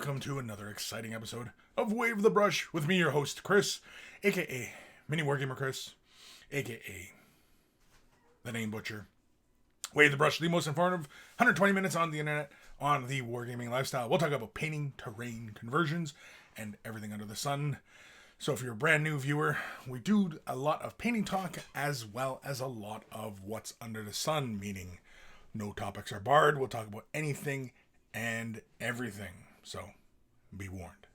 welcome to another exciting episode of Wave the Brush with me, your host, Kris, aka Mini Wargamer Kris, aka the Name Butcher. Wave the Brush, the most informative 120 minutes on the internet on the wargaming lifestyle. We'll talk about painting, terrain, conversions, and everything under the sun. So if you're a brand new viewer, we do a lot of painting talk as well as a lot of what's under the sun, meaning no topics are barred. We'll talk about anything and everything. So be warned.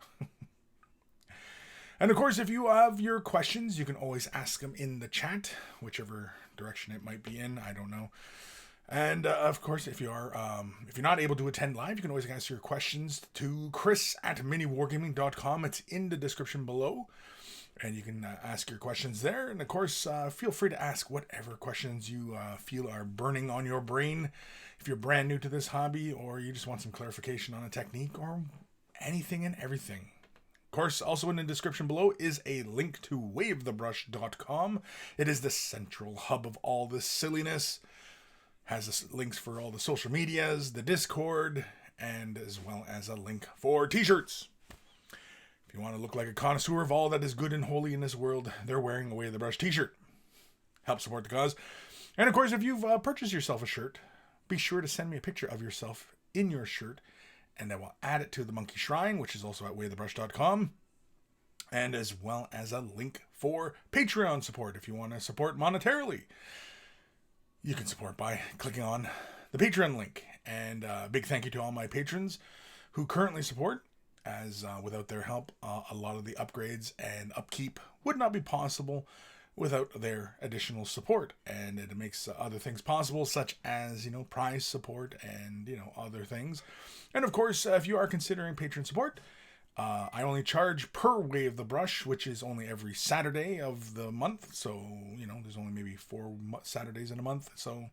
And of course, if you have your questions, you can always ask them in the chat, whichever direction it might be in. I don't know. And of course, if you're not able to attend live, you can always ask your questions to Kris@miniwargaming.com. It's in the description below, and you can ask your questions there. And of course, feel free to ask whatever questions you feel are burning on your brain. If you're brand new to this hobby, or you just want some clarification on a technique, or anything and everything. Of course, also in the description below is a link to wavethebrush.com. It is the central hub of all this silliness. Has links for all the social medias, the Discord, and as well as a link for t-shirts. If you want to look like a connoisseur of all that is good and holy in this world, they're wearing a Wave the Brush t-shirt. Help support the cause. And of course, if you've purchased yourself a shirt, be sure to send me a picture of yourself in your shirt, and I will add it to the Monkey Shrine, which is also at wavethebrush.com, and as well as a link for Patreon support if you want to support monetarily. You can support by clicking on the Patreon link. And big thank you to all my patrons who currently support, as without their help, a lot of the upgrades and upkeep would not be possible without their additional support. And it makes other things possible, such as, prize support and, other things. And of course, if you are considering patron support, I only charge per Wave the Brush, which is only every Saturday of the month. So, there's only maybe 4 Saturdays in a month. So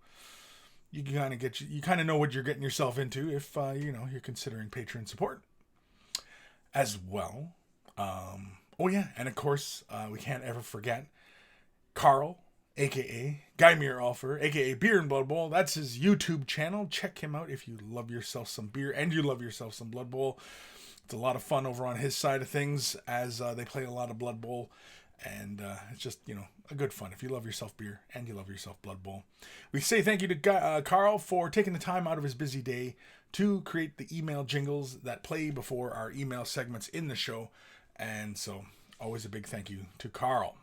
you can you kind of know what you're getting yourself into if, you're considering patron support as well. And of course, we can't ever forget Carl, aka Guymere Alfer, aka Beer and Blood Bowl. That's his YouTube channel. Check him out if you love yourself some beer and you love yourself some Blood Bowl. It's a lot of fun over on his side of things as they play a lot of Blood Bowl. And it's just, a good fun if you love yourself beer and you love yourself Blood Bowl. We say thank you to Carl for taking the time out of his busy day to create the email jingles that play before our email segments in the show. And so always a big thank you to Carl.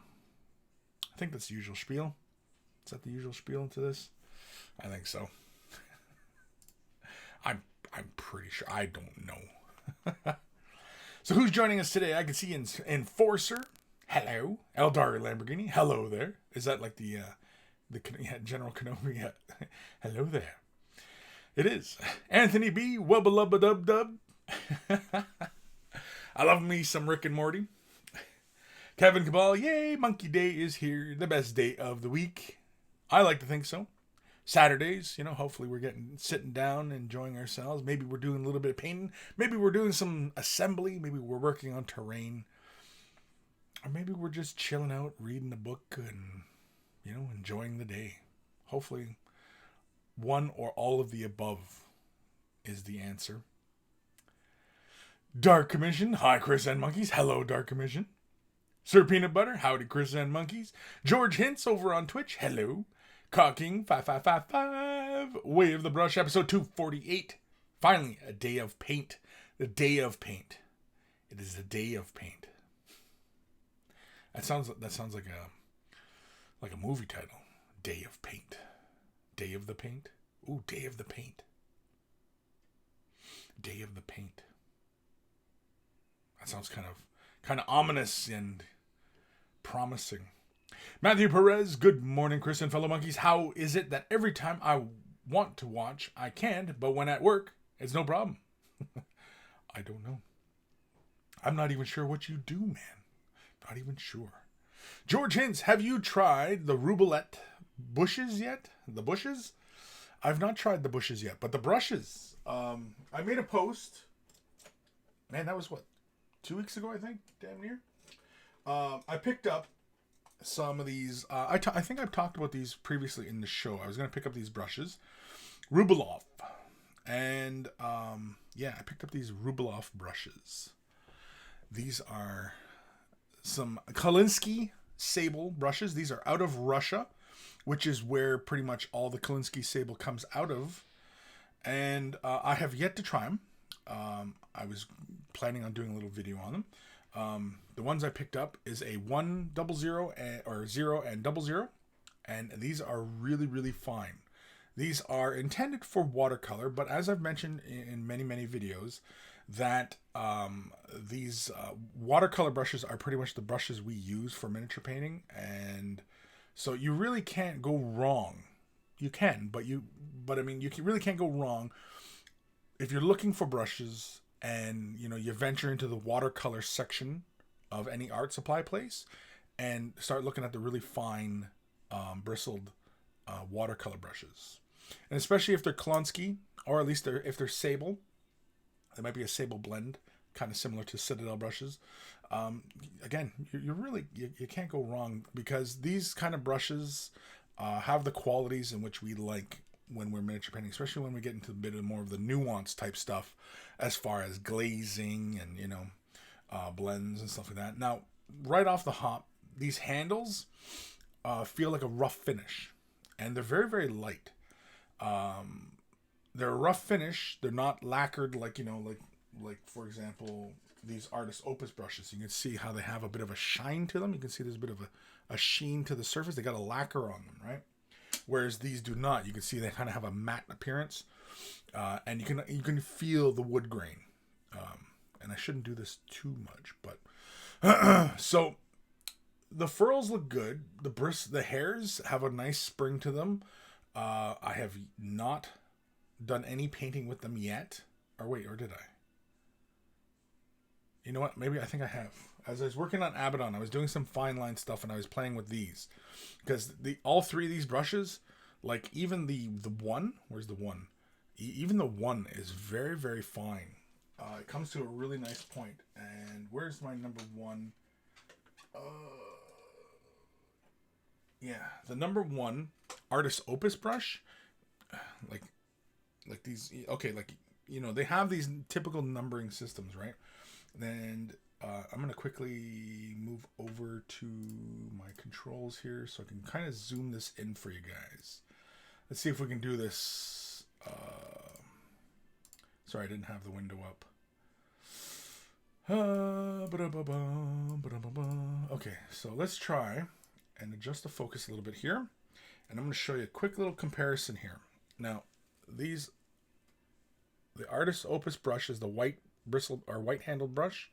I think that's the usual spiel. Is that the usual spiel to this? I think so. I'm pretty sure. I don't know. So who's joining us today? I can see Enforcer. Hello. Eldar Lamborghini. Hello there. Is that like the General Kenobi? Yeah. Hello there. It is. Anthony B. Wubba lubba dub dub. I love me some Rick and Morty. Kevin Cabal. Yay, Monkey Day is here. The best day of the week. I like to think so. Saturdays, hopefully we're sitting down, enjoying ourselves. Maybe we're doing a little bit of painting. Maybe we're doing some assembly. Maybe we're working on terrain. Or maybe we're just chilling out, reading a book and, enjoying the day. Hopefully one or all of the above is the answer. Dark Commission. Hi, Kris and Monkeys. Hello, Dark Commission. Sir Peanut Butter. Howdy, Kris and Monkeys. George Hintz over on Twitch. Hello. Cocking 5555, Wave the Brush, episode 248. Finally, a day of paint. The day of paint. It is the day of paint. That sounds like a movie title. Day of Paint. Day of the Paint. Ooh, Day of the Paint. Day of the Paint. That sounds kind of ominous and promising. Matthew Perez, good morning, Kris and fellow monkeys. How is it that every time I want to watch, I can't, but when at work, it's no problem? I don't know. I'm not even sure what you do, man. Not even sure. George Hintz, have you tried the Roublet bushes yet? The bushes? I've not tried the bushes yet, but the brushes. I made a post. Man, that was 2 weeks ago, I think? Damn near. I picked up some of these. I think I've talked about these previously in the show. I was going to pick up these brushes. Rubelov. And yeah, I picked up these Rublev brushes. These are some Kolinsky sable brushes. These are out of Russia, which is where pretty much all the Kolinsky sable comes out of. And I have yet to try them. I was planning on doing a little video on them. The ones I picked up is a 100 or 0 and 00, and these are really, really fine. These are intended for watercolor, but as I've mentioned in many, many videos, that these watercolor brushes are pretty much the brushes we use for miniature painting, and so you really can't go wrong. You can, but I mean, you really can't go wrong if you're looking for brushes and you venture into the watercolor section of any art supply place and start looking at the really fine bristled watercolor brushes. And especially if they're Klonsky, or at least if they're sable. They might be a sable blend, kind of similar to Citadel brushes. Again, you can't go wrong, because these kind of brushes have the qualities in which we like when we're miniature painting, especially when we get into a bit of more of the nuance type stuff as far as glazing and blends and stuff like that. Now, right off the hop, these handles feel like a rough finish, and they're very, very light. They're a rough finish. They're not lacquered like for example, these Artist Opus brushes. You can see how they have a bit of a shine to them. You can see there's a bit of a sheen to the surface. They got a lacquer on them, right? Whereas these do not. You can see they kind of have a matte appearance, and you can feel the wood grain. And I shouldn't do this too much, but so the furls look good. The hairs have a nice spring to them. I have not done any painting with them yet. Or did I? You know what? Maybe I think I have. As I was working on Abaddon, I was doing some fine line stuff, and I was playing with these. Because all three of these brushes, like even the one, where's the one? Even the one is very, very fine. It comes to a really nice point. And where's my number one? Yeah, the number one Artist Opus brush, like these. Okay, they have these typical numbering systems, right? And I'm gonna quickly move over to my controls here so I can kind of zoom this in for you guys. Let's see if we can do this. Sorry, I didn't have the window up. Okay, so let's try and adjust the focus a little bit here. And I'm going to show you a quick little comparison here. Now, the Artist Opus brush is the white bristled or white handled brush.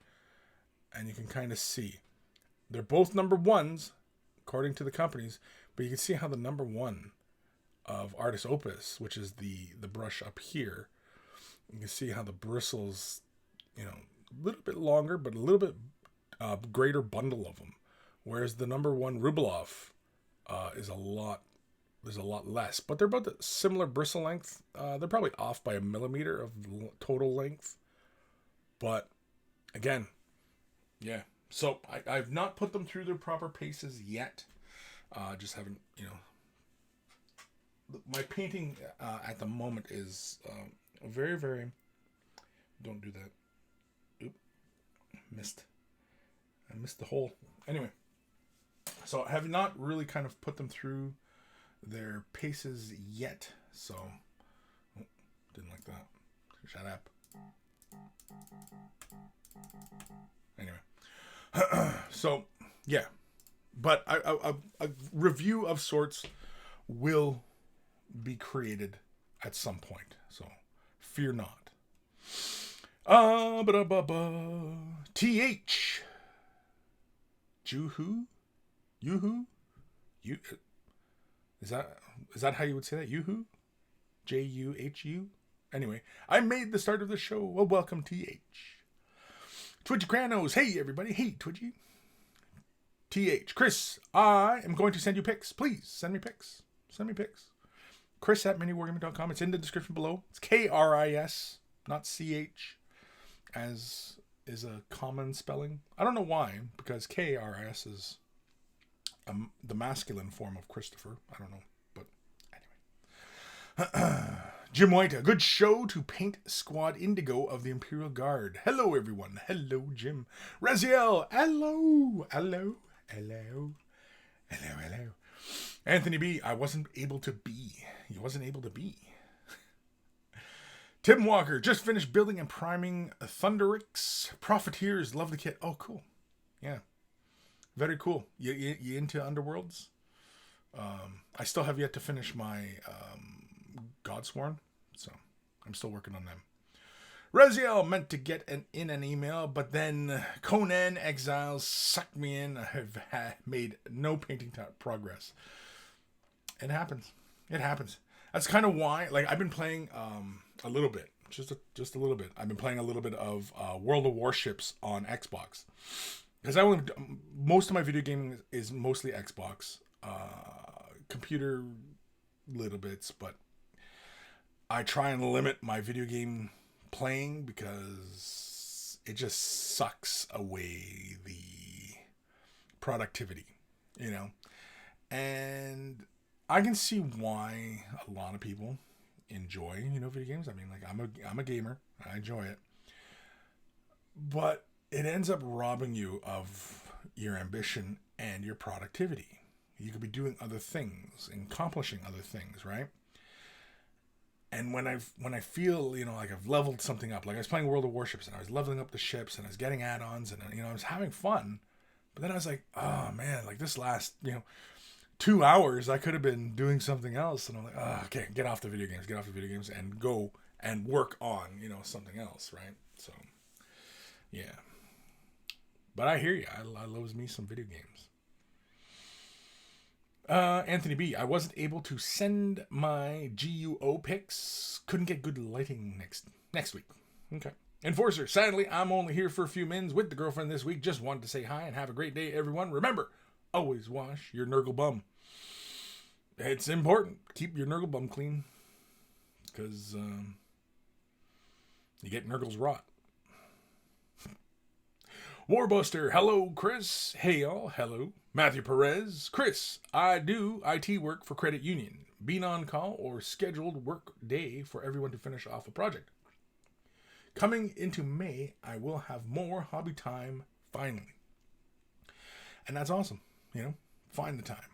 And you can kind of see. They're both number ones, according to the companies. But you can see how the number one of Artist Opus, which is the brush up here, you can see how the bristles, a little bit longer, but a little bit greater bundle of them. Whereas the number one Rublev there's a lot less, but they're about the similar bristle length. They're probably off by a millimeter of total length. But again, yeah. So I've not put them through their proper paces yet. Just haven't, my painting at the moment is very, very. Don't do that. Oop, I missed the hole. Anyway, so I have not really kind of put them through their paces yet. So, didn't like that. Shut up. Anyway, so yeah, but a review of sorts will be created at some point. So fear not. TH. Juhu? Yuhu? You is that how you would say that? Yuhu? Juhu? Anyway, I made the start of the show. Well, welcome, TH. Twitchy Kranos. Hey, everybody. Hey, Twitchy. TH. Kris, I am going to send you pics. Please, send me pics. Send me pics. Kris at miniwargaming.com. It's in the description below. It's Kris, not CH, as is a common spelling. I don't know why, because KRS is the masculine form of Christopher. I don't know, but anyway. Jim White, a good show to paint Squad Indigo of the Imperial Guard. Hello, everyone. Hello, Jim. Raziel, hello. Hello. Hello. Hello, hello. Anthony B, I wasn't able to be. He wasn't able to be. Tim Walker, just finished building and priming Thunderix. Profiteers, love the kit. Oh, cool. Yeah. Very cool. You into Underworlds? I still have yet to finish my Godsworn, so I'm still working on them. Raziel meant to get in an email, but then Conan Exiles sucked me in. I have made no painting progress. It happens. It happens. That's kind of why, like, I've been playing a little bit, just a little bit. I've been playing a little bit of World of Warships on Xbox, because most of my video gaming is mostly Xbox, computer, little bits, but I try and limit my video game playing because it just sucks away the productivity, you know, and I can see why a lot of people enjoy, video games. I mean, like, I'm a gamer. I enjoy it. But it ends up robbing you of your ambition and your productivity. You could be doing other things and accomplishing other things, right? And when I feel, like I've leveled something up, like I was playing World of Warships and I was leveling up the ships and I was getting add-ons and, I was having fun. But then I was like, oh man, like this last, 2 hours, I could have been doing something else. And I'm like, oh, okay, get off the video games and go and work on, something else, right? So, yeah. But I hear you. I loves me some video games. Anthony B, I wasn't able to send my GUO pics. Couldn't get good lighting next week. Okay. Enforcer, sadly, I'm only here for a few minutes with the girlfriend this week. Just wanted to say hi and have a great day, everyone. Remember, always wash your Nurgle bum. It's important. Keep your Nurgle bum clean. Because you get Nurgle's rot. Warbuster, hello, Kris. Hey, y'all, hello. Matthew Perez, Kris, I do IT work for Credit Union. Being on call or scheduled work day for everyone to finish off a project. Coming into May, I will have more hobby time finally. And that's awesome, Find the time.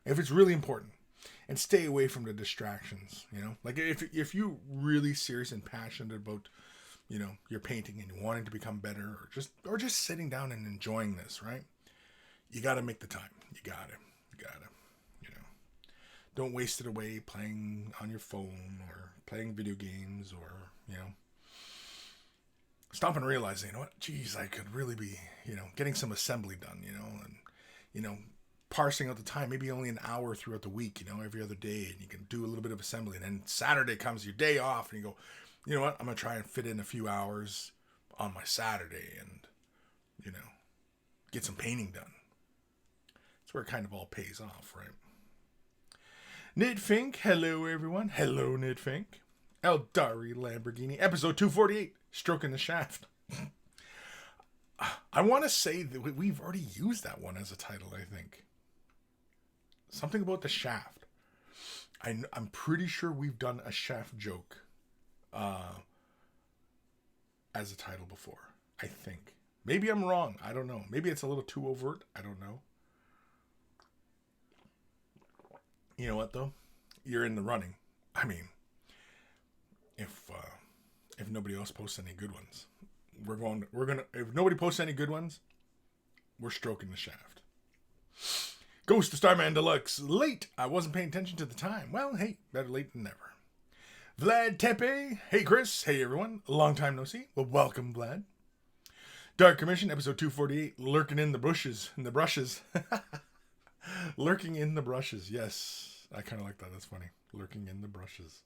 If it's really important. And stay away from the distractions, Like if you're really serious and passionate about your painting and wanting to become better or just sitting down and enjoying this, right? You got to make the time. You got to, don't waste it away playing on your phone or playing video games or, stop and realize, what? Geez, I could really be, getting some assembly done, and, parsing out the time, maybe only an hour throughout the week, every other day, and you can do a little bit of assembly. And then Saturday comes, your day off, and you go, you know what? I'm going to try and fit in a few hours on my Saturday and, get some painting done. That's where it kind of all pays off, right? Nid Fink, hello everyone. Hello, Nid Fink. Eldari Lamborghini, episode 248, Stroking the Shaft. I want to say that we've already used that one as a title, I think. Something about the shaft. I'm pretty sure we've done a shaft joke as a title before, I think. Maybe I'm wrong. I don't know. Maybe it's a little too overt. I don't know. You know what though? You're in the running. I mean, if nobody else posts any good ones, we're gonna if nobody posts any good ones, we're stroking the shaft. Ghost of Starman Deluxe, late. I wasn't paying attention to the time. Well, hey, better late than never. Vlad Tepe, hey Kris, hey everyone, long time no see. Well, welcome, Vlad. Dark Commission, episode 248, lurking in the brushes. Lurking in the brushes, yes. I kind of like that, that's funny. Lurking in the brushes.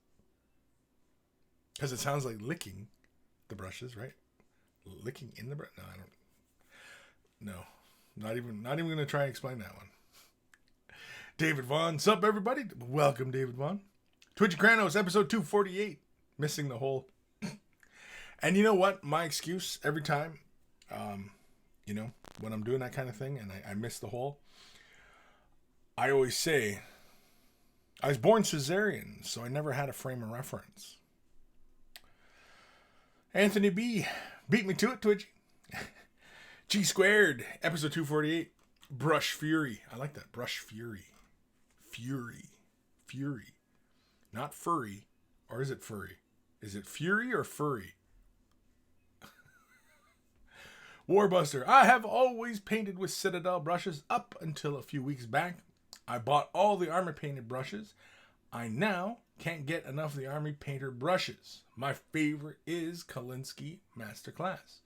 Because it sounds like licking the brushes, right? Licking in the brush? No, I don't. No, not even going to try and explain that one. David Vaughn, sup everybody? Welcome, David Vaughn. Twitchy Kranos, episode 248, missing the hole. And you know what? My excuse every time, when I'm doing that kind of thing and I miss the hole, I always say, I was born cesarean, so I never had a frame of reference. Anthony B. Beat me to it, Twitchy. G Squared, episode 248. Brush Fury. I like that. Brush Fury. Fury. Fury. Not furry. Or is it furry? Is it fury or furry? Warbuster. I have always painted with Citadel brushes up until a few weeks back. I bought all the armor painted brushes. I now can't get enough of the army painter brushes. My favorite is Kalinsky Masterclass.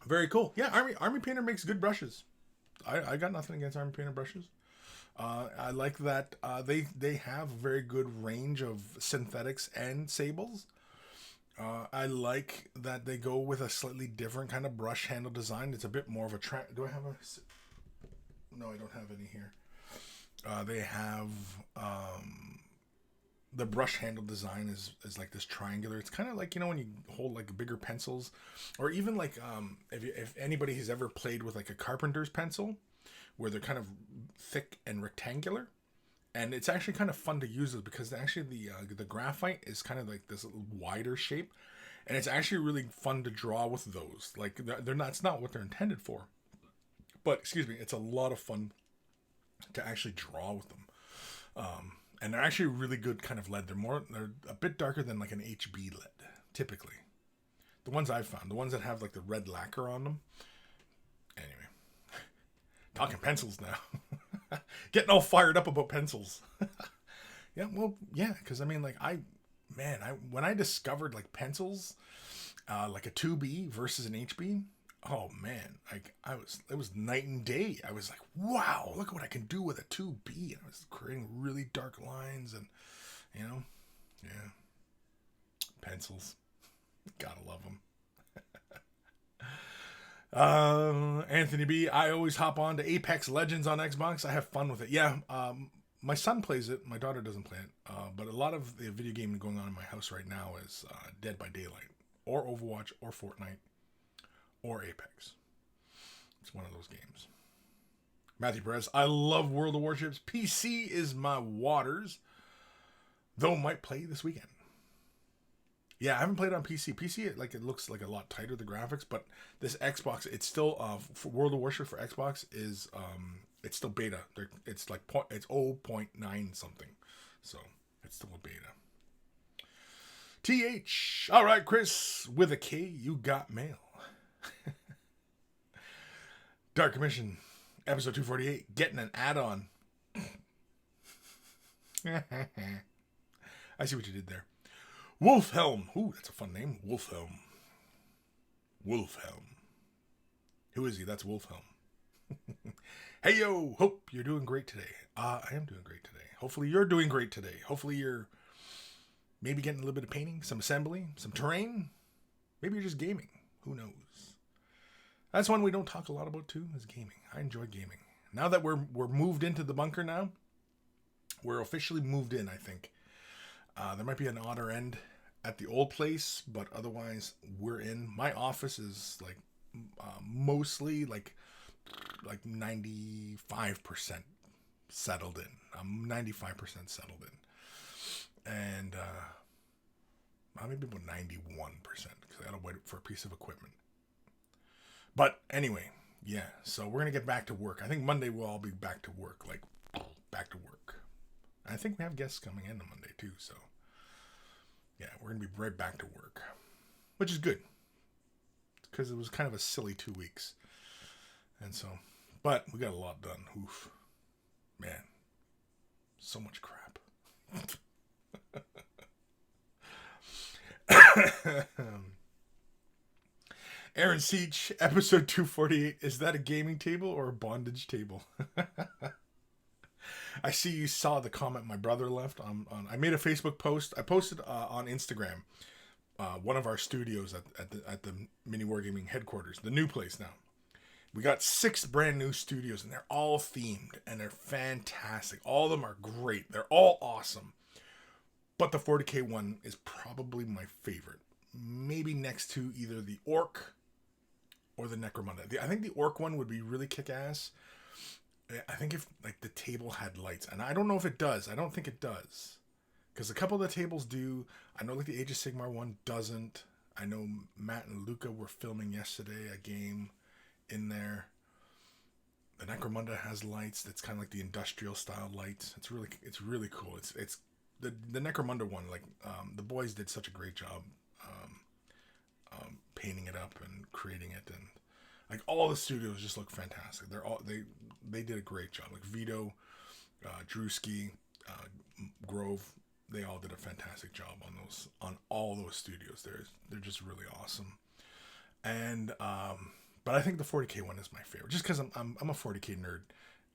Very cool. Yeah, army painter makes good brushes. I got nothing against army painter brushes. I like that they have a very good range of synthetics and sables. I like that they go with a slightly different kind of brush handle design. It's a bit more of a do I have a? No, I don't have any here. They have the brush handle design is like this triangular. It's kind of like, when you hold like bigger pencils, or even like if anybody has ever played with like a carpenter's pencil, where they're kind of thick and rectangular, and it's actually kind of fun to use it because actually the graphite is kind of like this wider shape, and it's actually really fun to draw with those. Like they're not, it's not what they're intended for, but excuse me, it's a lot of fun to actually draw with them. And they're actually really good kind of lead. They're a bit darker than like an HB lead, typically. The ones I've found, the ones that have like the red lacquer on them. Anyway, talking pencils now. Getting all fired up about pencils. Yeah, well, yeah, because I mean, like when I discovered like pencils, like a 2B versus an HB, oh man, like it was night and day. I was like, wow, look at what I can do with a 2B. And I was creating really dark lines and, yeah. Pencils. Gotta love them. Anthony B, I always hop on to Apex Legends on Xbox. I have fun with it. Yeah, my son plays it. My daughter doesn't play it. But a lot of the video game going on in my house right now is Dead by Daylight, or Overwatch, or Fortnite, or Apex. It's one of those games. Matthew Perez, I love World of Warships. PC is my waters, though might play this weekend. Yeah, I haven't played on PC. PC, it looks like a lot tighter, the graphics, but this Xbox, it's still, for World of Warships for Xbox is, it's still beta. It's like, it's 0.9 something. So, it's still a beta. TH, all right, Kris, with a K, you got mail. Dark Commission, episode 248, getting an add-on. I see what you did there. Wolfhelm. Ooh, that's a fun name. Wolfhelm. Wolfhelm. Who is he? That's Wolfhelm. Hey, yo. Hope you're doing great today. I am doing great today. Hopefully you're doing great today. Hopefully you're maybe getting a little bit of painting, some assembly, some terrain. Maybe you're just gaming. Who knows? That's one we don't talk a lot about too, is gaming. I enjoy gaming. Now that we're moved into the bunker now, we're officially moved in, I think. There might be an odder end at the old place, but otherwise we're in. My office is like mostly like 95% settled in. I'm 95% settled in. And maybe about 91% because I gotta wait for a piece of equipment. But anyway, yeah, so we're going to get back to work. I think Monday we'll all be back to work, like back to work. I think we have guests coming in on Monday too, so yeah, we're going to be right back to work, which is good because it was kind of a silly 2 weeks. And so, but we got a lot done. Oof. Man, so much crap. Aaron Seach, episode 248. Is that a gaming table or a bondage table? I see you saw the comment my brother left on I made a Facebook post. I posted on Instagram one of our studios at the Mini Wargaming headquarters, the new place now. We got 6 brand new studios and they're all themed and they're fantastic. All of them are great. They're all awesome. But the 40K one is probably my favorite. Maybe next to either the Orc or the Necromunda. I think the Orc one would be really kick-ass. I think if like the table had lights, and I don't know if it does. I don't think it does, because a couple of the tables do. I know like the Age of Sigmar one doesn't. I know Matt and Luca were filming yesterday a game in there. The Necromunda has lights. That's kind of like the industrial style lights. It's really cool. It's the Necromunda one. Like the boys did such a great job painting it up and creating it, and like all the studios just look fantastic. They did a great job. Like Vito, Drewski, Grove, they all did a fantastic job on all those studios. They're just really awesome. And but I think the 40K one is my favorite, just because I'm a 40K nerd,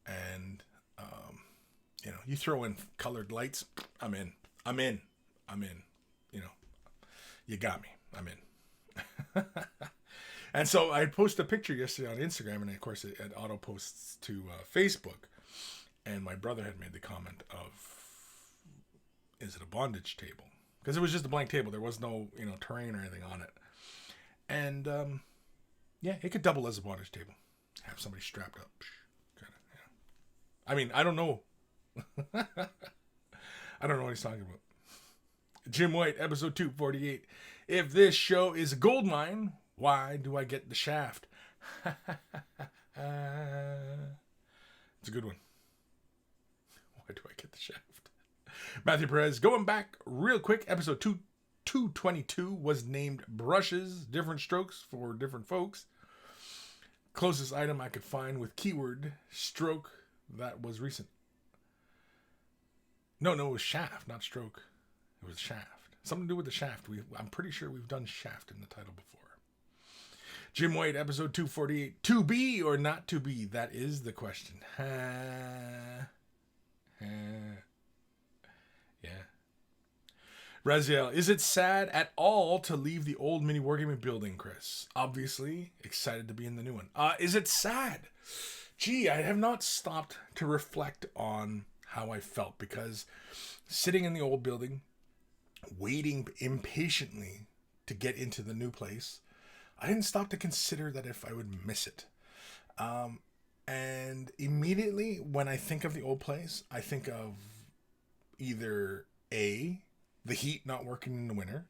and you throw in colored lights, I'm in. You got me. I'm in. And so I posted a picture yesterday on Instagram, and of course it auto posts to Facebook. And my brother had made the comment of, "Is it a bondage table?" Because it was just a blank table. There was no terrain or anything on it. And yeah, it could double as a bondage table. Have somebody strapped up, kind of. Yeah. I mean, I don't know. I don't know what he's talking about. Jim White, episode 248. If this show is a gold mine, why do I get the shaft? It's a good one. Why do I get the shaft? Matthew Perez, going back real quick, episode 222 was named Brushes, Different Strokes for Different Folks. Closest item I could find with keyword stroke that was recent. No, it was shaft, not stroke. It was shaft. Something to do with the shaft. I'm pretty sure we've done shaft in the title before. Jim White, episode 248. To be or not to be? That is the question. Yeah. Raziel, is it sad at all to leave the old mini wargaming building, Kris? Obviously, excited to be in the new one. Is it sad? Gee, I have not stopped to reflect on how I felt, because sitting in the old building, waiting impatiently to get into the new place, I didn't stop to consider that if I would miss it. And immediately when I think of the old place, I think of either A, the heat not working in the winter,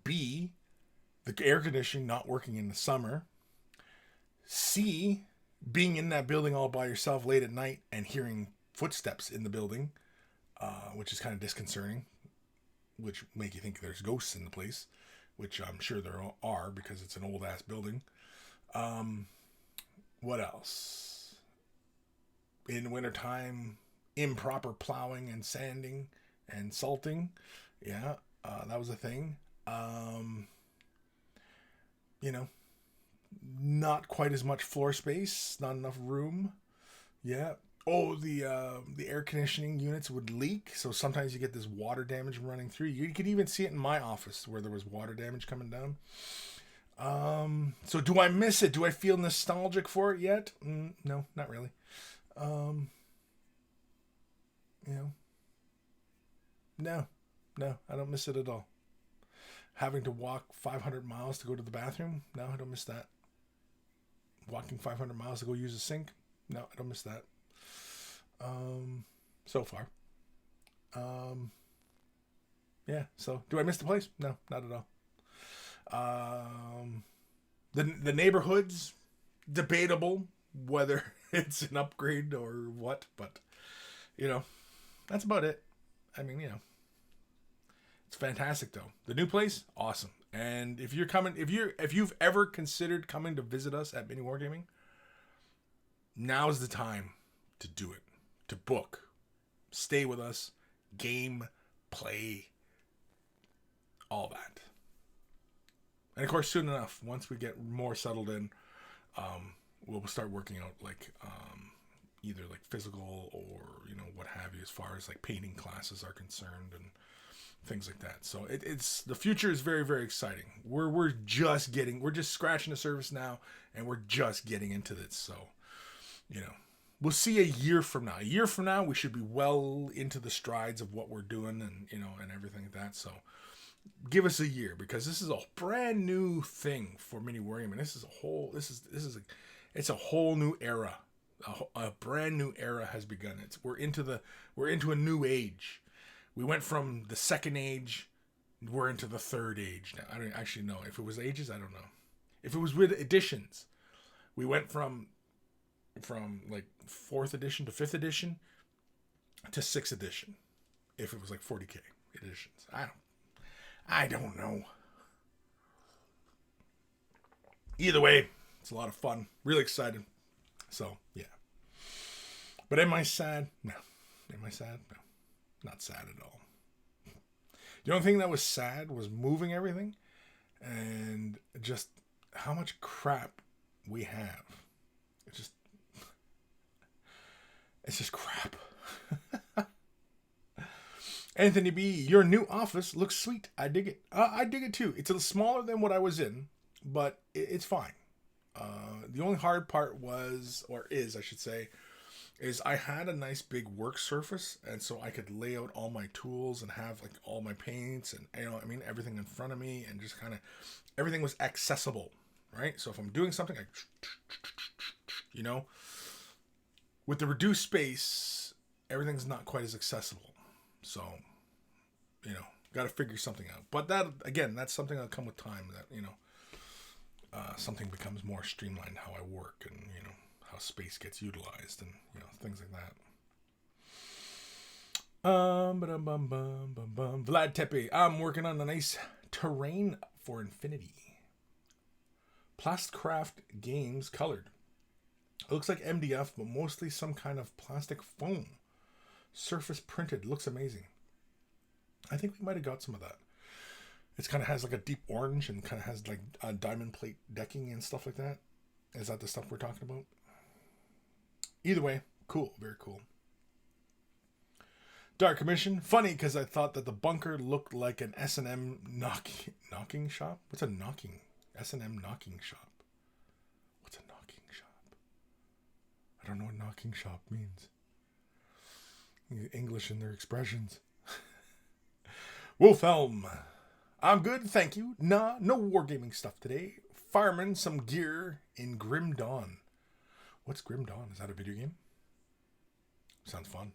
B, the air conditioning not working in the summer, C, being in that building all by yourself late at night and hearing footsteps in the building, which is kind of disconcerting, which make you think there's ghosts in the place, which I'm sure there are because it's an old ass building. What else? In wintertime, improper plowing and sanding and salting. Yeah, that was a thing. Not quite as much floor space, not enough room. Yeah. Oh, the air conditioning units would leak, so sometimes you get this water damage running through. You could even see it in my office where there was water damage coming down. So do I miss it? Do I feel nostalgic for it yet? No, not really. No, I don't miss it at all. Having to walk 500 miles to go to the bathroom? No, I don't miss that. Walking 500 miles to go use a sink? No, I don't miss that. So far. Yeah, so do I miss the place? No, not at all. The neighborhoods, debatable whether it's an upgrade or what, but that's about it. I mean, it's fantastic though. The new place, awesome. And if you've ever considered coming to visit us at Mini Wargaming, now's the time to do it. To book, stay with us, game, play, all that. And of course, soon enough, once we get more settled in, we'll start working out either like physical or what have you, as far as like painting classes are concerned and things like that. So it's the future is very, very exciting. We're just scratching the surface now, and we're just getting into this. So we'll see a year from now. A year from now, we should be well into the strides of what we're doing and and everything like that. So give us a year, because this is a brand new thing for Mini Wargaming. It's a whole new era A brand new era has begun. We're into a new age. We went from the second age, we're into the third age now. I don't actually know if it was ages. I don't know if it was with editions. We went from like fourth edition to fifth edition to sixth edition. If it was like 40K editions, I don't know. Either way, it's a lot of fun. Really excited. So yeah. But am I sad? No. Am I sad? No. Not sad at all. The only thing that was sad was moving everything and just how much crap we have. It's just crap. Anthony B, your new office looks sweet. I dig it. I dig it too. It's a little smaller than what I was in, but it's fine. The only hard part was, or is, I should say, is I had a nice big work surface, and so I could lay out all my tools and have like all my paints and everything in front of me, and just kind of everything was accessible, right? So if I'm doing something, with the reduced space, everything's not quite as accessible. So, got to figure something out. But that, again, that's something that'll come with time. That something becomes more streamlined how I work, and how space gets utilized, and things like that. Vlad Tepe, I'm working on a nice terrain for Infinity. Plastcraft Games colored. It looks like MDF, but mostly some kind of plastic foam. Surface printed. Looks amazing. I think we might have got some of that. It kind of has like a deep orange and kind of has like a diamond plate decking and stuff like that. Is that the stuff we're talking about? Either way, cool. Very cool. Dark Commission. Funny because I thought that the bunker looked like an S&M knocking shop. What's a knocking? S&M knocking shop. What's a knocking shop? I don't know what knocking shop means. English in their expressions. Wolfhelm. I'm good, thank you. Nah, no wargaming stuff today. Fireman some gear in Grim Dawn. What's Grim Dawn? Is that a video game? Sounds fun.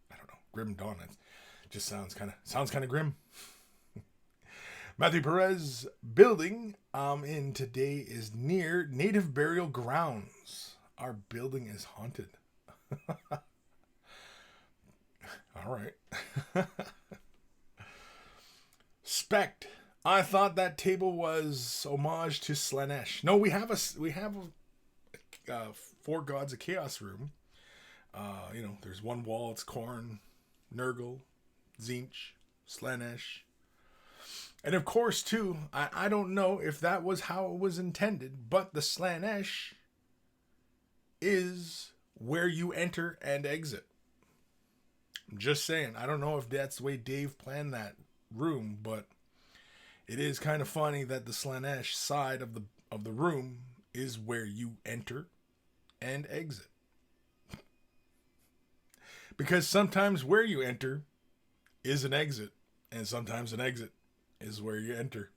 I don't know. Grim Dawn. It just sounds kind of grim. Matthew Perez. Building I'm in today is near native burial grounds. Our building is haunted. All right. Spect. I thought that table was homage to Slaanesh. No, we have a Four Gods of Chaos room. There's one wall. It's Khorne, Nurgle, Tzeentch, Slaanesh. And of course, too, I don't know if that was how it was intended, but the Slaanesh is where you enter and exit. I'm just saying. I don't know if that's the way Dave planned that room, but it is kind of funny that the Slaanesh side of the room is where you enter and exit. Because sometimes where you enter is an exit, and sometimes an exit is where you enter.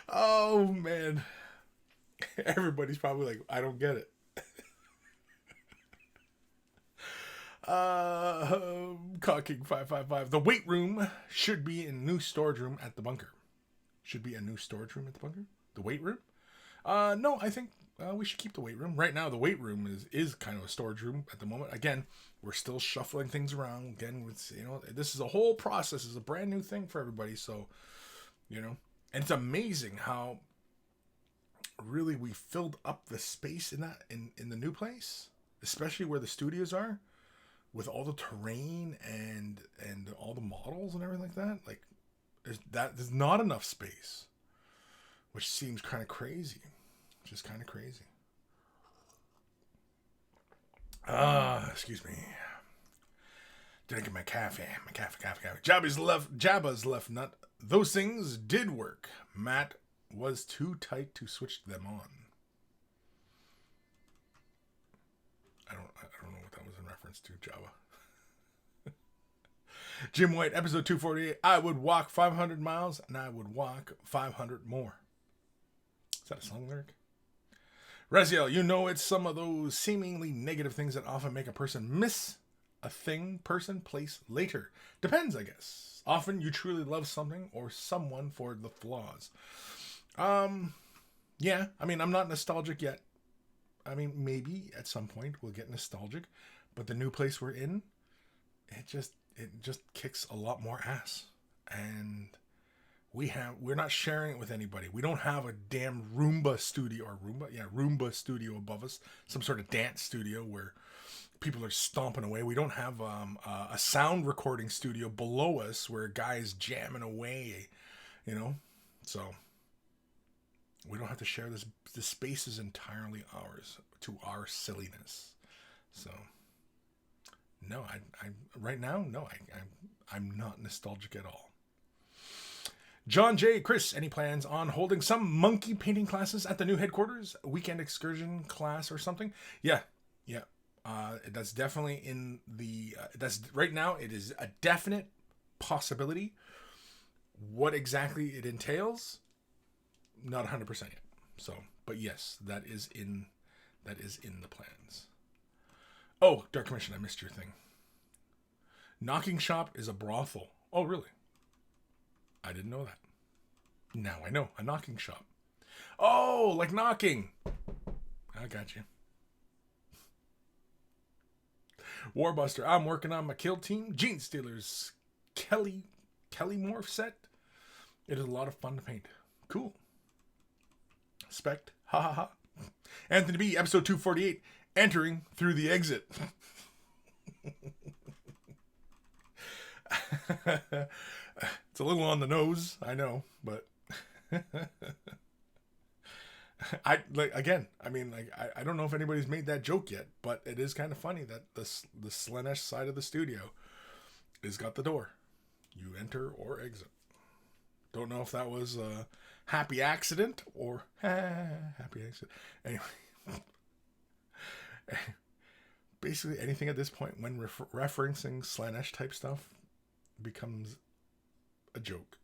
Oh, man. Everybody's probably like, I don't get it. Cocking 555. The weight room should be a new storage room at the bunker. Should be a new storage room at the bunker? The weight room? No, I think we should keep the weight room. Right now, the weight room is kind of a storage room at the moment. Again, we're still shuffling things around. Again, this is a whole process. It's a brand new thing for everybody. So, and it's amazing how really we filled up the space in the new place, especially where the studios are, with all the terrain and all the models and everything like that. Like, there's not enough space, which seems kind of crazy. Just kind of crazy. Excuse me. Drinking my coffee. Jabba's left nut. Those things did work. Matt was too tight to switch them on. I don't know what that was in reference to, Jabba. Jim White, episode 248. I would walk 500 miles and I would walk 500 more. Is that a song lyric? Raziel, you know it's some of those seemingly negative things that often make a person miss a thing, person, place later. Depends, I guess. Often you truly love something or someone for the flaws. Yeah, I mean, I'm not nostalgic yet. I mean, maybe at some point we'll get nostalgic, but the new place we're in, it just kicks a lot more ass. And we're not sharing it with anybody. We don't have a damn Roomba studio above us, some sort of dance studio where people are stomping away. We don't have a sound recording studio below us where a guy's jamming away, so we don't have to share this. The space is entirely ours to our silliness. So no, I right now, no, I'm not nostalgic at all. John J. Kris, any plans on holding some monkey painting classes at the new headquarters? A weekend excursion class or something? Yeah. That's definitely in the... that's right now, it is a definite possibility. What exactly it entails, not 100% yet. So, but yes, that is in the plans. Oh, Dark Commission, I missed your thing. Knocking Shop is a brothel. Oh, really? I didn't know that. Now I know. A knocking shop. Oh, like knocking. I got you. Warbuster, I'm working on my kill team. Gene Stealer's Kelly morph set. It is a lot of fun to paint. Cool. Spect. Ha ha ha. Anthony B, episode 248. Entering through the exit. It's a little on the nose, I know, but I don't know if anybody's made that joke yet, but it is kind of funny that the Slaanesh side of the studio has got the door. You enter or exit. Don't know if that was a happy accident or happy accident. Anyway, basically anything at this point when referencing Slaanesh type stuff becomes a joke.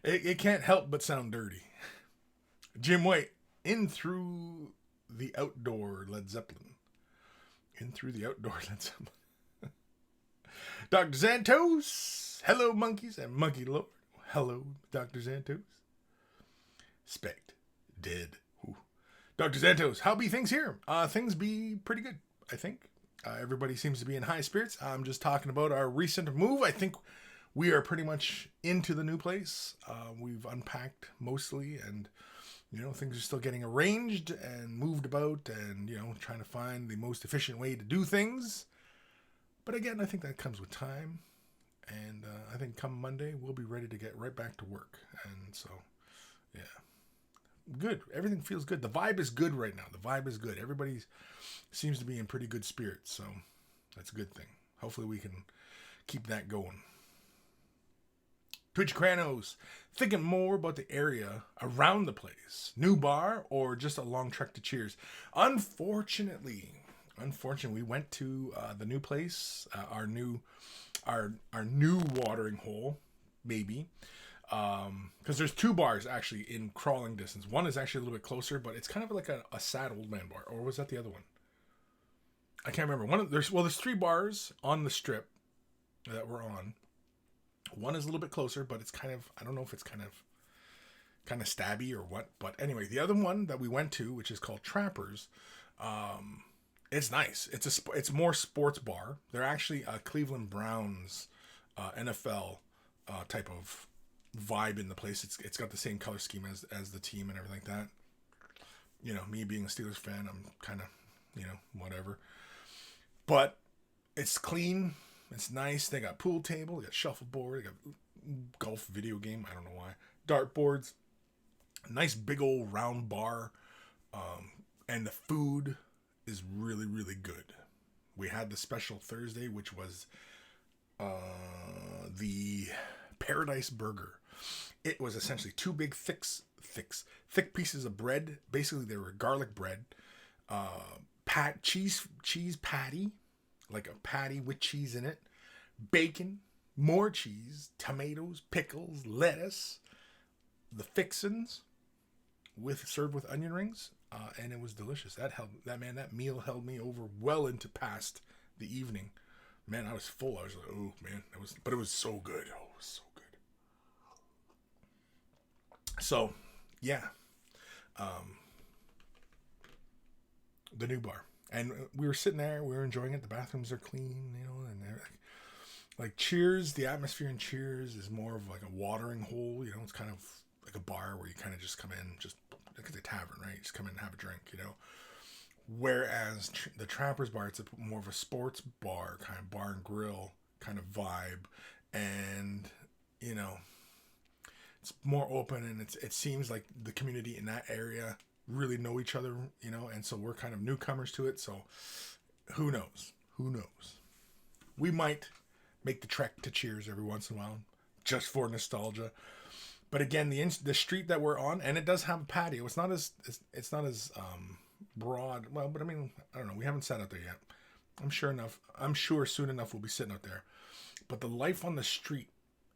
It can't help but sound dirty. Jim White, in through the outdoor Led Zeppelin. In through the outdoor Led Zeppelin. Dr. Xantos, hello monkeys and monkey lord. Hello, Dr. Xantos. Spect, dead. Ooh. Dr. Xantos, how be things here? Things be pretty good, I think. Everybody seems to be in high spirits. I'm just talking about our recent move. I think we are pretty much into the new place. We've unpacked mostly, and things are still getting arranged and moved about, and trying to find the most efficient way to do things. But again, I think that comes with time, and I think come Monday we'll be ready to get right back to work. And so, yeah, good. Everything feels good. The vibe is good right now. The vibe is good. Everybody seems to be in pretty good spirits, so that's a good thing. Hopefully we can keep that going. Twitch Kranos, thinking more about the area around the place. New bar or just a long trek to Cheers? Unfortunately, we went to the new place, our new watering hole, maybe. Because there's two bars actually in crawling distance. One is actually a little bit closer, but it's kind of like a sad old man bar. Or was that the other one? I can't remember. There's three bars on the strip that we're on. One is a little bit closer, but it's kind of, I don't know if it's kind of stabby or what. But anyway, the other one that we went to, which is called Trappers, it's nice. It's more sports bar. They're actually a Cleveland Browns NFL type of vibe in the place. It's got the same color scheme as the team and everything like that. Me being a Steelers fan, I'm kind of, whatever. But it's clean. It's nice. They got pool table. They got shuffleboard. They got golf video game. I don't know why. Dartboards. Nice big old round bar. And the food is really, really good. We had the special Thursday, which was the Paradise Burger. It was essentially two big thick pieces of bread. Basically, they were garlic bread. Cheese patty. Like a patty with cheese in it, bacon, more cheese, tomatoes, pickles, lettuce, the fixins, served with onion rings, and it was delicious. That meal held me over well into past the evening. Man, I was full. I was like, oh man, but it was so good. Oh, it was so good. So, yeah, the new bar, and we were sitting there. We were enjoying it. The bathrooms are clean, and they're like Cheers. The atmosphere in Cheers is more of like a watering hole. It's kind of like a bar where you kind of just come in, just like a tavern, right? You just come in and have a drink, Whereas the Trappers Bar, it's more of a sports bar, kind of bar and grill kind of vibe. And, it's more open, and it seems like the community in that area really know each other, and so we're kind of newcomers to it. So who knows? We might make the trek to Cheers every once in a while just for nostalgia. But again, the street that we're on, and it does have a patio. It's not as broad. Well, but I mean, I don't know. We haven't sat out there yet. I'm sure soon enough we'll be sitting out there. But the life on the street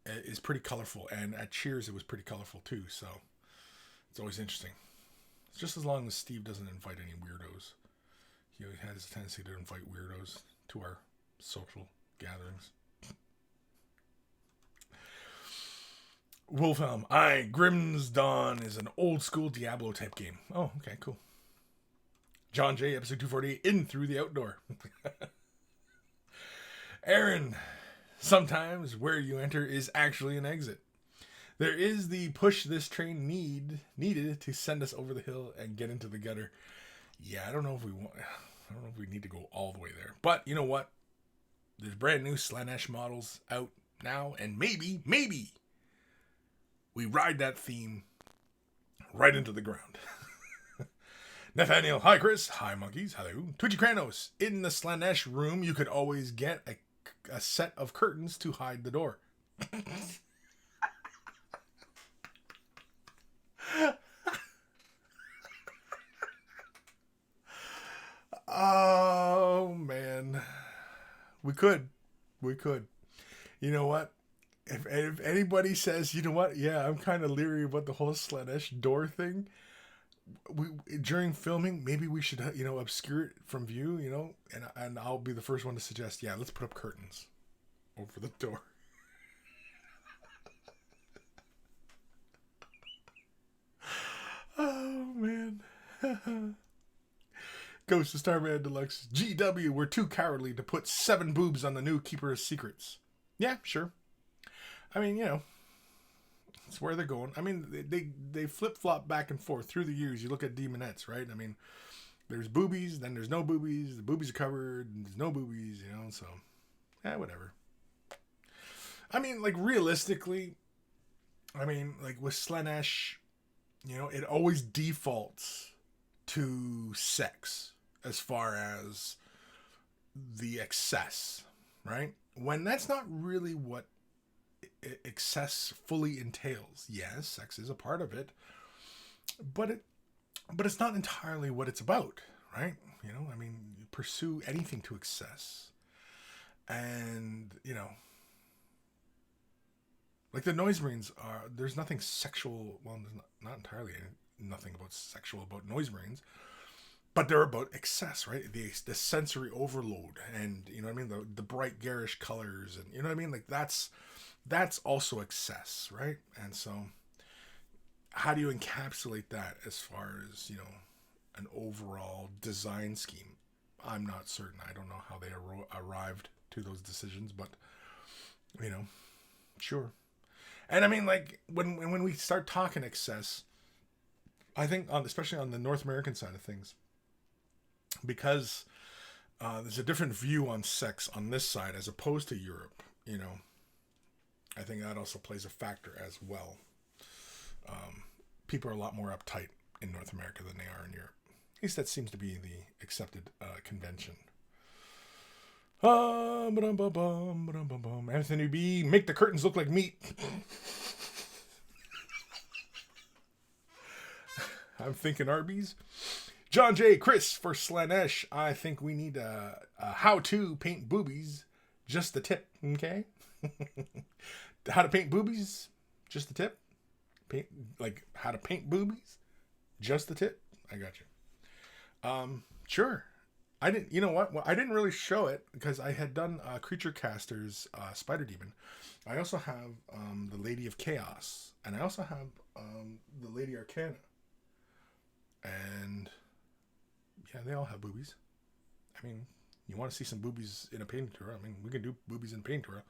is pretty colorful, and at Cheers it was pretty colorful too. So it's always interesting. It's just as long as Steve doesn't invite any weirdos. He has a tendency to invite weirdos to our social gatherings. Wolfhelm. Grimm's Dawn is an old school Diablo type game. Oh, okay, cool. John J, episode 248, In Through the Outdoor. Aaron, sometimes where you enter is actually an exit. There is the push this train needed to send us over the hill and get into the gutter. Yeah, I don't know if we need to go all the way there. But you know what? There's brand new Slaanesh models out now, and maybe we ride that theme right into the ground. Nathaniel, hi Kris, hi monkeys, hello. Twitchy Kranos, in the Slaanesh room you could always get a set of curtains to hide the door. Oh man, we could. You know what? If anybody says, you know what, yeah, I'm kind of leery about the whole Slaanesh door thing. During filming, maybe we should, obscure it from view, and I'll be the first one to suggest, yeah, let's put up curtains over the door. Oh man. Ghost of Starman Deluxe. GW, we're too cowardly to put 7 boobs on the new Keeper of Secrets. Yeah, sure. I mean, it's where they're going. I mean, they flip-flop back and forth through the years. You look at Demonettes, right? I mean, there's boobies, then there's no boobies. The boobies are covered, and there's no boobies, so, whatever. I mean, like, realistically, with Slaanesh, it always defaults to sex as far as the excess, right? When that's not really what excess fully entails. Yes, sex is a part of it, but it's not entirely what it's about, right? You pursue anything to excess, and like the Noise Marines are. There's nothing sexual. Well, there's not entirely nothing about sexual about Noise Marines, but they're about excess, right? The sensory overload, and the bright garish colors, and like that's also excess, right? And so how do you encapsulate that as far as an overall design scheme? I'm not certain. I don't know how they arrived to those decisions, but sure. And like when we start talking excess, I think especially on the North American side of things, because there's a different view on sex on this side as opposed to Europe, I think that also plays a factor as well. People are a lot more uptight in North America than they are in Europe. At least that seems to be the accepted convention. Anthony B, make the curtains look like meat. I'm thinking Arby's. John J. Kris for Slaanesh. I think we need a how-to paint boobies. Just the tip, okay? How to paint boobies? Just the tip? How to paint boobies? Just the tip? I got you. Sure. I didn't, you know what? Well, I didn't really show it because I had done Creature Caster's Spider Demon. I also have the Lady of Chaos. And I also have the Lady Arcana. And yeah, they all have boobies. I mean, you want to see some boobies in a painting tutorial? I mean, we can do boobies in a painting tutorial.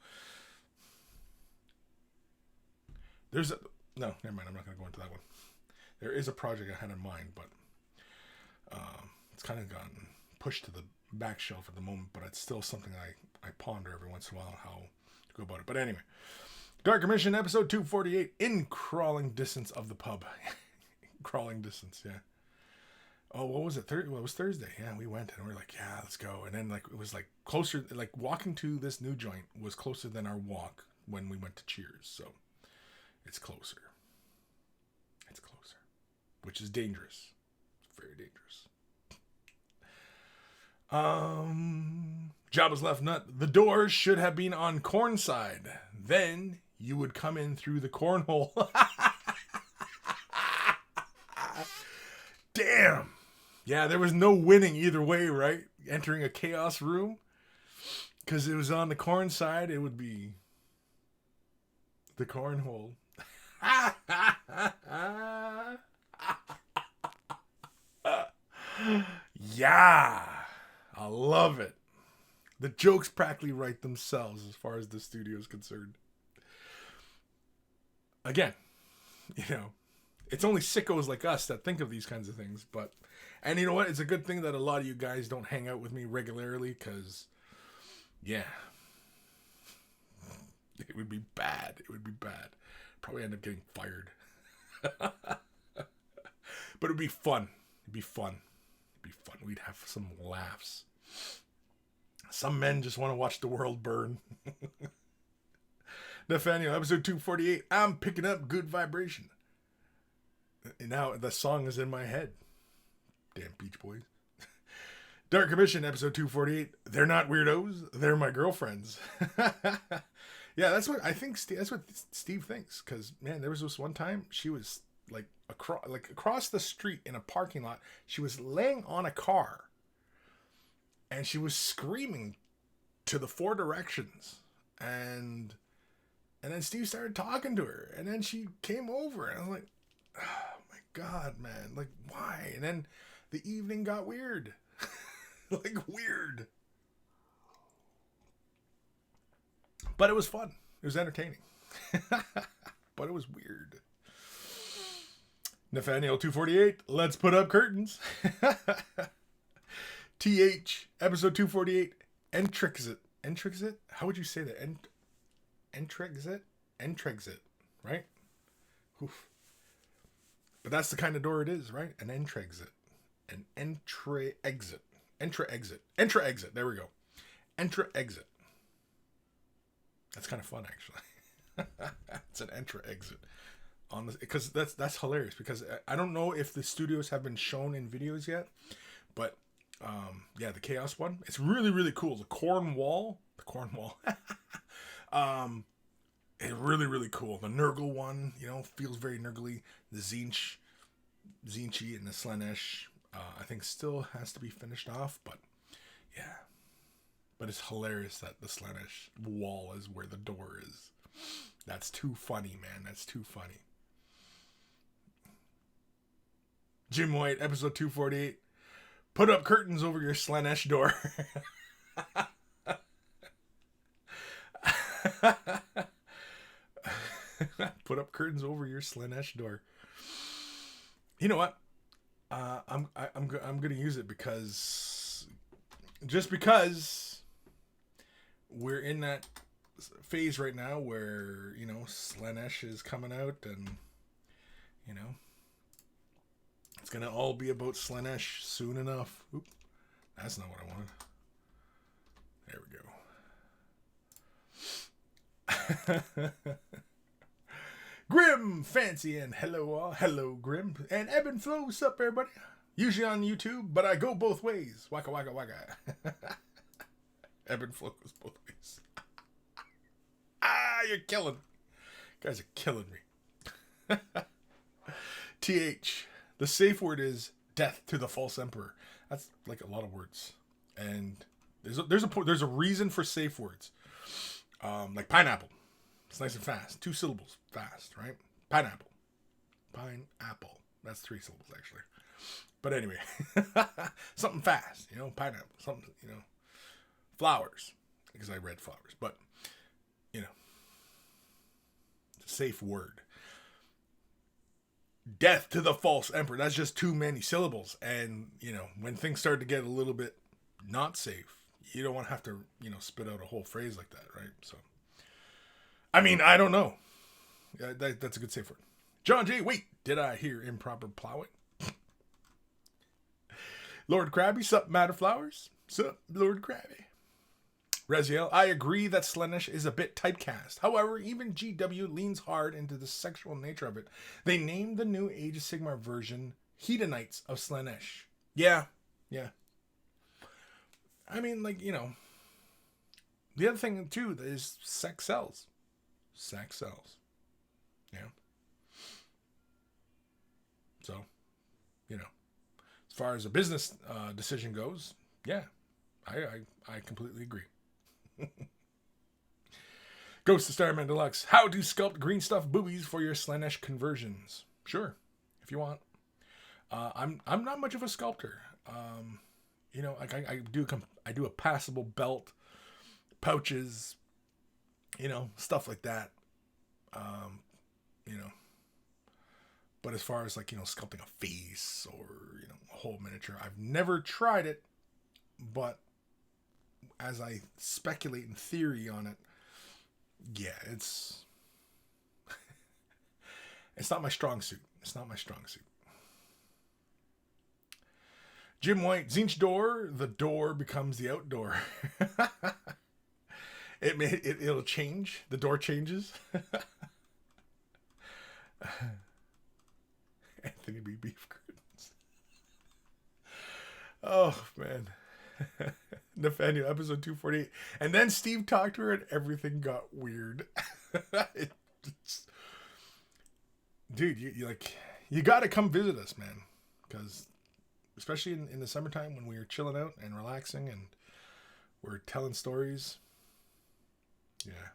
There's a... No, never mind. I'm not going to go into that one. There is a project I had in mind, but it's kind of gotten pushed to the back shelf at the moment, but it's still something I ponder every once in a while how to go about it. But anyway, Darker Mission, episode 248, in crawling distance of the pub. Crawling distance, yeah. Oh, what was it? Well, it was Thursday. Yeah, we went and we were like, yeah, let's go. And then it was closer, walking to this new joint was closer than our walk when we went to Cheers. So it's closer. It's closer, which is dangerous. Very dangerous. Jabba's left nut. The doors should have been on corn side. Then you would come in through the cornhole. Damn. Yeah, there was no winning either way, right? Entering a chaos room. Because it was on the corn side, it would be the cornhole. Yeah. I love it. The jokes practically write themselves as far as the studio is concerned. Again, it's only sickos like us that think of these kinds of things. And you know what? It's a good thing that a lot of you guys don't hang out with me regularly because, yeah, it would be bad. It would be bad. Probably end up getting fired. But it'd be fun. It'd be fun. It'd be fun. We'd have some laughs. Some men just want to watch the world burn. Nathaniel, episode 248. I'm picking up good vibration. And now the song is in my head. Damn Beach Boys. Dark Commission, episode 248. They're not weirdos. They're my girlfriends. Yeah, that's what I think. That's what Steve thinks. Because, man, there was this one time she was across the street in a parking lot. She was laying on a car. And she was screaming to the four directions. And then Steve started talking to her. And then she came over. And I was like, oh my God, man. Like, why? And then the evening got weird. Weird. But it was fun. It was entertaining. But it was weird. Nathaniel 248. Let's put up curtains. TH, episode 248, Entrexit. Entrexit? How would you say that? Entrexit? Entrexit, right? Oof. But that's the kind of door it is, right? An Entrexit. An Entra-exit. Entra-exit. Entra-exit. There we go. Entra-exit. That's kind of fun, actually. It's an Entra-exit. Because that's hilarious. Because I don't know if the studios have been shown in videos yet, but yeah, the Chaos one. It's really, really cool. The corn wall. It's really, really cool. The Nurgle one, feels very Nurgly. The Zinchi and the Slaanesh, I think still has to be finished off, but yeah. But it's hilarious that the Slaanesh wall is where the door is. That's too funny, man. That's too funny. Jim White, episode 248. Put up curtains over your Slaanesh door. Put up curtains over your Slaanesh door. You know what? I'm gonna use it because we're in that phase right now where Slaanesh is coming out and it's gonna all be about Slaanesh soon enough. Oop, that's not what I wanted. There we go. Grim, Fancy, and hello Grim, and Ebb and Flow. What's up, everybody? Usually on YouTube, but I go both ways. Waka waka waka. Ebb and Flow goes both ways. You're killing me. You guys are killing me. TH, The safe word is death to the false emperor. That's like a lot of words, and there's a reason for safe words. Like pineapple. It's nice and fast. 2 syllables. Fast, right? Pineapple. Pineapple. That's 3 syllables, actually. But anyway. Something fast, pineapple. Something, flowers. Because I read flowers. But, it's a safe word. Death to the false emperor. That's just too many syllables. And, when things start to get a little bit not safe, you don't want to have to, spit out a whole phrase like that, right? So, I mean, I don't know. Yeah, that's a good safe word. John J. Wait, did I hear improper plowing? Lord Krabby, sup, Matter Flowers? Sup, Lord Krabby? Raziel, I agree that Slaanesh is a bit typecast. However, even GW leans hard into the sexual nature of it. They named the new Age of Sigmar version Hedonites of Slaanesh. Yeah. I mean, the other thing, too, is sex sells. Sex sells. Yeah. So, as far as a business decision goes, yeah, I completely agree. Ghost of Starman Deluxe. How to sculpt green stuff boobies for your Slaanesh conversions. Sure, if you want. I'm not much of a sculptor. I do a passable belt, pouches, stuff like that. But as far as sculpting a face or a whole miniature, I've never tried it. But as I speculate in theory on it, yeah, it's not my strong suit. It's not my strong suit. Jim White, Zinch door, the door becomes the outdoor. It'll change. The door changes. Anthony B. Beef Curtains. Oh, man. Nathaniel, episode 248. And then Steve talked to her and everything got weird. Dude, you got to come visit us, man. Because especially in the summertime when we're chilling out and relaxing and we're telling stories. Yeah.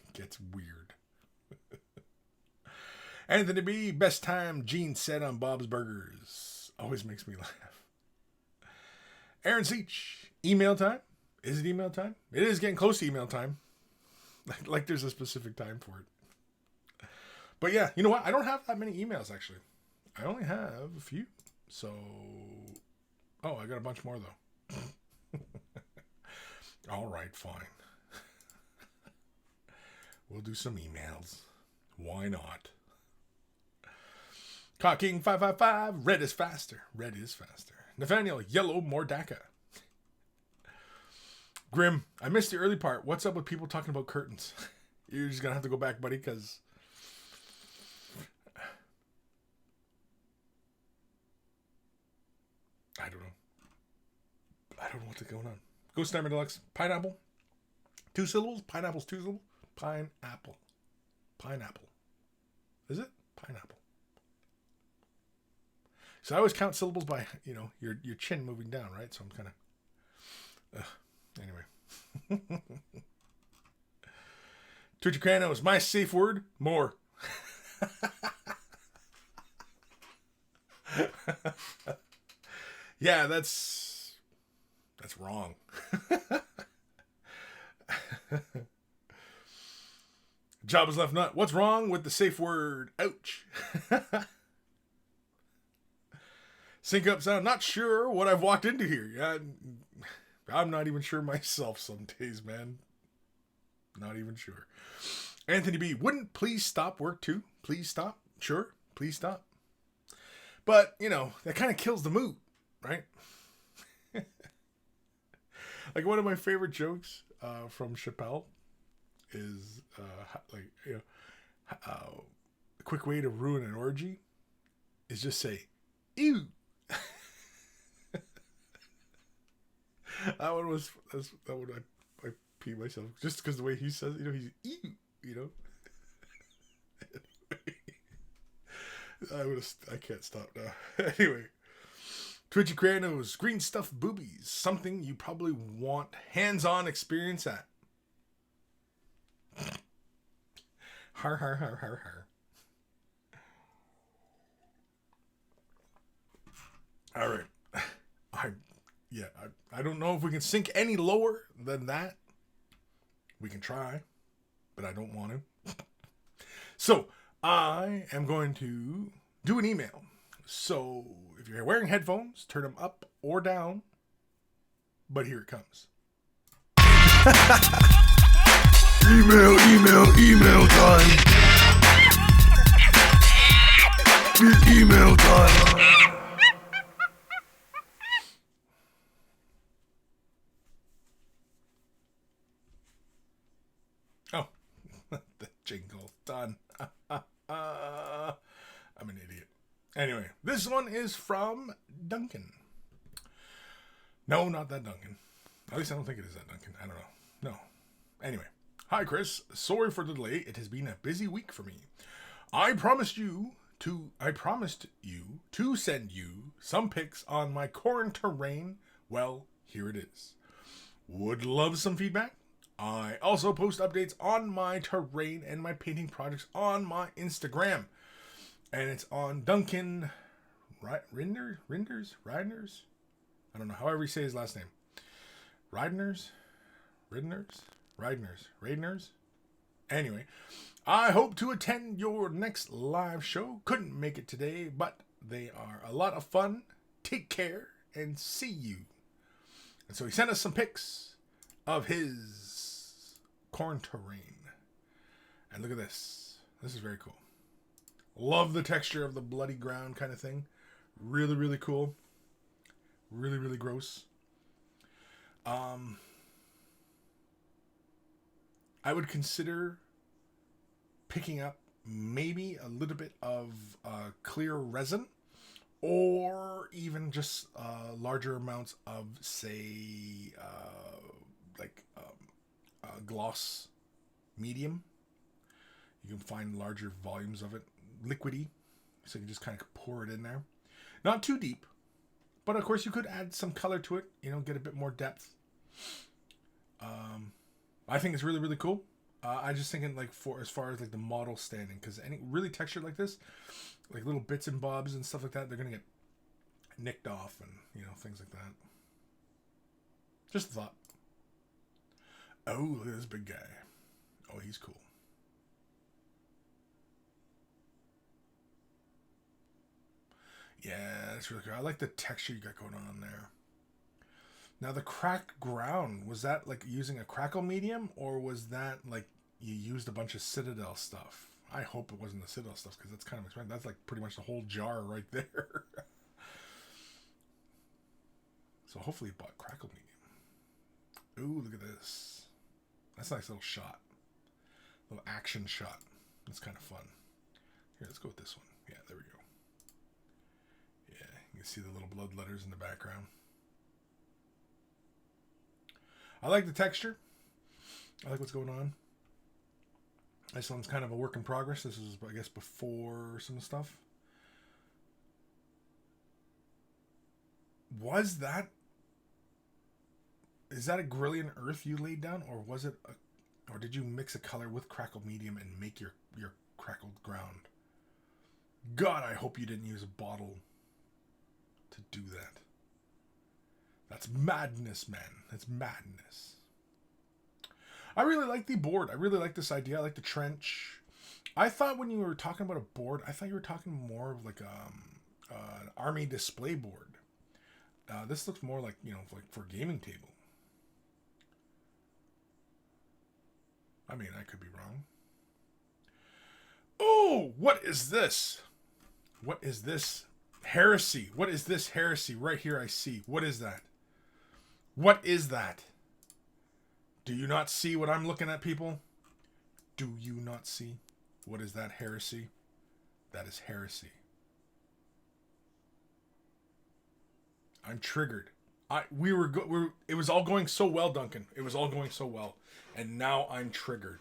It gets weird. Anthony B, best time Gene said on Bob's Burgers. Always makes me laugh. Aaron Seach, email time? Is it email time? It is getting close to email time. Like there's a specific time for it. But yeah, you know what? I don't have that many emails, actually. I only have a few. So, I got a bunch more, though. All right, fine. We'll do some emails. Why not? Cocking 555. Red is faster. Red is faster. Nathaniel, yellow Mordaka. Grim, I missed the early part. What's up with people talking about curtains? You're just going to have to go back, buddy, because I don't know what's going on. Ghost Diamond Deluxe. Pineapple. 2 syllables. Pineapple's 2 syllables. Pineapple. Pineapple. Is it? Pineapple. So I always count syllables by, your chin moving down, right? So I'm kind of... Anyway. Tuchicranos, my safe word, more. Yeah, that's wrong. Job is left nut. What's wrong with the safe word? Ouch. Sync up sound. Not sure what I've walked into here. Yeah, I'm not even sure myself some days, man. Not even sure. Anthony B. Wouldn't please stop work too? Please stop. Sure. Please stop. But, that kind of kills the mood, right? Like one of my favorite jokes from Chappelle is a quick way to ruin an orgy is just say, ew. That one I pee myself just because the way he says, he's ew, I can't stop now. Anyway. Twitchy Cranos, green stuffed boobies. Something you probably want hands-on experience at. Har har har har har. All right. I don't know if we can sink any lower than that. We can try, but I don't want to. So, I am going to do an email. So, if you're wearing headphones, turn them up or down. But here it comes. Email time. Email time. Oh, the jingle done. I'm an idiot. Anyway, this one is from Duncan. No, not that Duncan. At least I don't think it is that Duncan. I don't know. No. Anyway. Hi, Chris. Sorry for the delay. It has been a busy week for me. I promised you to send you some pics on my corn terrain. Well, here it is. Would love some feedback. I also post updates on my terrain and my painting projects on my Instagram. And it's on Duncan Rinders? I don't know, however you say his last name. Ridners? Anyway, I hope to attend your next live show. Couldn't make it today, but they are a lot of fun. Take care and see you. And so he sent us some pics of his corn terrain. And look at this. This is very cool. Love the texture of the bloody ground kind of thing. Really, really cool. Really, really gross. I would consider picking up maybe a little bit of clear resin, or even just larger amounts of, say, gloss medium. You can find larger volumes of it, liquidy, so you can just kind of pour it in there. Not too deep, but of course you could add some color to it, get a bit more depth. I think it's really, really cool. I just thinking for as far as the model standing, because any really textured like this, like little bits and bobs and stuff like that, they're gonna get nicked off and things like that. Just a thought. Oh, look at this big guy. Oh, he's cool. Yeah, that's really cool. I like the texture you got going on there. Now, the cracked ground, was that using a crackle medium, or was that you used a bunch of Citadel stuff? I hope it wasn't the Citadel stuff, because that's kind of expensive. That's pretty much the whole jar right there. So hopefully you bought crackle medium. Ooh, look at this. That's a nice little shot. Little action shot. That's kind of fun. Here, let's go with this one. Yeah, there we go. Yeah, you can see the little blood letters in the background. I like the texture. I like what's going on. This one's kind of a work in progress. This is, I guess, before some stuff. Is that a Grillian Earth you laid down, or was it or did you mix a color with crackle medium and make your crackled ground? God, I hope you didn't use a bottle to do that. That's madness, man. That's madness. I really like the board. I really like this idea. I like the trench. I thought when you were talking about a board, I thought you were talking more of an army display board. This looks more like for a gaming table. I mean, I could be wrong. Oh, what is this? What is this? Heresy. What is this heresy? Right here I see. What is that? What is that? Do you not see what I'm looking at, people? Do you not see? What is that heresy? That is heresy. I'm triggered. It was all going so well, Duncan. It was all going so well. And now I'm triggered.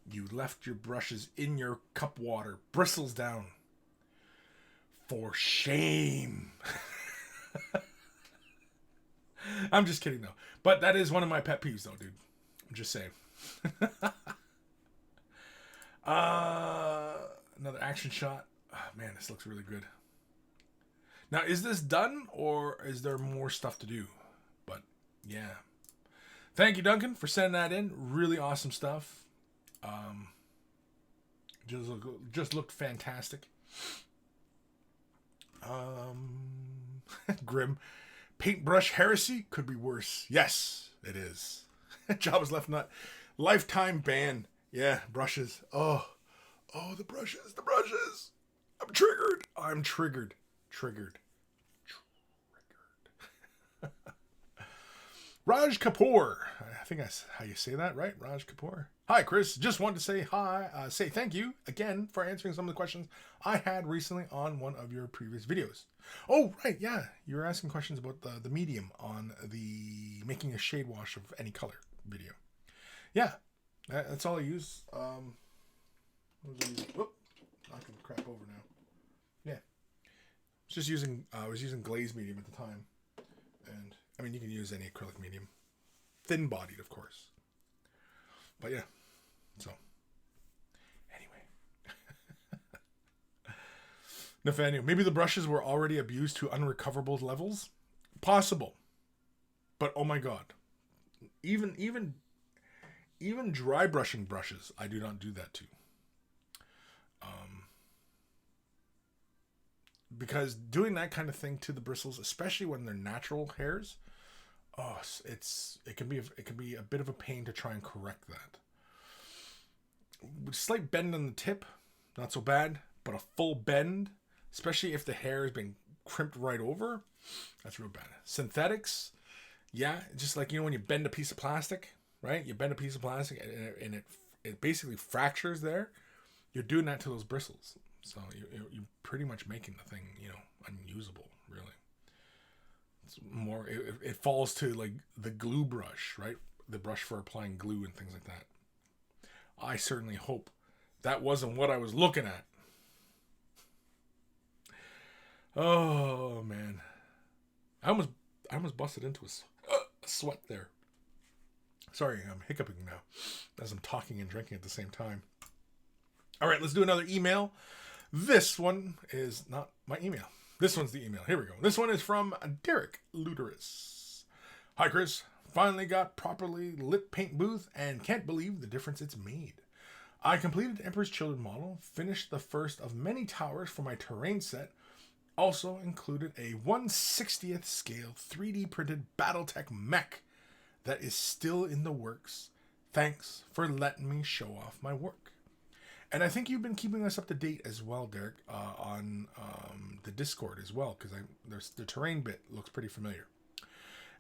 You left your brushes in your cup water. Bristles down. For shame. I'm just kidding, though. But that is one of my pet peeves, though, dude. I'm just saying. Another action shot. Oh, man, this looks really good. Now, is this done, or is there more stuff to do? But, yeah. Thank you, Duncan, for sending that in. Really awesome stuff. Just looked fantastic. Grim. Paintbrush heresy could be worse. Yes, it is. Jabba's left nut. Lifetime ban. Yeah, brushes. Oh, the brushes. The brushes. I'm triggered. Triggered. Raj Kapoor. I think that's how you say that, right? Raj Kapoor. Hi, Kris. Just wanted to say hi. Say thank you again for answering some of the questions I had recently on one of your previous videos. Oh, right. Yeah. You were asking questions about the medium on the making a shade wash of any color video. Yeah. That's all I use. What was I using? Whoop. Knocking crap over now. Yeah. I was using glaze medium at the time. And I mean, you can use any acrylic medium. Thin bodied, of course. But yeah. So. Anyway. Nathaniel, maybe the brushes were already abused to unrecoverable levels? Possible. But oh my god. Even dry brushing brushes, I do not do that to. Because doing that kind of thing to the bristles, especially when they're natural hairs, it can be a bit of a pain to try and correct that. Slight bend on the tip, not so bad, but a full bend, especially if the hair has been crimped right over, that's real bad. Synthetics, yeah, just like, when you bend a piece of plastic, right? You bend a piece of plastic and it basically fractures there. You're doing that to those bristles. So you're pretty much making the thing, unusable, really. It's more, it falls to like the glue brush, right? The brush for applying glue and things like that. I certainly hope that wasn't what I was looking at. Oh, man. I almost busted into a sweat there. Sorry, I'm hiccuping now as I'm talking and drinking at the same time. All right, let's do another email. This one is not my email. This one's the email. Here we go. This one is from Derek Luterus. Hi, Kris. Finally got properly lit paint booth and can't believe the difference it's made. I completed Emperor's Children model, finished the first of many towers for my terrain set, also included a 1/60th scale 3D printed Battletech mech that is still in the works. Thanks for letting me show off my work. And I think you've been keeping us up to date as well, Derek, on the Discord as well, because the terrain bit looks pretty familiar.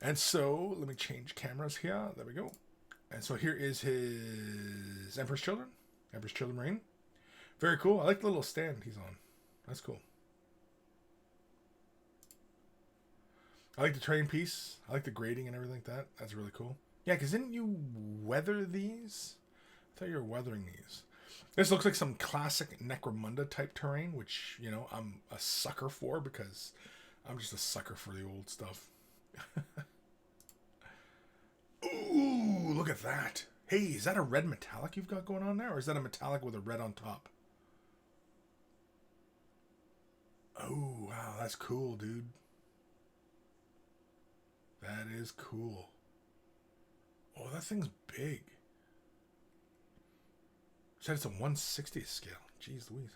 And so, let me change cameras here. There we go. And so here is his Emperor's Children Marine. Very cool. I like the little stand he's on. That's cool. I like the terrain piece. I like the grading and everything like that. That's really cool. Yeah, because didn't you weather these? I thought you were weathering these. This looks like some classic Necromunda type terrain, which, I'm a sucker for because I'm just a sucker for the old stuff. Ooh, look at that. Hey, is that a red metallic you've got going on there? Or is that a metallic with a red on top? Oh, wow, that's cool, dude. That is cool. Oh, that thing's big. Said it's a 1/60th scale. Jeez Louise.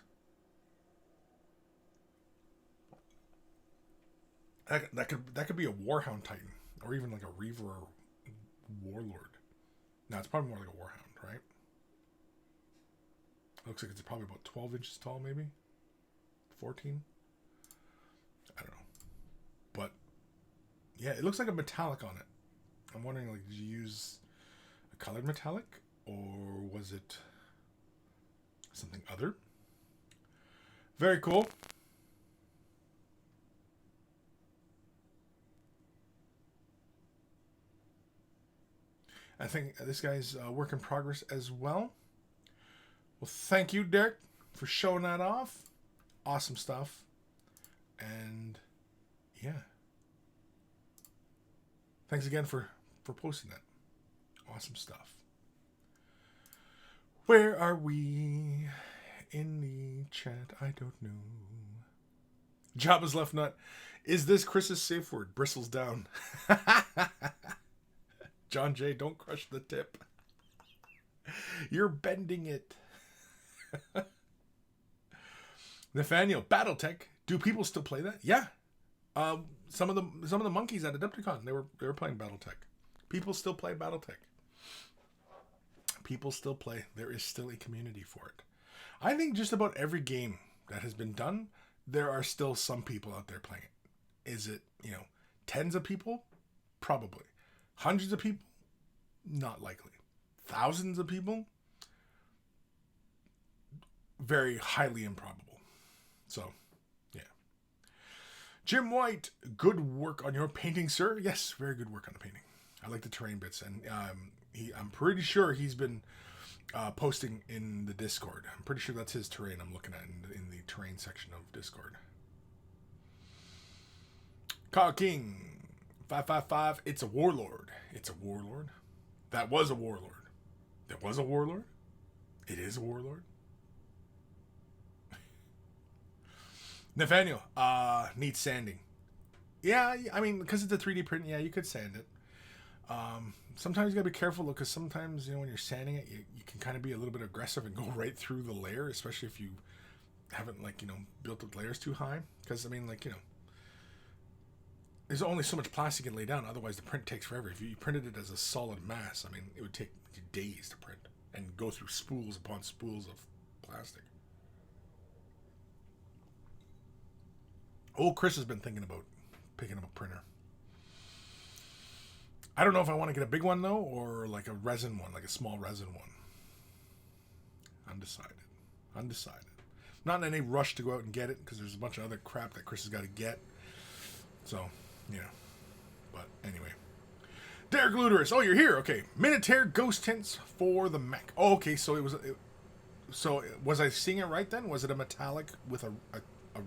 That could be a Warhound Titan. Or even like a Reaver or Warlord. No, it's probably more like a Warhound, right? Looks like it's probably about 12 inches tall, maybe? 14? I don't know. But, yeah, it looks like a metallic on it. I'm wondering, did you use a colored metallic? Or was it something other? Very cool. I think this guy's work in progress as well. Well, thank you, Derek, for showing that off. Awesome stuff. And yeah. Thanks again for posting that. Awesome stuff. Where are we in the chat? I don't know. Jabba's left nut. Is this Chris's safe word? Bristles down. John J, don't crush the tip. You're bending it. Nathaniel, BattleTech. Do people still play that? Yeah. Some of the monkeys at Adepticon, they were playing BattleTech. People still play BattleTech. People still play. There is still a community for it. I think just about every game that has been done, there are still some people out there playing it. Is it, tens of people? Probably. Hundreds of people? Not likely. Thousands of people? Very highly improbable. So, yeah. Jim White, good work on your painting, sir. Yes, very good work on the painting. I like the terrain bits, and I'm pretty sure he's been posting in the Discord. I'm pretty sure that's his terrain I'm looking at in the terrain section of Discord. Kyle King, 555. It's a warlord. It's a warlord. That was a warlord. There was a warlord. It is a warlord. Nathaniel, needs sanding. Yeah, I mean, because it's a 3D print, yeah, you could sand it. Sometimes you gotta be careful though, because sometimes, when you're sanding it, you can kind of be a little bit aggressive and go right through the layer, especially if you haven't, built the layers too high. Because, there's only so much plastic you can lay down, otherwise the print takes forever. If you printed it as a solid mass, it would take days to print and go through spools upon spools of plastic. Old Kris has been thinking about picking up a printer. I don't know if I want to get a big one, though, or like a resin one, like a small resin one. Undecided. Not in any rush to go out and get it, because there's a bunch of other crap that Kris has got to get. So, yeah. But anyway. Derek Luderus. Oh, you're here. Okay. Minotaur ghost tints for the mech. Oh, okay. So so was I seeing it right then? Was it a metallic with a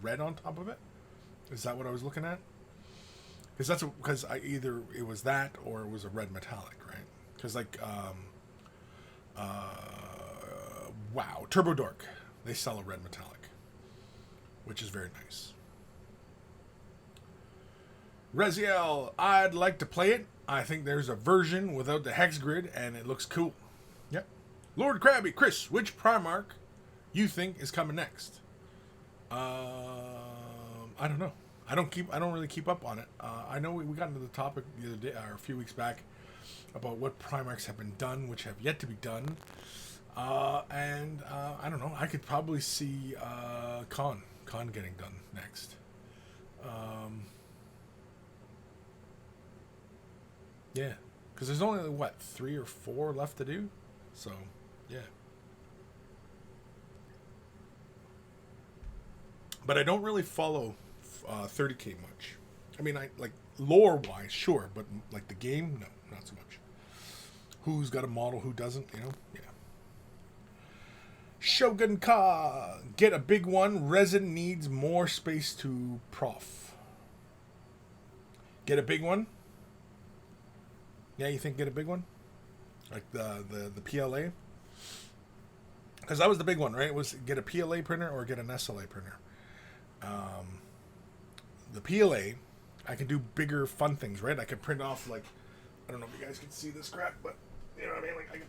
red on top of it? Is that what I was looking at? Because either it was that or it was a red metallic, right? Because wow, Turbo Dork, they sell a red metallic, which is very nice. Reziel, I'd like to play it. I think there's a version without the hex grid, and it looks cool. Yep. Lord Krabby, Kris, which Primarch you think is coming next? I don't know. I don't really keep up on it. I know we got into the topic the other day, or a few weeks back, about what Primarchs have been done, which have yet to be done. And I don't know. I could probably see Khan getting done next. Yeah, because there's only 3 or 4 left to do. So yeah. But I don't really follow 30K much. I mean, I like lore-wise, sure, but like the game, no, not so much. Who's got a model, who doesn't, yeah. Shogun Ka, get a big one. Resin needs more space to prof. Get a big one? Yeah, you think get a big one? Like the PLA? Because that was the big one, right? It was get a PLA printer or get an SLA printer. The PLA, I can do bigger, fun things, right? I can print off, I don't know if you guys can see this crap, but, you know what I mean? I can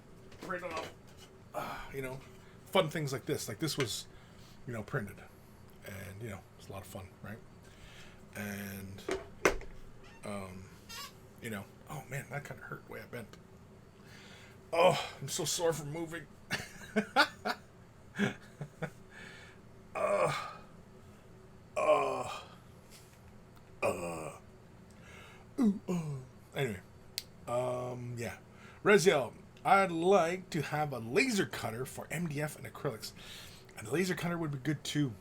print off, fun things like this. Like this was, printed. And, it's a lot of fun, right? And, oh man, that kind of hurt the way I bent. Oh, I'm so sore from moving. Anyway, yeah. Reziel, I'd like to have a laser cutter for MDF and acrylics. And the laser cutter would be good too.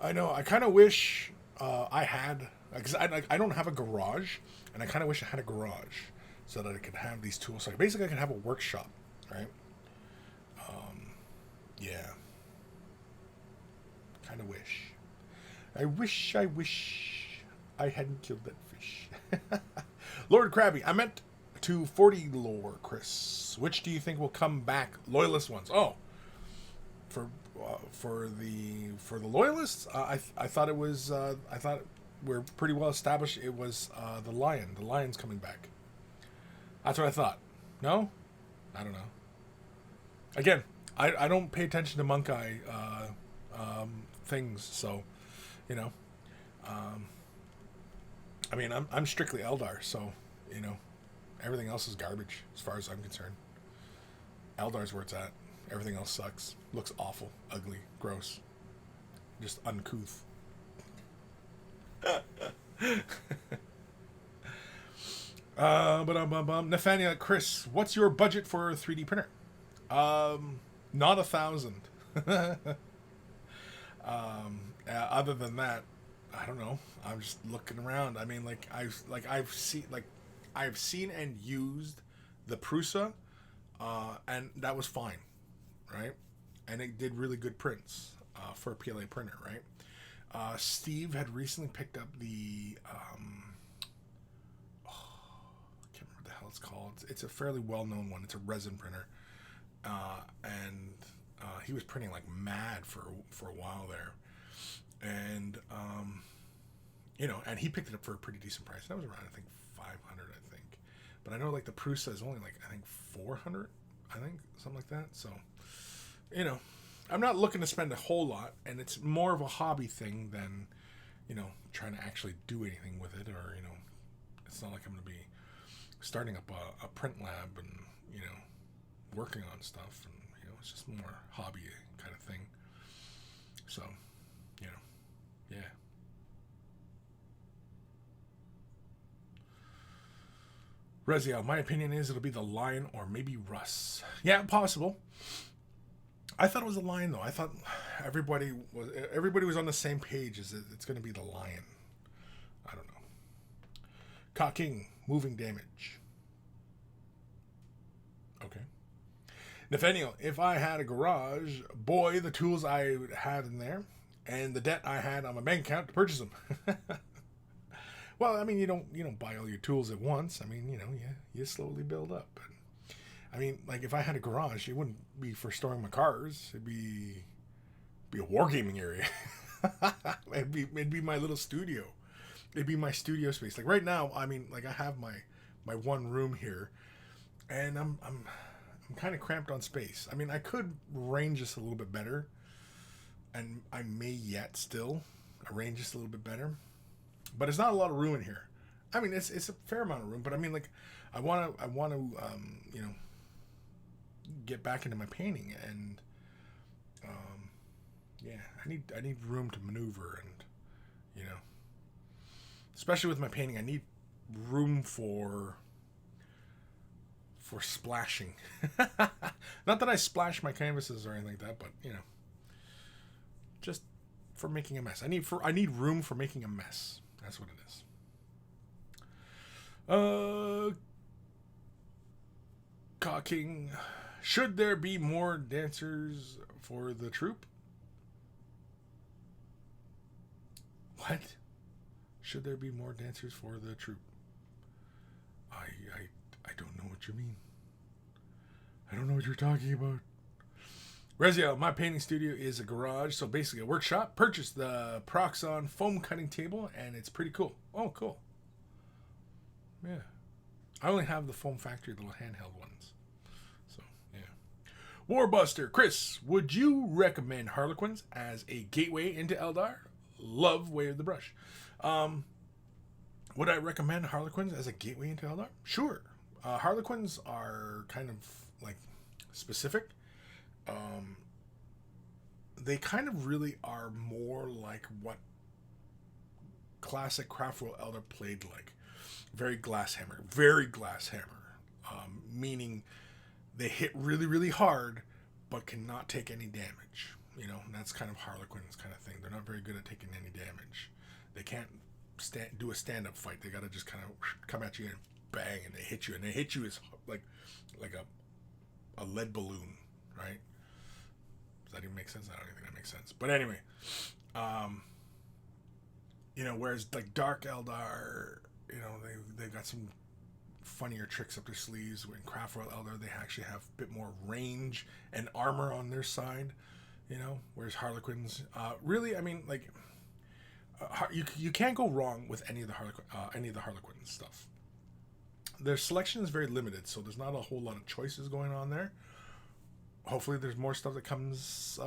I know, I kind of wish I had, because I don't have a garage, and I kind of wish I had a garage so that I could have these tools. So basically I could have a workshop, right? Yeah. Kind a wish. I wish I hadn't killed that fish. Lord Krabby, I meant to 40 lore, Kris. Which do you think will come back? Loyalist ones. Oh, for the loyalists, I thought it was. I thought we're pretty well established. It was the lion. The lion's coming back. That's what I thought. No, I don't know. Again, I don't pay attention to Monk Eye things, so you know. I mean, I'm strictly Eldar, so you know, everything else is garbage as far as I'm concerned. Eldar's where it's at. Everything else sucks. Looks awful, ugly, gross, just uncouth. Nathaniel, Kris, what's your budget for a 3D printer? Not 1,000. Other than that, I don't know. I'm just looking around. I mean, I've seen and used the Prusa, and that was fine, right? And it did really good prints for a PLA printer, right? Steve had recently picked up the I can't remember what the hell it's called. It's a fairly well-known one. It's a resin printer, and he was printing like mad for a while there, and you know, and he picked it up for a pretty decent price. That was around, I think, 500, I think. But I know like the Prusa is only like, I think, 400, I think, something like that. So, you know, I'm not looking to spend a whole lot, and it's more of a hobby thing than, you know, trying to actually do anything with it, or, you know, it's not like I'm going to be starting up a print lab and, you know, working on stuff, and, you know, it's just more hobby kind of thing. So, you know, yeah. Reziel, my opinion is it'll be the Lion or maybe Russ. Yeah, possible. I thought it was a Lion, though. I thought everybody was on the same page as it's going to be the Lion. I don't know. Cocking, moving damage. Okay. Nathaniel, if I had a garage, boy, the tools I would have in there, and the debt I had on my bank account to purchase them. Well, I mean, you don't buy all your tools at once. I mean, you know, you slowly build up. But, I mean, like if I had a garage, it wouldn't be for storing my cars. It'd be a wargaming area. it'd be my little studio. It'd be my studio space. Like right now, I mean, like I have my one room here, and I'm kind of cramped on space. I mean, I could arrange this a little bit better, and I may yet still arrange this a little bit better. But it's not a lot of room in here. I mean, it's a fair amount of room, but I mean, like, I want to, you know, get back into my painting, and, yeah, I need room to maneuver, and, you know, especially with my painting, I need room for splashing. Not that I splash my canvases or anything like that, but you know, just for making a mess. I need room for making a mess. That's what it is. Cocking. Should there be more dancers for the troop? What? Should there be more dancers for the troop? I don't know what you mean. I don't know what you're talking about. Reziel, my painting studio is a garage, so basically a workshop. Purchased the Proxon foam cutting table, and it's pretty cool. Oh, cool. Yeah. I only have the Foam Factory, the little handheld ones. So, yeah. Warbuster, Kris, would you recommend Harlequins as a gateway into Eldar? Love Way of the Brush. Would I recommend Harlequins as a gateway into Eldar? Sure. Harlequins are kind of, like, specific. They kind of really are more like what classic Craftwell Elder played like. Very glass hammer. Meaning they hit really, really hard, but cannot take any damage. You know, and that's kind of Harlequin's kind of thing. They're not very good at taking any damage. They can't do a stand-up fight. They got to just kind of come at you and bang, and they hit you. And they hit you as like a lead balloon, right? Does that even make sense? I don't even think that makes sense. But anyway, Whereas like Dark Eldar, they got some funnier tricks up their sleeves. In Craft Royal Eldar, they actually have a bit more range and armor on their side. Whereas Harlequins, really, I mean, like, you can't go wrong with any of the Harlequin stuff. Their selection is very limited, so there's not a whole lot of choices going on there. Hopefully, there's more stuff that comes,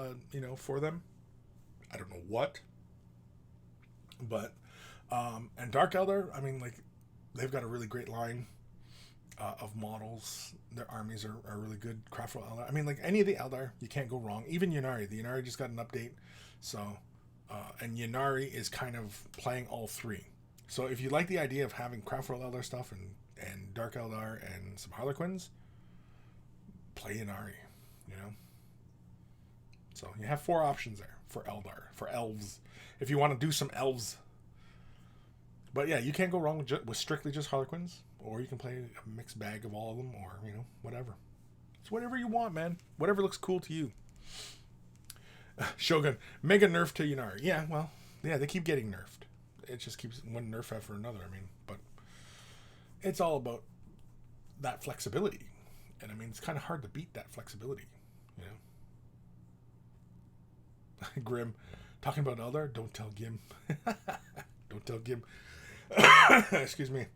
for them. I don't know what, but and Dark Eldar, I mean, like, they've got a really great line of models. Their armies are really good. Craft Royal Eldar, I mean, like, any of the Eldar, you can't go wrong. Even Ynnari, the Ynnari just got an update, so and Ynnari is kind of playing all three. So if you like the idea of having Craft Royal Eldar stuff and Dark Eldar and some Harlequins, play Ynnari. So you have 4 options there for Eldar, for elves, if you want to do some elves. But yeah, you can't go wrong with strictly just Harlequins, or you can play a mixed bag of all of them, or whatever. It's whatever you want, man. Whatever looks cool to you. Shogun, mega nerf to Ynnari. Yeah, well, yeah, they keep getting nerfed. It just keeps one nerf after another. I mean, but it's all about that flexibility, and I mean, it's kind of hard to beat that flexibility. Grim, talking about Eldar, don't tell Gim. Don't tell Gim. Excuse me.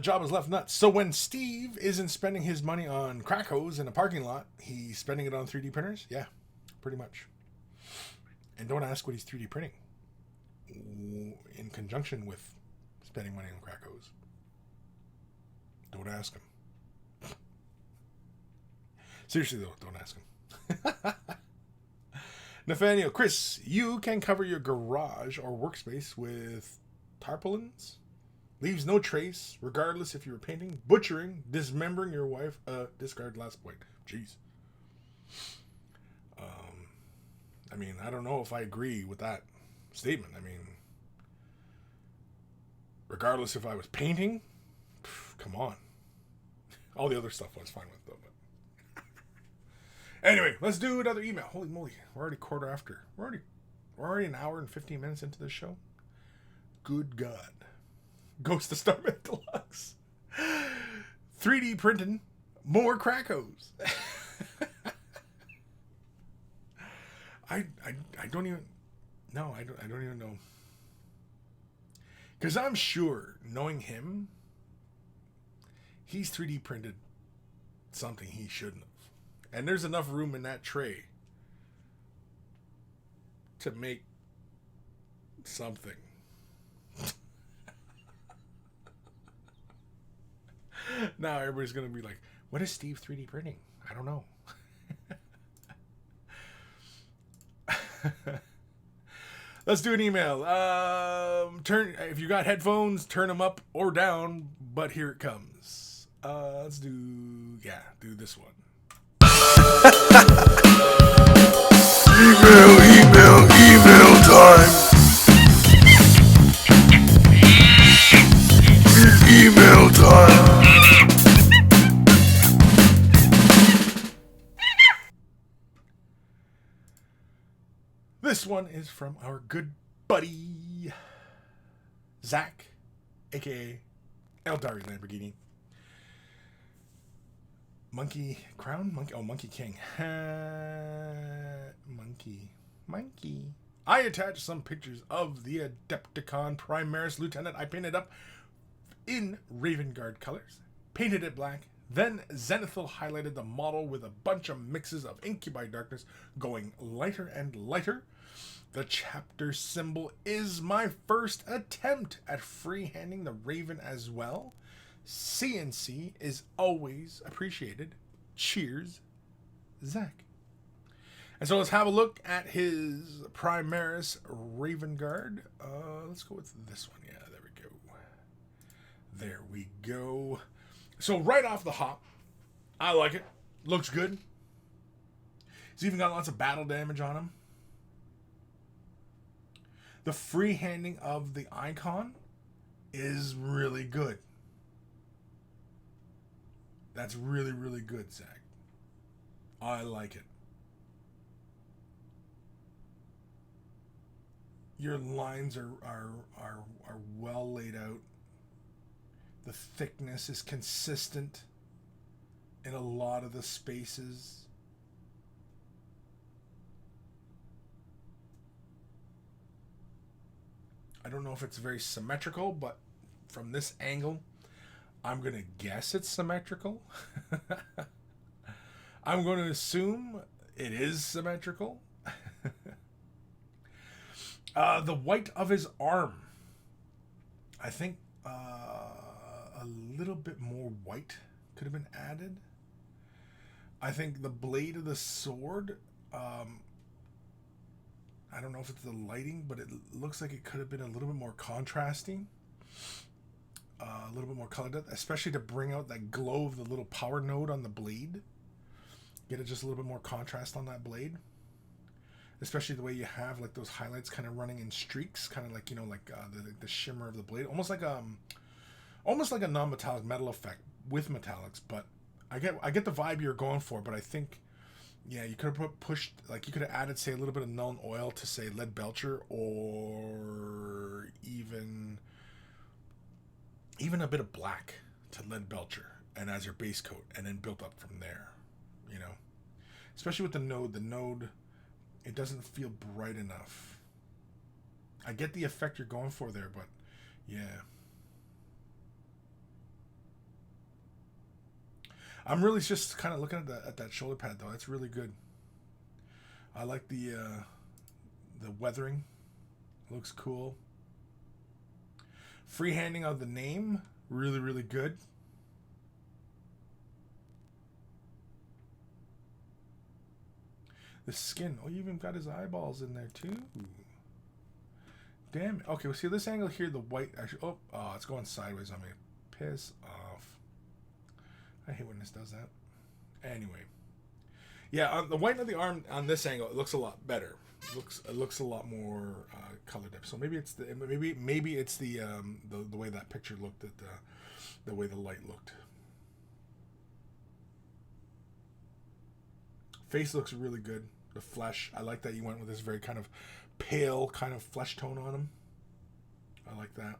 Job is left nuts. So when Steve isn't spending his money on crack hose in a parking lot, he's spending it on 3D printers? Yeah, pretty much. And don't ask what he's 3D printing in conjunction with spending money on crack hose. Don't ask him. Seriously, though, don't ask him. Nathaniel, Kris, you can cover your garage or workspace with tarpaulins. Leaves no trace, regardless if you were painting, butchering, dismembering your wife. Discard last point. Jeez. I mean, I don't know if I agree with that statement. I mean, regardless if I was painting, come on. All the other stuff I was fine with, though. Anyway, let's do another email. Holy moly, we're already quarter after. We're already an hour and 15 minutes into this show. Good God. Ghost of Starman Deluxe. 3D printing more crack hose. I don't even. No, I don't even know. Because I'm sure, knowing him, he's 3D printed something he shouldn't have. And there's enough room in that tray to make something. Now everybody's going to be like, what is Steve 3D printing? I don't know. Let's do an email. If you got headphones, turn them up or down, but here it comes. Let's do this one. Email time. Email time. This one is from our good buddy Zach, aka Eldari Lamborghini. Monkey King. Monkey. I attached some pictures of the Adepticon Primaris Lieutenant I painted up in Raven Guard colors, painted it black, then Zenithal highlighted the model with a bunch of mixes of Incubi Darkness going lighter and lighter. The chapter symbol is my first attempt at freehanding the Raven as well. CNC is always appreciated. Cheers, Zach. And so let's have a look at his Primaris Raven Guard. Let's go with this one. Yeah, there we go. There we go. So right off the hop, I like it. Looks good. He's even got lots of battle damage on him. The freehanding of the icon is really good. That's really, really good, Zach. I like it. Your lines are well laid out. The thickness is consistent in a lot of the spaces. I don't know if it's very symmetrical, but from this angle, I'm going to guess it's symmetrical. I'm going to assume it is symmetrical. The white of his arm. I think a little bit more white could have been added. I think the blade of the sword, I don't know if it's the lighting, but it looks like it could have been a little bit more contrasting. A little bit more color depth, especially to bring out that glow of the little power node on the blade. Get it just a little bit more contrast on that blade. Especially the way you have like those highlights kind of running in streaks, kind of like, you know, like the shimmer of the blade, almost like a non-metallic metal effect with metallics. But I get the vibe you're going for, but I think, yeah, you could have pushed, like you could have added, say, a little bit of Nuln Oil to, say, Lead Belcher, or even a bit of black to Lead Belcher, and as your base coat, and then built up from there, you know. Especially with the node, it doesn't feel bright enough. I get the effect you're going for there, but yeah. I'm really just kind of looking at that shoulder pad though. That's really good. I like the weathering. Looks cool. Freehanding of the name, really, really good. The skin. Oh, you even got his eyeballs in there too. Damn it. Okay, well, see this angle here, the white actually. Oh, it's going sideways on me. Piss off. I hate when this does that. Anyway, yeah, on the white of the arm on this angle, it looks a lot better. It looks a lot more color depth. So maybe it's the way that picture looked, at the way the light looked. Face looks really good. The flesh, I like that you went with this very kind of pale kind of flesh tone on him. I like that.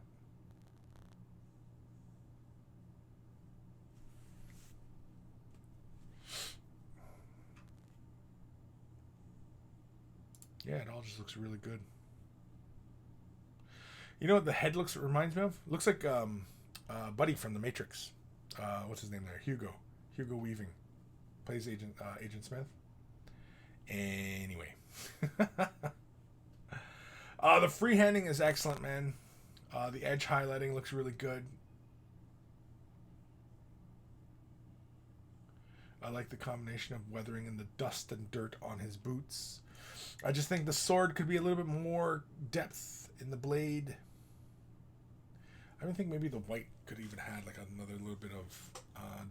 Yeah, it all just looks really good. You know what the head reminds me of? Looks like Buddy from The Matrix. What's his name there? Hugo Weaving. Plays Agent Smith. Anyway. The freehanding is excellent, man. The edge highlighting looks really good. I like the combination of weathering and the dust and dirt on his boots. I just think the sword could be a little bit more depth in the blade. I don't think maybe the white could even had like another little bit of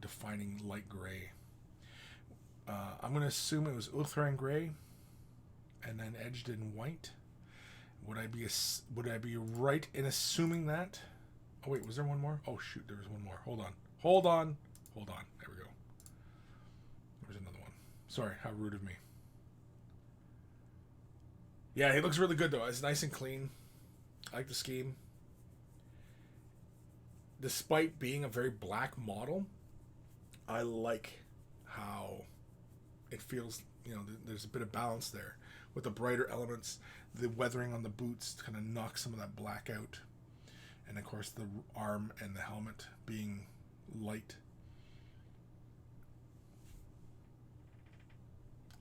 defining light gray. I'm going to assume it was Uthran gray and then edged in white. Would I be right in assuming that? Oh wait, was there one more? Oh shoot, there was one more. Hold on. There we go. There's another one. Sorry, how rude of me. Yeah, he looks really good though. It's nice and clean. I like the scheme. Despite being a very black model, I like how it feels, you know, there's a bit of balance there with the brighter elements. The weathering on the boots kind of knocks some of that black out, and of course the arm and the helmet being light.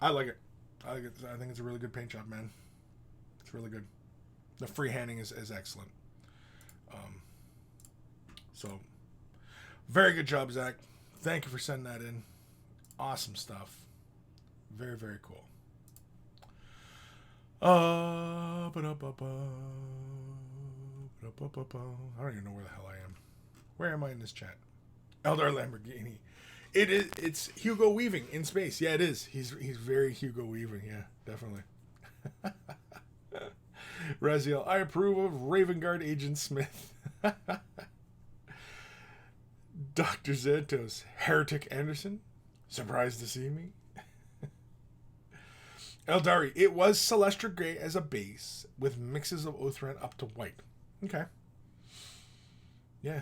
I like it. I think it's a really good paint job, man. It's really good. The freehanding is excellent. So very good job, Zach. Thank you for sending that in. Awesome stuff. Very, very cool. I don't even know where the hell I am. Where am I in this chat? Eldar Lamborghini. It's Hugo Weaving in space. Yeah, it is. He's very Hugo Weaving. Yeah, definitely. Raziel, I approve of Ravengard Agent Smith. Dr. Zentos, Heretic Anderson, surprised to see me. Eldari, it was Celestra Gray as a base with mixes of Othran up to white. Okay. Yeah.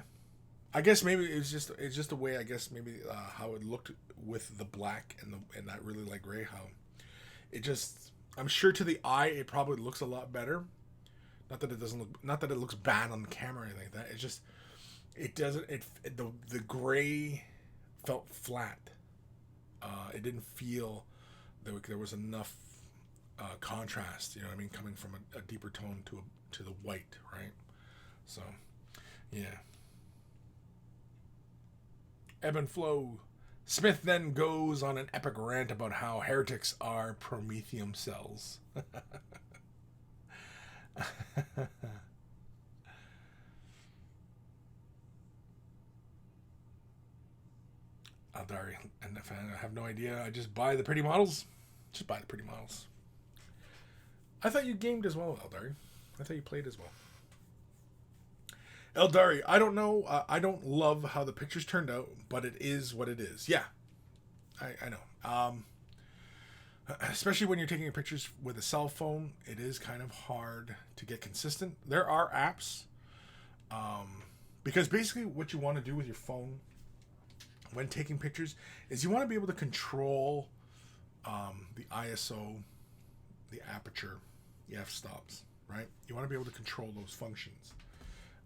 I guess maybe it's just a way, I guess maybe how it looked with the black and that really like gray, how it just, I'm sure to the eye it probably looks a lot better. Not that it doesn't look, not that it looks bad on the camera or anything like that. It just, it doesn't, the gray felt flat. It didn't feel there was enough contrast, you know what I mean, coming from a deeper tone to the white, right? So, yeah. Ebb and flow. Smith then goes on an epic rant about how heretics are promethium cells. Eldari and the fan, I have no idea. I just buy the pretty models. Just buy the pretty models. I thought you gamed as well, Eldari. I thought you played as well. Eldari, I don't know. I don't love how the pictures turned out, but it is what it is. Yeah, I know. Especially when you're taking pictures with a cell phone, it is kind of hard to get consistent. There are apps, because basically what you want to do with your phone when taking pictures is you want to be able to control the ISO, the aperture, the f-stops, right? You want to be able to control those functions.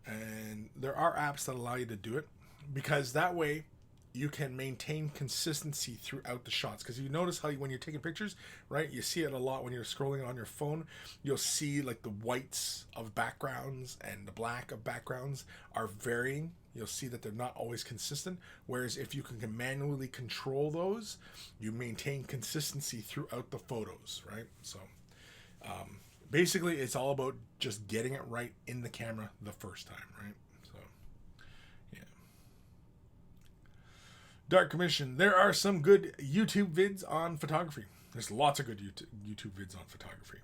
And there are apps that allow you to do it, because that way you can maintain consistency throughout the shots. Because you notice how when you're taking pictures, right, you see it a lot when you're scrolling on your phone. You'll see like the whites of backgrounds and the black of backgrounds are varying. You'll see that they're not always consistent. Whereas if you can manually control those, you maintain consistency throughout the photos, right? So basically it's all about just getting it right in the camera the first time, right? So, yeah. Dark Commission, there are some good YouTube vids on photography. There's lots of good YouTube vids on photography.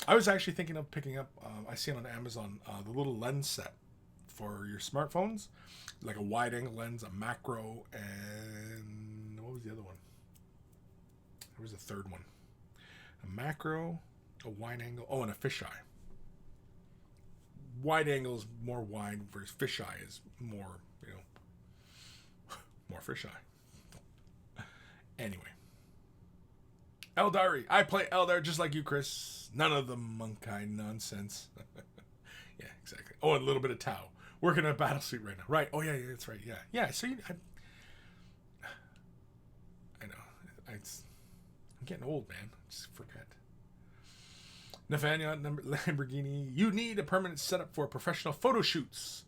I was actually thinking of picking up, I see it on Amazon, the little lens set for your smartphones, like a wide angle lens, a macro, and what was the other one? There was a third one. A macro, a wide angle, and a fisheye. Wide angle is more wide, versus fisheye is more, more fisheye. Anyway. Eldari, I play Eldar just like you, Kris. None of the Monkai nonsense. Yeah, exactly. Oh, and a little bit of Tau. Working on a battle suit right now. Right. Oh, yeah, that's right. Yeah. Yeah, so I know. I'm getting old, man. Just forget. Nathaniel Lamborghini, you need a permanent setup for professional photo shoots.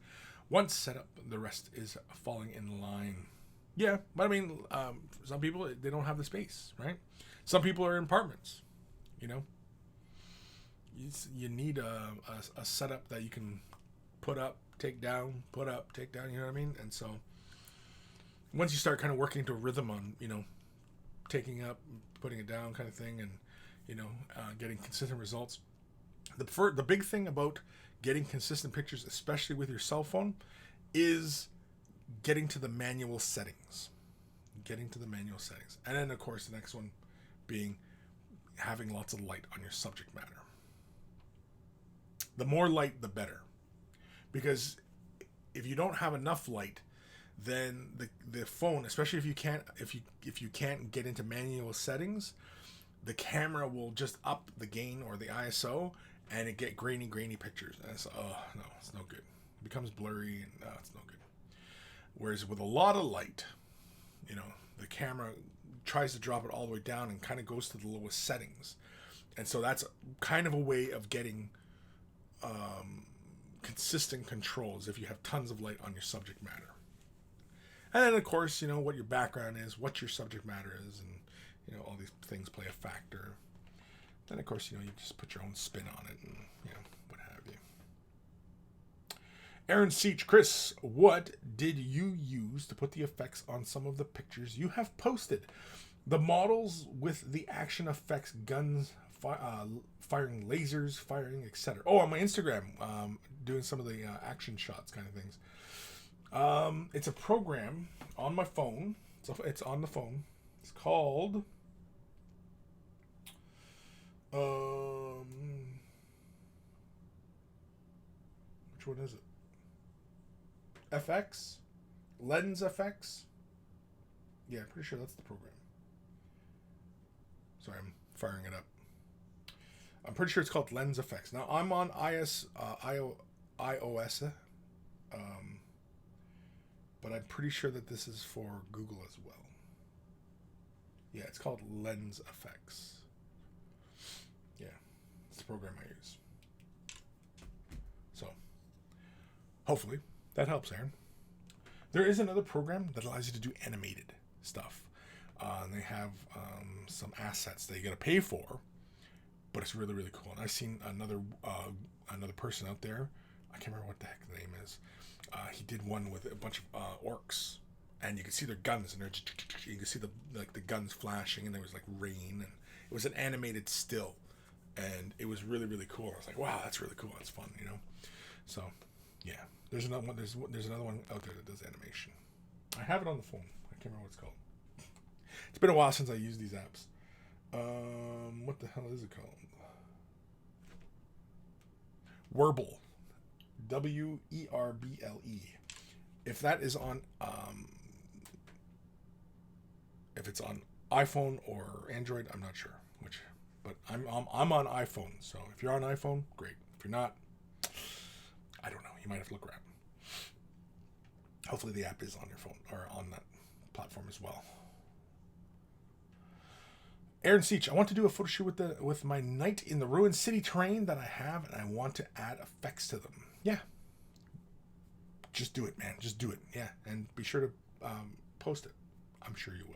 Once set up, the rest is falling in line. Yeah, but I mean, some people, they don't have the space, right? Some people are in apartments, You need a setup that you can put up, take down, put up, take down, you know what I mean? And so once you start kind of working to rhythm on, taking up, putting it down kind of thing, and, getting consistent results. The big thing about getting consistent pictures, especially with your cell phone, is getting to the manual settings. And then, of course, the next one being having lots of light on your subject matter. The more light, the better. Because if you don't have enough light, then the phone, especially if you can't get into manual settings, the camera will just up the gain or the ISO, and it get grainy pictures. And it's no, it's no good. It becomes blurry, and no, it's no good. Whereas with a lot of light, the camera tries to drop it all the way down and kind of goes to the lowest settings. And so that's kind of a way of getting consistent controls if you have tons of light on your subject matter. And then, of course, what your background is, what your subject matter is, and all these things play a factor. Then, of course, you just put your own spin on it, and what have you. Aaron Seach, Kris, what did you use to put the effects on some of the pictures you have posted? The models with the action effects, guns, firing lasers, firing, etc. Oh, on my Instagram, doing some of the action shots kind of things. It's a program on my phone. So it's on the phone. It's called Which one is it? FX? Lens FX? Yeah, pretty sure that's the program. Sorry, I'm firing it up. I'm pretty sure it's called Lens FX. Now I'm on iOS, um, but I'm pretty sure that this is for Google as well. Yeah, it's called Lens FX. Yeah, it's the program I use. So, hopefully that helps, Aaron. There is another program that allows you to do animated stuff. And they have some assets that you got to pay for, but it's really, really cool. And I've seen another person out there. I can't remember what the heck the name is. He did one with a bunch of orcs, and you could see their guns, and you could see the guns flashing, and there was like rain, and it was an animated still, and it was really, really cool. I was like, wow, that's really cool. That's fun, you know. So, yeah, there's another one. There's another one out there that does animation. I have it on the phone. I can't remember what it's called. It's been a while since I used these apps. What the hell is it called? Werble. Werble. If that is on, if it's on iPhone or Android, I'm not sure which. But I'm on iPhone, so if you're on iPhone, great. If you're not, I don't know. You might have to look around. Hopefully, the app is on your phone or on that platform as well. Aaron Seach, I want to do a photo shoot with my Night in the Ruined City terrain that I have, and I want to add effects to them. Yeah. Just do it, man. Just do it. Yeah. And be sure to post it. I'm sure you will.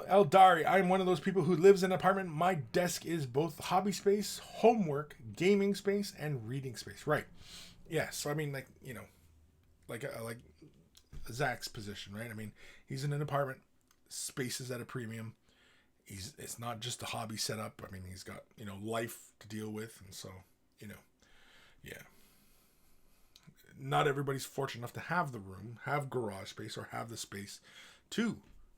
Eldari, I'm one of those people who lives in an apartment. My desk is both hobby space, homework, gaming space, and reading space. Right. Yeah. So, I mean, like, you know, like Zach's position, right? I mean, he's in an apartment. Space is at a premium. It's not just a hobby setup. I mean, he's got, you know, life to deal with, and so, you know, yeah. Not everybody's fortunate enough to have the room, have garage space, or have the space to,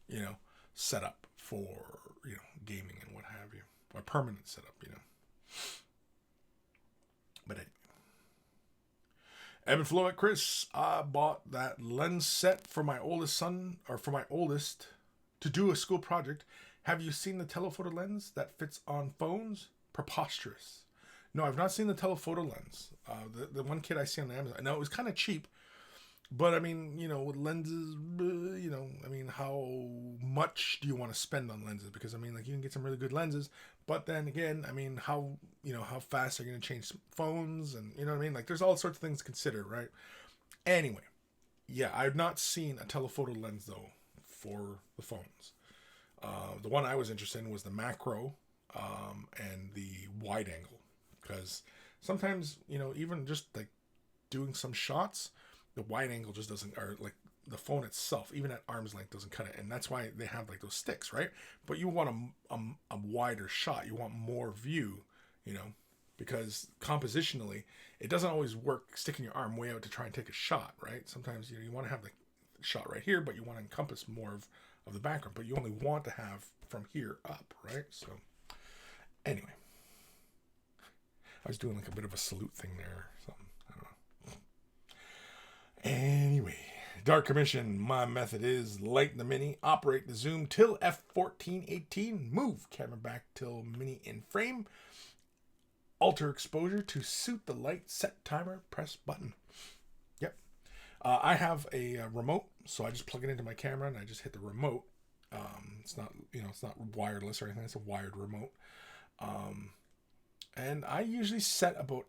you know, set up for, you know, gaming and what have you, or permanent setup, you know. But anyway. Evan Flo at Kris, I bought that lens set for my oldest son, or for my oldest, to do a school project. Have you seen the telephoto lens that fits on phones? Preposterous. No, I've not seen the telephoto lens. The one kit I see on Amazon. Now, it was kind of cheap, but I mean, you know, with lenses, you know, I mean, how much do you want to spend on lenses? Because I mean, like, you can get some really good lenses, but then again, I mean, how fast are you going to change phones? And you know what I mean? Like, there's all sorts of things to consider, right? Anyway, yeah, I've not seen a telephoto lens though for the phones. The one I was interested in was the macro and the wide angle, because sometimes, you know, even just like doing some shots, the wide angle just doesn't, or like the phone itself, even at arm's length, doesn't cut it, and that's why they have like those sticks, right? But you want a wider shot, you want more view, you know, because compositionally, it doesn't always work sticking your arm way out to try and take a shot, right? Sometimes, you know, you want to have the shot right here, but you want to encompass more of the background, but you only want to have from here up, right? So anyway, I was doing like a bit of a salute thing there or something. I don't know. Anyway, Dark Commission, my method is light the mini, operate the zoom till f1418, move camera back till mini in frame, alter exposure to suit the light, set timer, press button. Yep. I have a remote, so I just plug it into my camera and I just hit the remote. It's not, you know, it's not wireless or anything. It's a wired remote. And I usually set about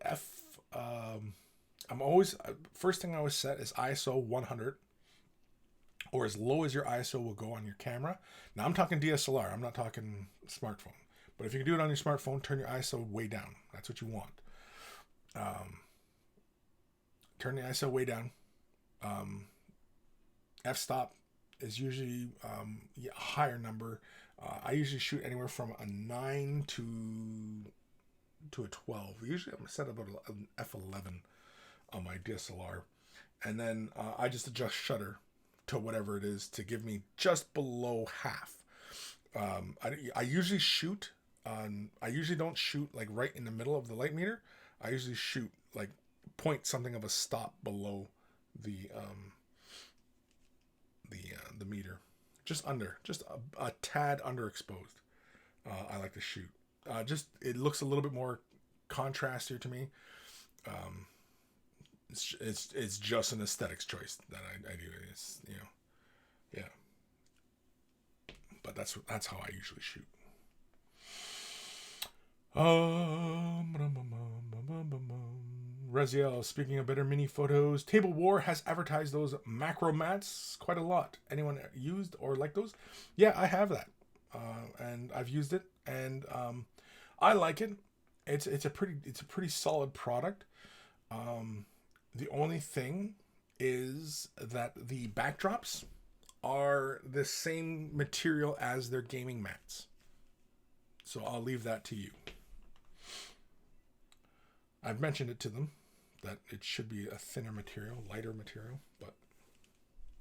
I'm always, first thing I always set is ISO 100, or as low as your ISO will go on your camera. Now I'm talking DSLR. I'm not talking smartphone. But if you can do it on your smartphone, turn your ISO way down. That's what you want. Turn the ISO way down. F-stop is usually a higher number. I usually shoot anywhere from a 9 to a 12. Usually I'm set about an F11 on my DSLR. And then I just adjust shutter to whatever it is to give me just below half. I usually shoot I usually don't shoot like right in the middle of the light meter. I usually shoot like point something of a stop below the meter, just a tad underexposed. I like to shoot. Just it looks a little bit more contrastier to me. It's just an aesthetics choice that I do. It's yeah. But that's how I usually shoot. Raziel, speaking of better mini photos, Table War has advertised those macro mats quite a lot. Anyone used or like those? Yeah, I have that, and I've used it, and I like it. It's a pretty solid product. The only thing is that the backdrops are the same material as their gaming mats. So I'll leave that to you. I've mentioned it to them that it should be a thinner material, lighter material, but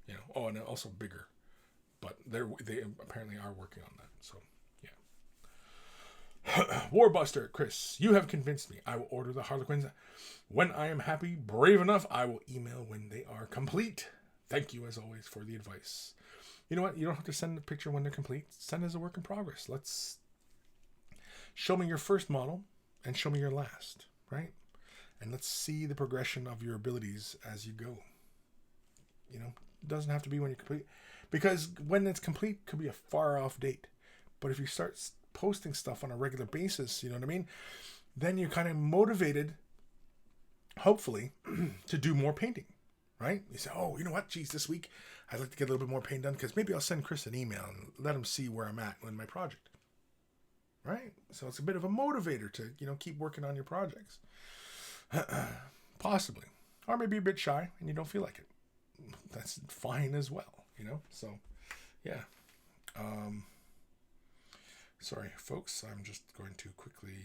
and also bigger. But they apparently are working on that. So yeah. Warbuster, Kris, you have convinced me. I will order the Harlequins when I am happy, brave enough. I will email when they are complete. Thank you as always for the advice. You know what? You don't have to send a picture when they're complete. Send as a work in progress. Let's show me your first model and show me your last, right? And let's see the progression of your abilities as you go. It doesn't have to be when you're complete, because when it's complete could be a far off date. But if you start posting stuff on a regular basis, you know what I mean? Then you're kind of motivated, hopefully, to do more painting, right? You say, oh, you know what? Geez, this week I'd like to get a little bit more paint done because maybe I'll send Kris an email and let him see where I'm at in my project. Right? So it's a bit of a motivator to, keep working on your projects. Possibly. Or maybe a bit shy and you don't feel like it. That's fine as well, So, yeah. Sorry, folks. I'm just going to quickly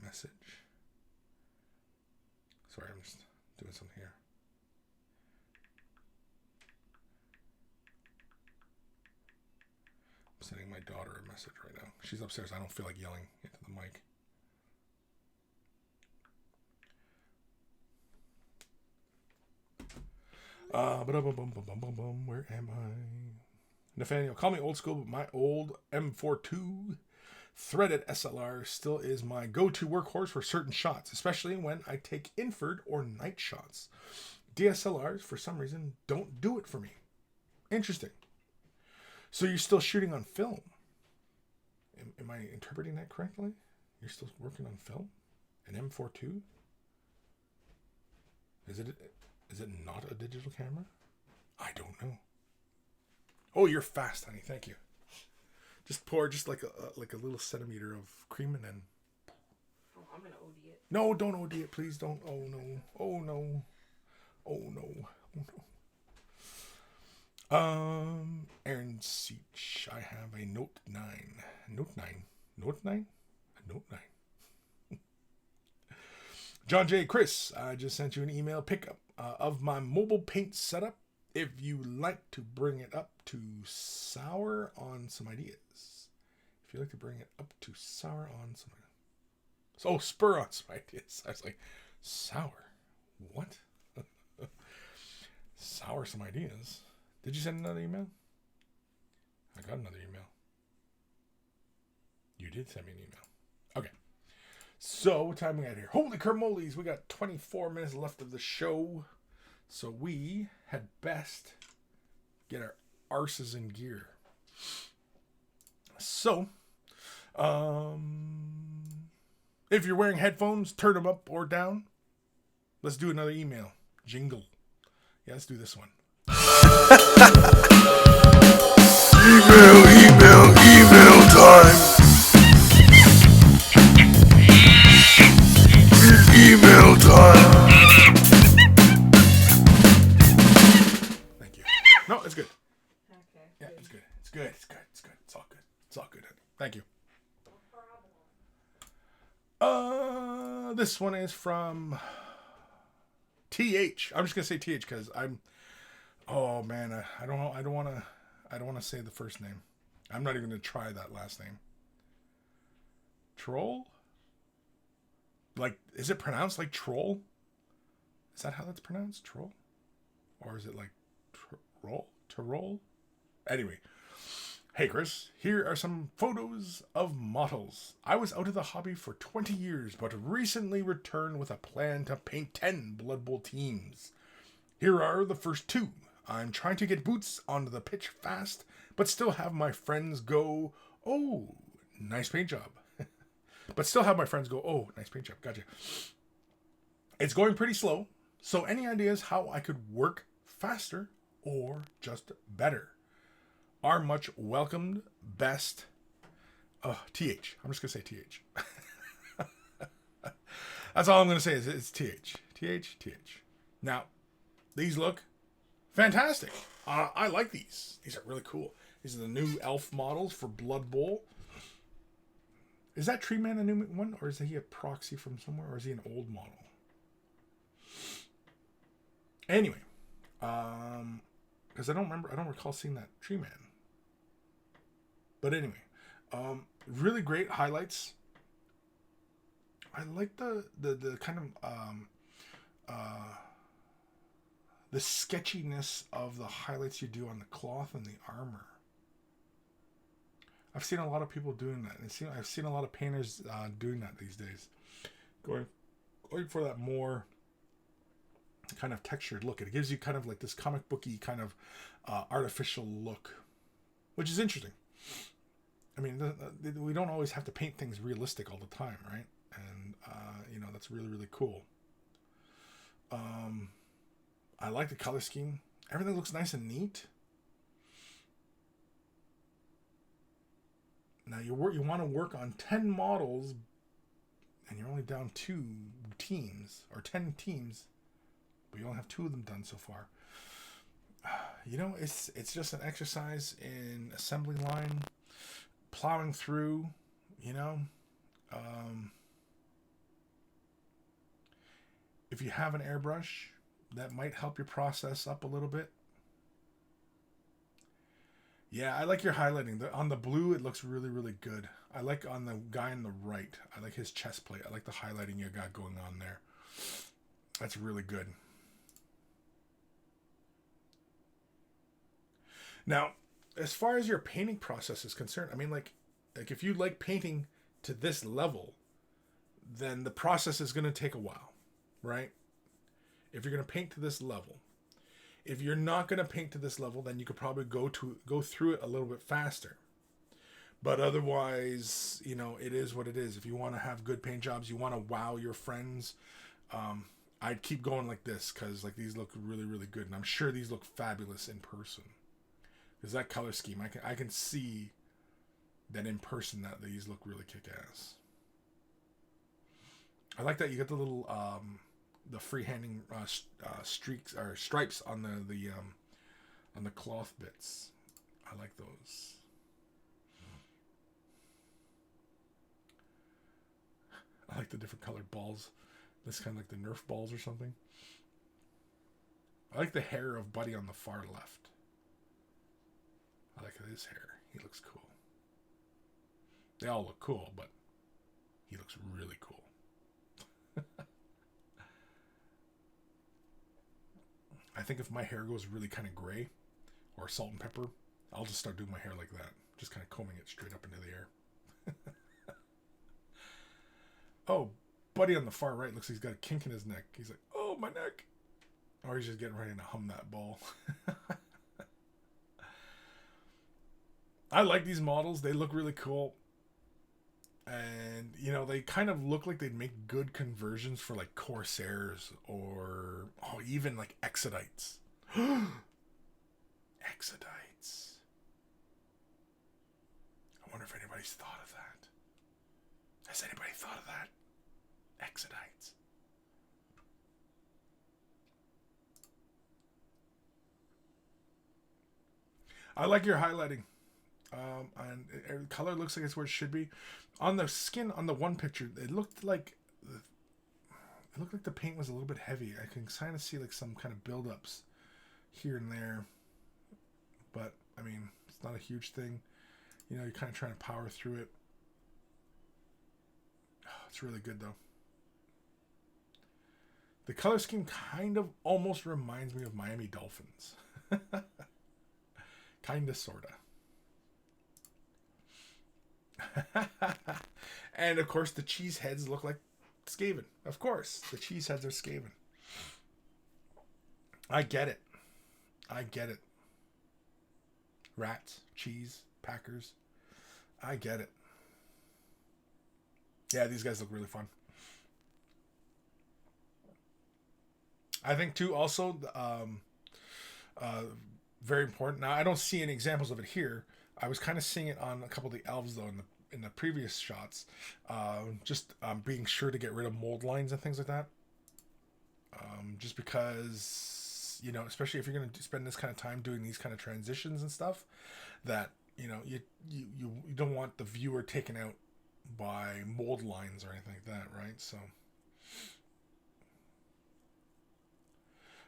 message. Sorry, I'm just doing something here. I'm sending my daughter a message right now. She's upstairs. I don't feel like yelling into the mic. Where am I? Nathaniel, call me old school, but my old M42 threaded SLR still is my go-to workhorse for certain shots, especially when I take infrared or night shots. DSLRs, for some reason, don't do it for me. Interesting. So you're still shooting on film? Am I interpreting that correctly? You're still working on film? An M42? Is it not a digital camera? I don't know. Oh, you're fast, honey. Thank you. Just pour like a little centimeter of cream and then. Oh, I'm gonna OD it. No, don't OD it, please. Don't. Oh no. Oh no. Oh no. Oh no. Aaron Seach. I have a Note 9. Note 9. Note 9? A Note 9. John J. Kris, I just sent you an email pickup of my mobile paint setup. If you like to bring it up to sour on some ideas. If you like to bring it up to sour on some ideas. Oh, spur on some ideas. I was like, sour? What? Sour some ideas? Did you send another email? I got another email. You did send me an email. Okay. So, what time we got here? Holy carmolies, we got 24 minutes left of the show. So we had best get our arses in gear. So, if you're wearing headphones, turn them up or down. Let's do another email. Jingle. Yeah, let's do this one. Email time. Email time. Thank you. No, it's good. Okay. Yeah, it's good. It's good. It's good. It's good. It's all good. It's all good. Thank you. This one is from TH. I'm just gonna say TH because I'm. Oh man, I don't want to say the first name. I'm not even going to try that last name. Troll? Like, is it pronounced like troll? Is that how that's pronounced? Troll? Or is it like troll? Troll? Anyway. Hey Kris, here are some photos of models. I was out of the hobby for 20 years, but recently returned with a plan to paint 10 Blood Bowl teams. Here are the first 2. I'm trying to get boots onto the pitch fast, but still have my friends go, oh, nice paint job. But still have my friends go, oh, nice paint job, gotcha. It's going pretty slow, so any ideas how I could work faster or just better are much welcomed. Best, TH. I'm just going to say TH. That's all I'm going to say is it's TH. TH, TH. Now, these look fantastic. I like these. These are really cool. These are the new elf models for Blood Bowl. Is that Tree Man a new one, or is he a proxy from somewhere, or is he an old model? Anyway, because I don't recall seeing that Tree Man. But anyway, really great highlights. I like the kind of the sketchiness of the highlights you do on the cloth and the armor. I've seen a lot of people doing that. I've seen a lot of painters doing that these days. Going for that more kind of textured look. It gives you kind of like this comic booky kind of artificial look, which is interesting. I mean, we don't always have to paint things realistic all the time, right? And, that's really, really cool. I like the color scheme. Everything looks nice and neat. Now you want to work on 10 models, and you're only down 2 teams, or 10 teams, but you only have 2 of them done so far. It's just an exercise in assembly line, plowing through, if you have an airbrush, that might help your process up a little bit. Yeah, I like your highlighting. On the blue, it looks really, really good. I like on the guy on the right. I like his chest plate. I like the highlighting you got going on there. That's really good. Now, as far as your painting process is concerned, I mean, like if you like painting to this level, then the process is going to take a while, right? If you're going to paint to this level. If you're not going to paint to this level, then you could probably go through it a little bit faster. But otherwise, it is what it is. If you want to have good paint jobs, you want to wow your friends, I'd keep going like this because like these look really, really good. And I'm sure these look fabulous in person. Because that color scheme, I can see that in person that these look really kick-ass. I like that you get the little... the freehanding streaks or stripes on the cloth bits. I like those. I like the different colored balls. This kind of like the Nerf balls or something. I like the hair of Buddy on the far left. I like his hair. He looks cool. They all look cool, but he looks really cool. I think if my hair goes really kind of gray or salt and pepper, I'll just start doing my hair like that. Just kind of combing it straight up into the air. Oh, Buddy on the far right looks like he's got a kink in his neck. He's like, oh, my neck. Or he's just getting ready to hum that ball. I like these models. They look really cool. And, they kind of look like they'd make good conversions for, like, Corsairs or, even, like, Exodites. Exodites. I wonder if anybody's thought of that. Has anybody thought of that? Exodites. I like your highlighting. And color looks like it's where it should be. On the skin, on the one picture, it looked like the paint was a little bit heavy. I can kind of see like some kind of buildups here and there, but I mean, it's not a huge thing. You know, you're kind of trying to power through it. Oh, it's really good though. The color scheme kind of almost reminds me of Miami Dolphins. Kinda, sorta. And of course, the cheese heads look like Skaven. Of course, the cheese heads are Skaven. I get it. I get it. Rats, cheese, Packers. I get it. Yeah, these guys look really fun. I think too, also, very important. Now, I don't see any examples of it here. I was kind of seeing it on a couple of the elves though in the previous shots. Just being sure to get rid of mold lines and things like that. Just because, you know, especially if you're going to spend this kind of time doing these kind of transitions and stuff, that, you know, you don't want the viewer taken out by mold lines or anything like that, right? So,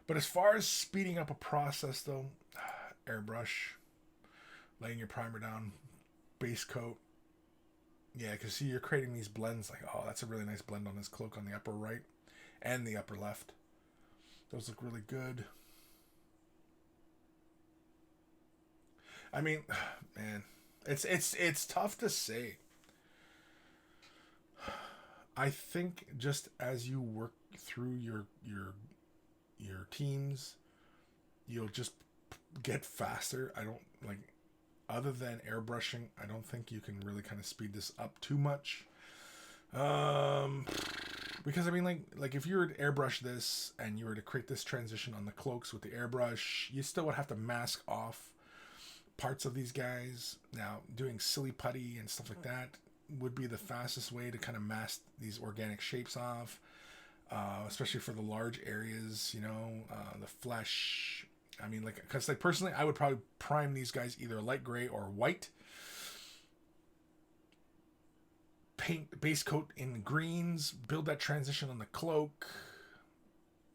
but as far as speeding up a process though, airbrush, laying your primer down, base coat. Yeah, because see, you're creating these blends like, oh, that's a really nice blend on this cloak on the upper right and the upper left. Those look really good. I mean, man, it's tough to say. I think just as you work through your teams, you'll just get faster. I don't like, other than airbrushing, I don't think you can really kind of speed this up too much. Because I mean, like if you were to airbrush this and you were to create this transition on the cloaks with the airbrush, you still would have to mask off parts of these guys. Now, doing silly putty and stuff like that would be the fastest way to kind of mask these organic shapes off, especially for the large areas, you know, the flesh. I mean, like, because like personally, I would probably prime these guys either light gray or white. Paint base coat in greens, build that transition on the cloak,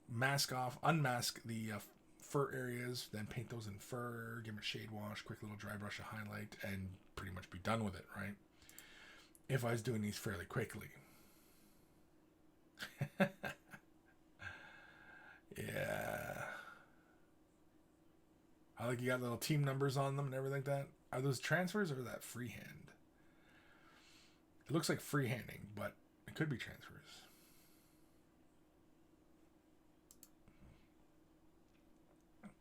mask off, unmask the fur areas, then paint those in fur, give them a shade wash, quick little dry brush of highlight, and pretty much be done with it, right? If I was doing these fairly quickly. Yeah. I like you got little team numbers on them and everything like that. Are those transfers or is that freehand? It looks like freehanding, but it could be transfers.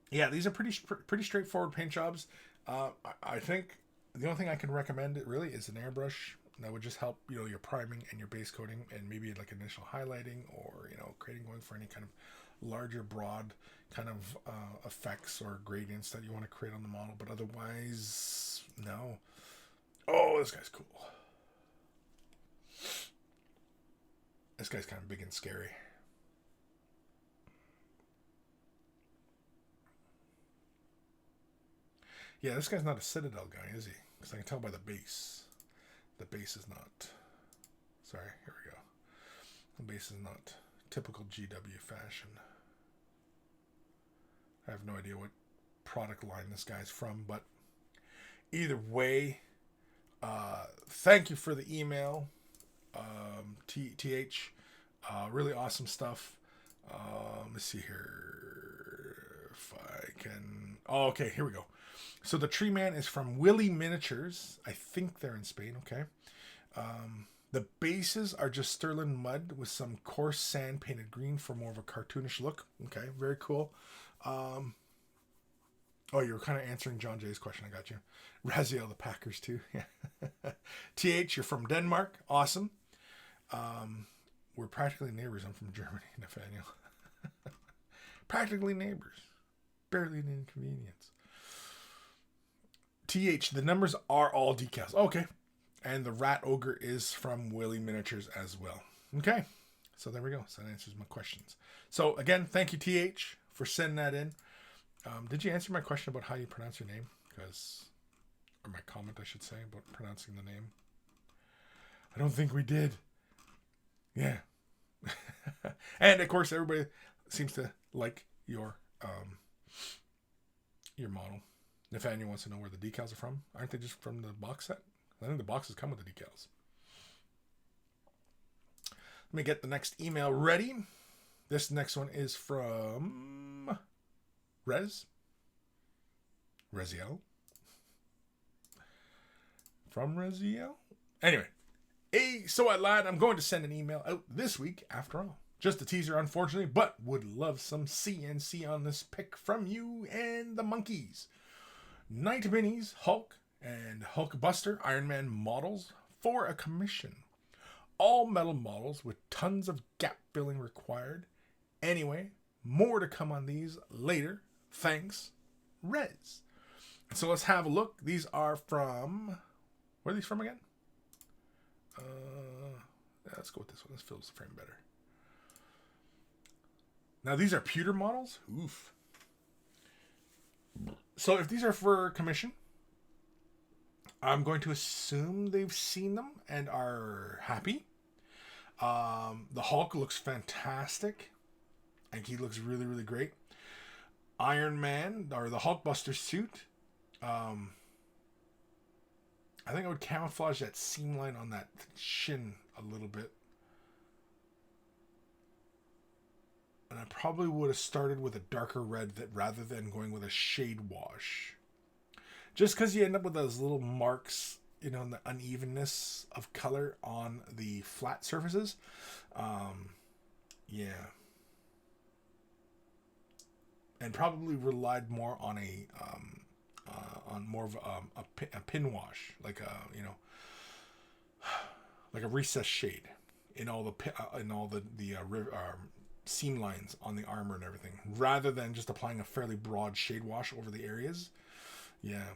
Yeah, these are pretty straightforward paint jobs. I think the only thing I can recommend it really is an airbrush. That would just help, you know, your priming and your base coating and maybe like initial highlighting or, you know, creating one for any kind of larger, broad kind of effects or gradients that you want to create on the model. But otherwise, no. Oh, this guy's cool. This guy's kind of big and scary. Yeah, this guy's not a Citadel guy, is he? Because I can tell by the base. The base is not. Sorry, here we go. The base is not typical GW fashion. I have no idea what product line this guy's from, but either way, thank you for the email, TH. Really awesome stuff. Let's see here if I can. Oh, okay, here we go. So the Tree Man is from Willy Miniatures. I think they're in Spain. Okay. The bases are just sterling mud with some coarse sand painted green for more of a cartoonish look. Okay, very cool. Oh, you were kind of answering John Jay's question. I got you. Raziel, the Packers too. Yeah. TH, you're from Denmark. Awesome. We're practically neighbors. I'm from Germany, Nathaniel. Practically neighbors. Barely an inconvenience. TH, the numbers are all decals. Okay. And the Rat Ogre is from Willy Miniatures as well. Okay. So there we go. So that answers my questions. So again, thank you, TH, for sending that in. Did you answer my question about how you pronounce your name? Or my comment, I should say, about pronouncing the name. I don't think we did. Yeah. And of course, everybody seems to like your model. Nathaniel wants to know where the decals are from. Aren't they just from the box set? I think the boxes come with the decals. Let me get the next email ready. This next one is from Reziel. From Reziel? Anyway. Hey, so lad, I'm going to send an email out this week after all. Just a teaser, unfortunately, but would love some CNC on this pick from you and the monkeys. Knight Minis, Hulk, and Hulkbuster Iron Man models for a commission. All metal models with tons of gap filling required. Anyway, more to come on these later. Thanks, Rez. So let's have a look. These are from... Where are these from again? Let's go with this one. This fills the frame better. Now, these are pewter models. Oof. So if these are for commission, I'm going to assume they've seen them and are happy. The Hulk looks fantastic. I think he looks really, really great. Iron Man, or the Hulkbuster suit. I think I would camouflage that seam line on that shin a little bit. And I probably would have started with a darker red rather than going with a shade wash. Just because you end up with those little marks, you know, and the unevenness of color on the flat surfaces. Yeah. And probably relied more on on more of a pin wash, like a, you know, like a recessed shade in all the seam lines on the armor and everything, rather than just applying a fairly broad shade wash over the areas. Yeah.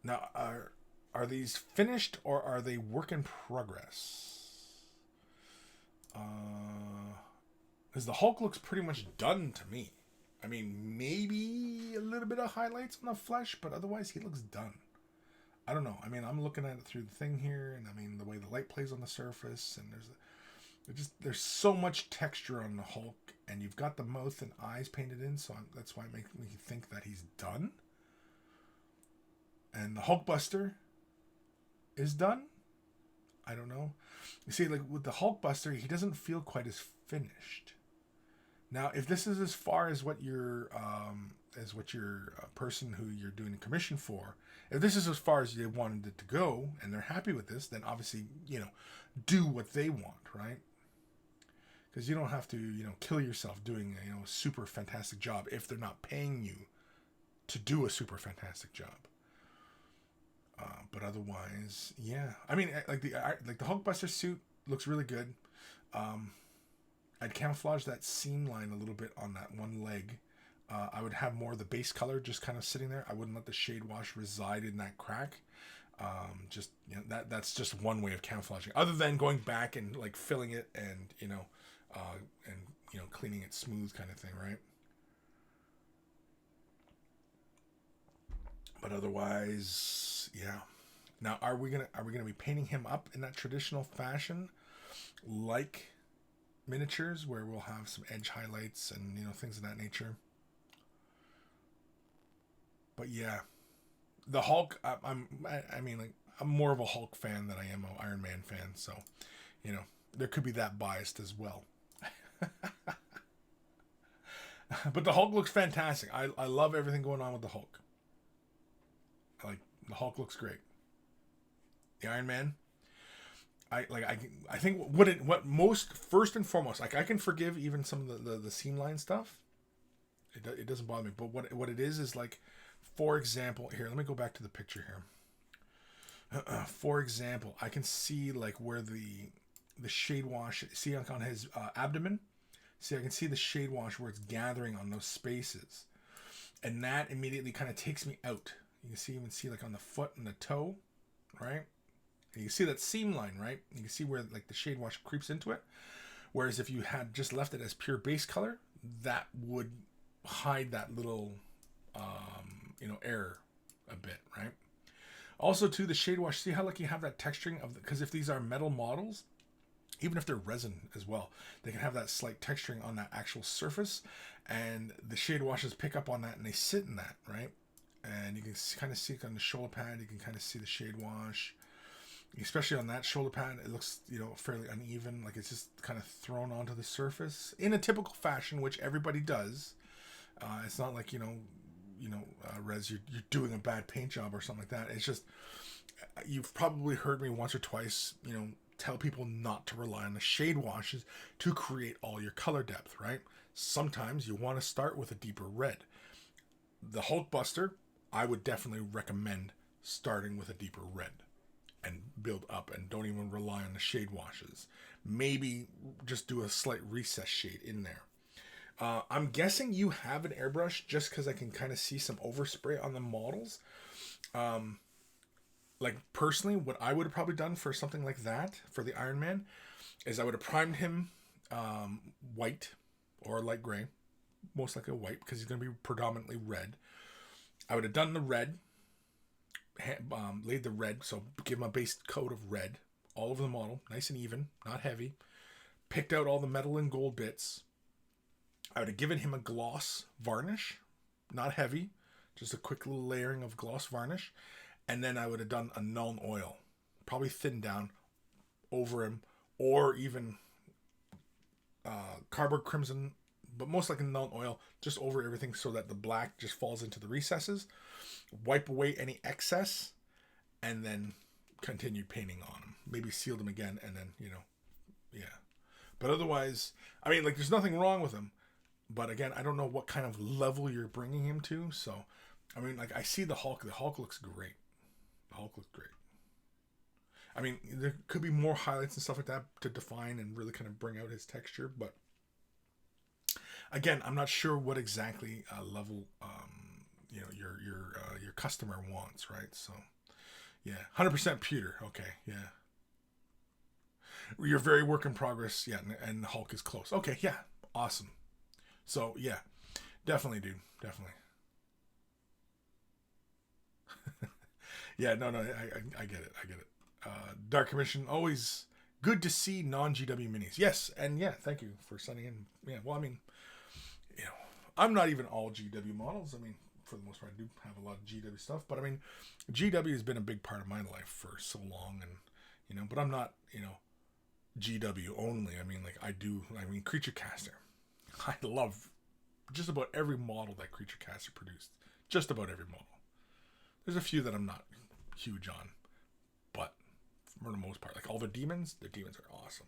Now, are these finished or are they work in progress? Because the Hulk looks pretty much done to me. I mean, maybe a little bit of highlights on the flesh, but otherwise he looks done. I don't know. I mean, I'm looking at it through the thing here, and I mean, the way the light plays on the surface, and there's so much texture on the Hulk, and you've got the mouth and eyes painted in, so that's why it makes me think that he's done. And the Hulkbuster is done. I don't know. You see, like with the Hulkbuster, he doesn't feel quite as finished. Now, if this is as far as what your person who you're doing a commission for, if this is as far as they wanted it to go and they're happy with this, then obviously, you know, do what they want, right? Because you don't have to, you know, kill yourself doing a, you know, super fantastic job if they're not paying you to do a super fantastic job. But otherwise, yeah. I mean, like the Hulkbuster suit looks really good. I'd camouflage that seam line a little bit on that one leg. I would have more of the base color just kind of sitting there. I wouldn't let the shade wash reside in that crack. Just, you know, that's just one way of camouflaging. Other than going back and like filling it and cleaning it smooth kind of thing, right? But otherwise, yeah. Now, are we gonna be painting him up in that traditional fashion, like miniatures, where we'll have some edge highlights and, you know, things of that nature? But yeah, the Hulk. I'm more of a Hulk fan than I am an Iron Man fan. So, you know, there could be that biased as well. But the Hulk looks fantastic. I love everything going on with the Hulk. Like, the Hulk looks great. The Iron Man, I think what most first and foremost, like, I can forgive even some of the seam line stuff. It doesn't bother me. But what it is like, for example, here, let me go back to the picture here. For example, I can see like where the shade wash, see like on his abdomen. See, I can see the shade wash where it's gathering on those spaces, and that immediately kind of takes me out. You can even see like on the foot and the toe, right? And you can see that seam line, right? You can see where like the shade wash creeps into it. Whereas if you had just left it as pure base color, that would hide that little, error a bit, right? Also, too, the shade wash. See how like you have that texturing of because if these are metal models, even if they're resin as well, they can have that slight texturing on that actual surface, and the shade washes pick up on that and they sit in that, right? And you can kind of see it on the shoulder pad. You can kind of see the shade wash, especially on that shoulder pad. It looks, fairly uneven, like it's just kind of thrown onto the surface in a typical fashion, which everybody does. It's not like Rez, you're doing a bad paint job or something like that. It's just, you've probably heard me once or twice, tell people not to rely on the shade washes to create all your color depth, right? Sometimes you want to start with a deeper red. The Hulkbuster, I would definitely recommend starting with a deeper red and build up, and don't even rely on the shade washes. Maybe just do a slight recess shade in there. I'm guessing you have an airbrush, just because I can kind of see some overspray on the models. Like personally, what I would have probably done for something like that, for the Iron Man, is I would have primed him white or light gray, most likely white, because he's going to be predominantly red. I would have done the red, laid the red, so give him a base coat of red all over the model, nice and even, not heavy. Picked out all the metal and gold bits. I would have given him a gloss varnish, not heavy, just a quick little layering of gloss varnish. And then I would have done a Nuln Oil, probably thinned down over him, or even Carbon Crimson, but most likely Nuln Oil, just over everything so that the black just falls into the recesses. Wipe away any excess, and then continued painting on him. Maybe sealed him again, and then, yeah. But otherwise, I mean, like, there's nothing wrong with him. But again, I don't know what kind of level you're bringing him to. So, I mean, like, I see the Hulk. The Hulk looks great. The Hulk looks great. I mean, there could be more highlights and stuff like that to define and really kind of bring out his texture. But again, I'm not sure what exactly level your customer wants, right? So, yeah, 100% pewter. Okay, yeah. You're very work in progress, yeah, and Hulk is close. Okay, yeah, awesome. So, yeah, definitely, dude, definitely. Yeah, no, I get it, Dark Commission, always good to see non-GW minis. Yes, and yeah, thank you for sending in. Yeah, well, I mean, I'm not even all GW models. I mean, for the most part, I do have a lot of GW stuff, but I mean, GW has been a big part of my life for so long, and, but I'm not, GW only. I mean, Creature Caster. I love just about every model that Creature Caster produced. Just about every model. There's a few that I'm not huge on, but for the most part, like all the demons are awesome.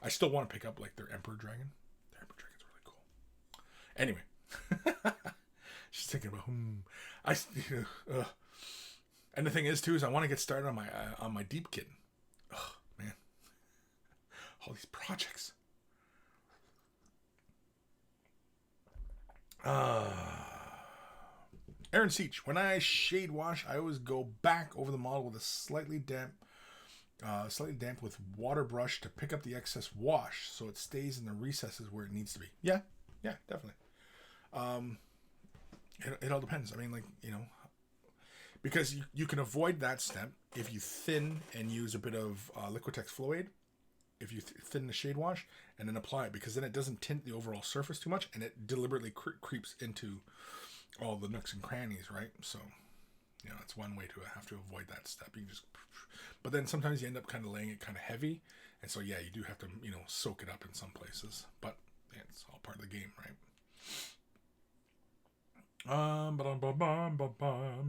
I still want to pick up like their Emperor Dragon. Their Emperor Dragon's really cool. Anyway, she's thinking about and the thing is too is I want to get started on my Deep Kitten. Oh man, all these projects. Aaron Seach, when I shade wash, I always go back over the model with a slightly damp with water brush to pick up the excess wash so it stays in the recesses where it needs to be. Yeah, definitely. It all depends. I mean, because you can avoid that step if you thin and use a bit of Liquitex Flow Aid. If you thin the shade wash and then apply it, because then it doesn't tint the overall surface too much and it deliberately creeps into all the nooks and crannies, right? So, it's one way to have to avoid that step. You just, but then sometimes you end up kind of laying it kind of heavy, and so yeah, you do have to soak it up in some places. But yeah, it's all part of the game, right?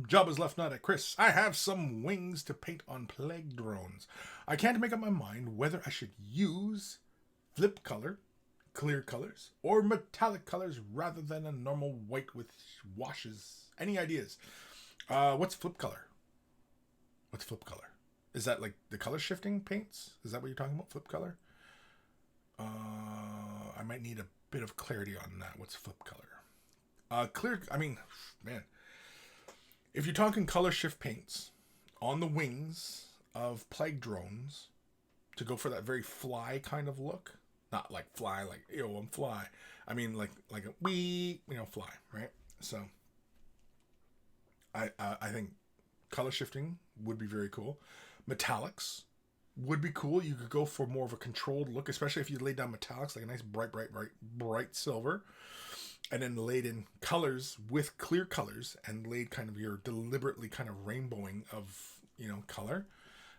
Jabba's left nut at Kris. I have some wings to paint on plague drones. I can't make up my mind whether I should use flip color, clear colors, or metallic colors rather than a normal white with washes. Any ideas? What's flip color? Is that like the color shifting paints? Is that what you're talking about? Flip color? I might need a bit of clarity on that. What's flip color? Clear, I mean, man. If you're talking color shift paints on the wings of plague drones to go for that very fly kind of look, not like fly, like, I'm fly. I mean, like a wee, fly, right? So, I think color shifting would be very cool. Metallics would be cool. You could go for more of a controlled look, especially if you laid down metallics, like a nice bright silver, and then laid in colors with clear colors and laid kind of your deliberately kind of rainbowing of, color.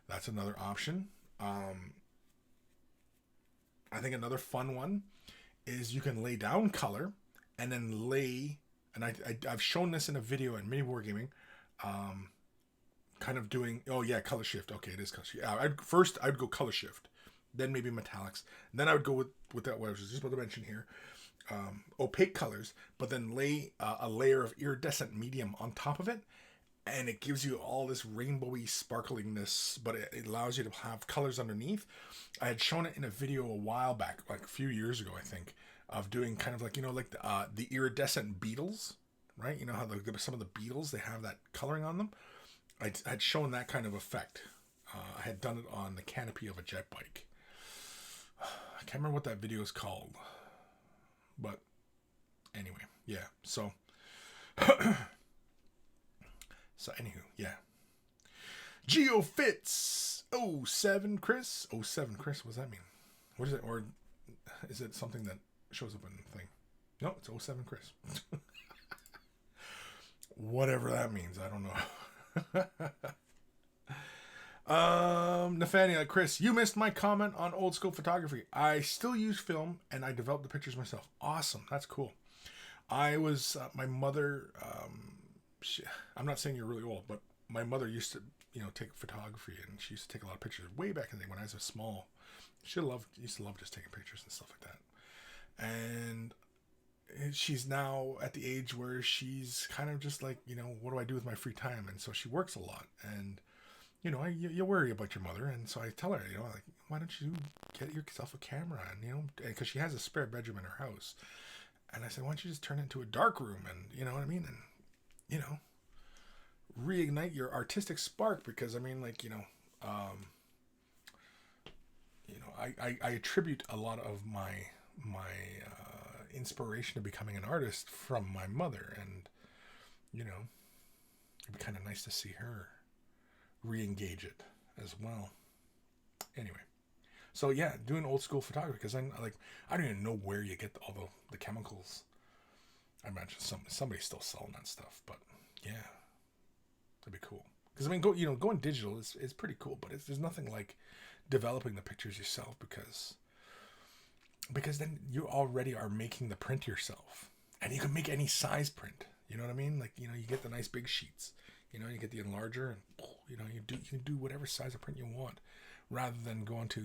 That's another option. I think another fun one is you can lay down color and then lay, and I've shown this in a video in mini wargaming, kind of doing, color shift. Okay, it is color shift. I'd go color shift, then maybe metallics. And then I would go with that, what I was just about to mention here, opaque colors, but then lay a layer of iridescent medium on top of it. And it gives you all this rainbowy sparkliness, but it allows you to have colors underneath. I had shown it in a video a while back, like a few years ago, I think, of doing kind of like, the iridescent beetles, right? You know how some of the beetles, they have that coloring on them. I'd shown that kind of effect. I had done it on the canopy of a jet bike. I can't remember what that video is called. But anyway, yeah. So, anywho, yeah. GeoFits 07 Kris. 07 Kris, what does that mean? What is it? Or is it something that shows up in the thing? No, it's 07 Kris. Whatever that means, I don't know. Nathaniel, Kris, you missed my comment on old school photography. I still use film and I develop the pictures myself. Awesome. That's cool. I was, my mother, I'm not saying you're really old, but my mother used to, take photography, and she used to take a lot of pictures way back in the day when I was small. She used to love just taking pictures and stuff like that. And she's now at the age where she's kind of just like, what do I do with my free time? And so she works a lot, and you worry about your mother, and so I tell her, like, why don't you get yourself a camera? And because she has a spare bedroom in her house, and I said, why don't you just turn it into a dark room, and you know what I mean, and reignite your artistic spark, because I mean, like, I attribute a lot of my inspiration to becoming an artist from my mother, and it'd be kind of nice to see her re-engage it as well. Anyway, so yeah, doing old school photography, because I don't even know where you get all the chemicals. I imagine somebody's still selling that stuff, but yeah, that'd be cool. Because I mean, going digital is pretty cool, but there's nothing like developing the pictures yourself, because then you already are making the print yourself, and you can make any size print. You know what I mean? Like, you get the nice big sheets. You get the enlarger, and you can do whatever size of print you want, rather than going to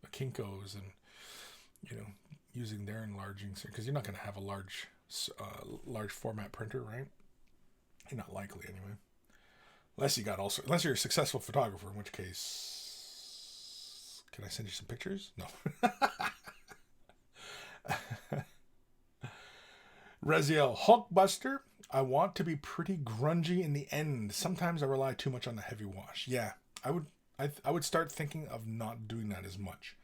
a Kinko's and using their enlarging, because you're not going to have a large format printer, right? You're not likely anyway, unless you're a successful photographer, in which case, can I send you some pictures? No. Raziel Hulkbuster, I want to be pretty grungy in the end. Sometimes I rely too much on the heavy wash. Yeah, I would start thinking of not doing that as much.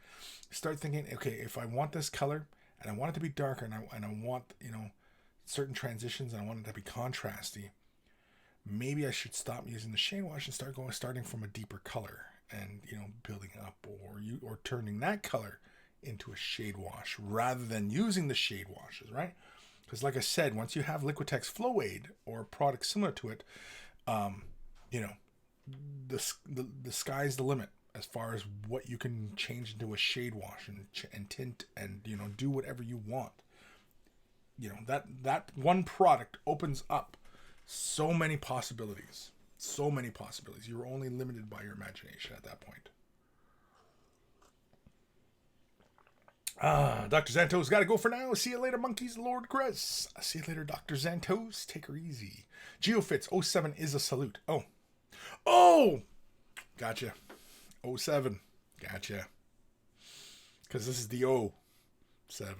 Start thinking, okay, if I want this color and I want it to be darker, and I want certain transitions, and I want it to be contrasty, maybe I should stop using the shade wash and starting from a deeper color, and building up, or turning that color into a shade wash rather than using the shade washes, right? Because like I said, once you have Liquitex Flow Aid or a product similar to it, the sky's the limit as far as what you can change into a shade wash and tint, and do whatever you want. That one product opens up so many possibilities. You're only limited by your imagination at that point. Dr. Zantos, gotta go for now. See you later, monkeys. Lord Kris. See you later, Dr. Zantos. Take her easy. GeoFits 07 is a salute. Oh! Gotcha. 07. Gotcha. Because this is the 07.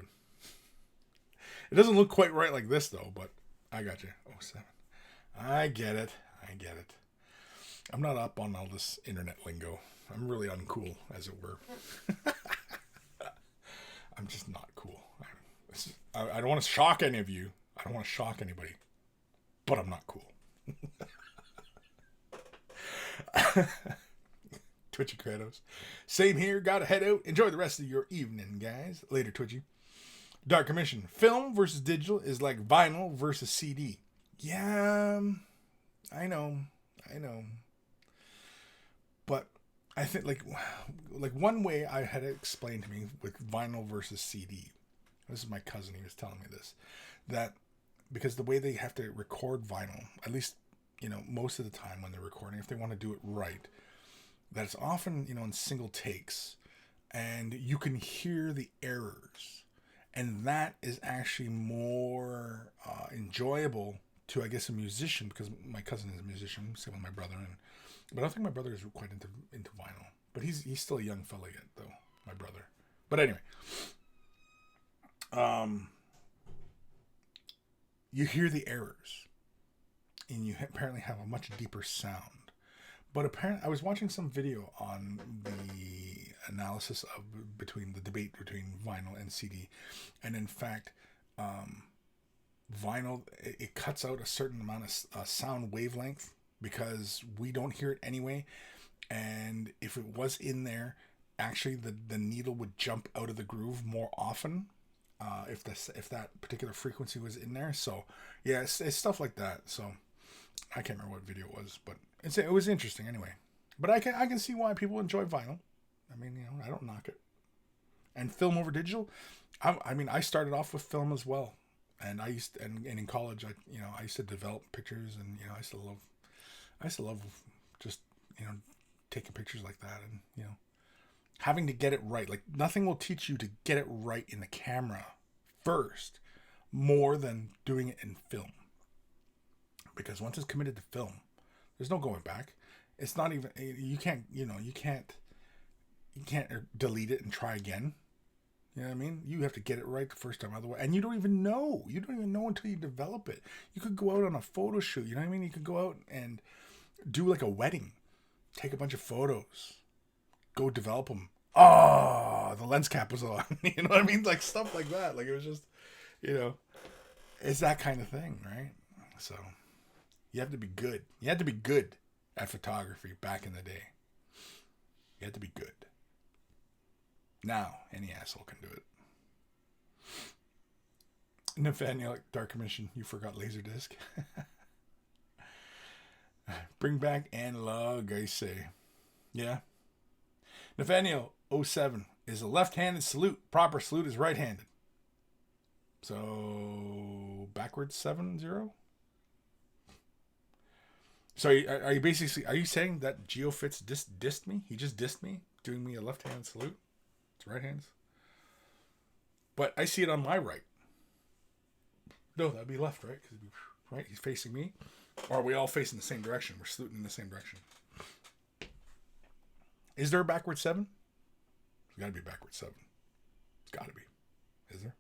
It doesn't look quite right like this, though, but I got you. 07. I get it. I'm not up on all this internet lingo. I'm really uncool, as it were. I'm just not cool. I don't want to shock any of you. I don't want to shock anybody. But I'm not cool. Twitchy Kratos. Same here. Gotta head out. Enjoy the rest of your evening, guys. Later, Twitchy. Dark Commission. Film versus digital is like vinyl versus CD. Yeah, I know. But I think like one way I had it explained to me with vinyl versus CD. This is my cousin. He was telling me this, that because the way they have to record vinyl, at least most of the time when they're recording, if they want to do it right, that it's often in single takes, and you can hear the errors, and that is actually more enjoyable to, I guess, a musician, because my cousin is a musician, same with my brother, but I don't think my brother is quite into vinyl. But he's still a young fella yet, though, my brother. But anyway, you hear the errors, and you apparently have a much deeper sound. But apparently, I was watching some video on the analysis of the debate between vinyl and CD, and in fact, vinyl, it cuts out a certain amount of sound wavelength because we don't hear it anyway. And if it was in there, actually the needle would jump out of the groove more often if that particular frequency was in there. So yeah, it's stuff like that. So I can't remember what video it was, but it was interesting anyway. But I can see why people enjoy vinyl. I mean, I don't knock it. And film over digital, I started off with film as well. And and in college, I used to develop pictures, and I used to love just taking pictures like that, and having to get it right. Like, nothing will teach you to get it right in the camera first more than doing it in film, because once it's committed to film, there's no going back. It's not even, you can't delete it and try again. You know what I mean? You have to get it right the first time. Otherwise, and you don't even know until you develop it. You could go out on a photo shoot. You know what I mean? You could go out and do like a wedding, take a bunch of photos, go develop them. Oh, the lens cap was on. You know what I mean? Like stuff like that. Like, it was just, it's that kind of thing, right? So you have to be good. You had to be good at photography back in the day. You had to be good. Now, any asshole can do it. Nathaniel, Dark Commission, you forgot Laserdisc. Bring back analog, I say. Yeah. Nathaniel, 07, is a left-handed salute. Proper salute is right-handed. So, backwards 7-0? So, are you saying that GeoFits dissed me? He just dissed me, doing me a left-handed salute? Right hands, but I see it on my right. No, that'd be left, right? Because right, he's facing me, or are we all facing the same direction? We're saluting in the same direction. Is there a backward 7? There's got to be a backward 7. It's got to be. Is there?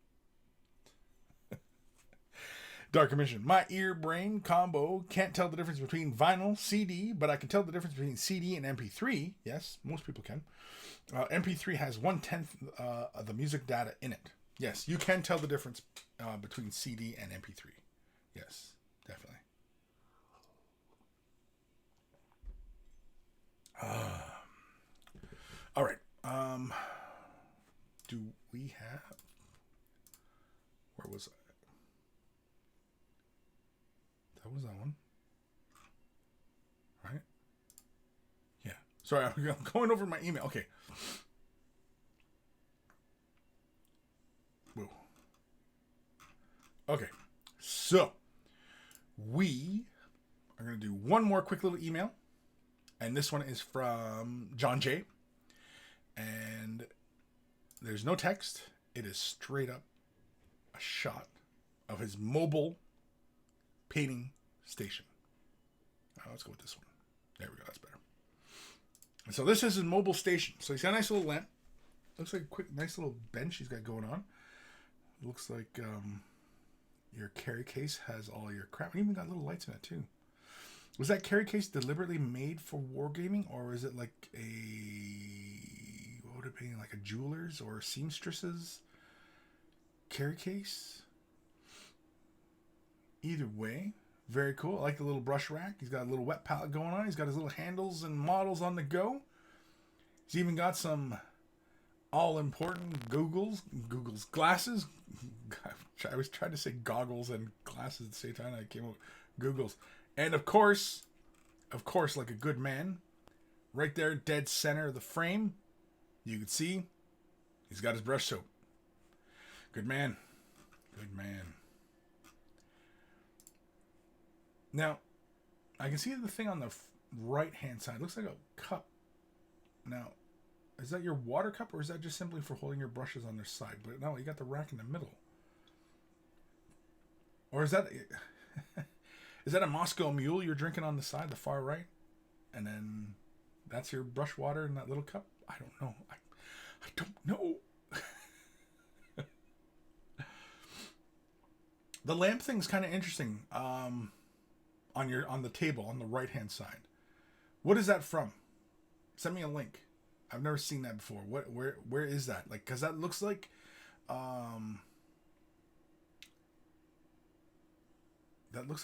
Dark Commission. My ear brain combo can't tell the difference between vinyl, CD, but I can tell the difference between CD and MP3. Yes, most people can. MP3 has 1/10 of the music data in it. Yes, you can tell the difference between CD and MP3. Yes, definitely. All right. Do we have... Where was I? That was that one. Right? Yeah. Sorry, I'm going over my email. Okay. Whoa. Okay. So, we are going to do one more quick little email. And this one is from John J. And there's no text. It is straight up a shot of his mobile painting station. Let's go with this one. There we go. That's better. And so this is his mobile station. So he's got a nice little lamp. Looks like a quick, nice little bench he's got going on. Looks like your carry case has all your crap. It even got little lights in it too. Was that carry case deliberately made for wargaming, or is it like what would it be, like a jeweler's or a seamstress's carry case? Either way, very cool. I like the little brush rack. He's got a little wet palette going on. He's got his little handles and models on the go. He's even got some all-important Google's glasses. I was trying to say goggles and glasses at the same time. I came up with Google's. And of course, like a good man, right there, dead center of the frame, you can see he's got his brush soap. Good man. Good man. Now, I can see the thing on the right-hand side. It looks like a cup. Now, is that your water cup, or is that just simply for holding your brushes on their side? But no, you got the rack in the middle. Or is that is that a Moscow Mule you're drinking on the side, the far right? And then that's your brush water in that little cup? I don't know. I don't know. The lamp thing's kind of interesting. On the table on the right hand side. What is that from? Send me a link. I've never seen that before. Where is that? Like, cause that looks like,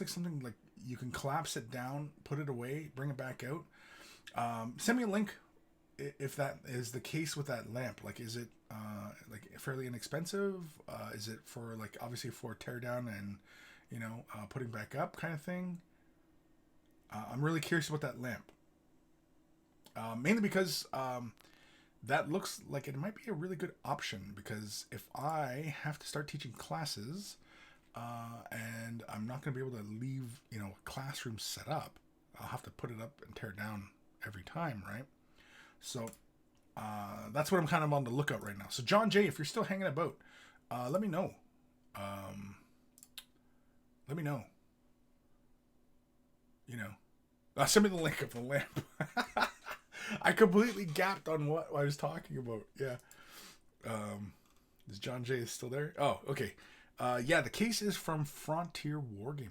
something like you can collapse it down, put it away, bring it back out. Send me a link if that is the case with that lamp. Like, is it like fairly inexpensive? Is it for like obviously for tear down and putting back up kind of thing? I'm really curious about that lamp. Mainly because that looks like it might be a really good option, because if I have to start teaching classes and I'm not going to be able to leave a classroom set up, I'll have to put it up and tear it down every time, right? So that's what I'm kind of on the lookout right now. So John J, if you're still hanging about, let me know. Let me know. Send me the link of the lamp. I completely gapped on what I was talking about. Yeah. Is John J still there? Oh, okay. Yeah, the case is from Frontier Wargaming.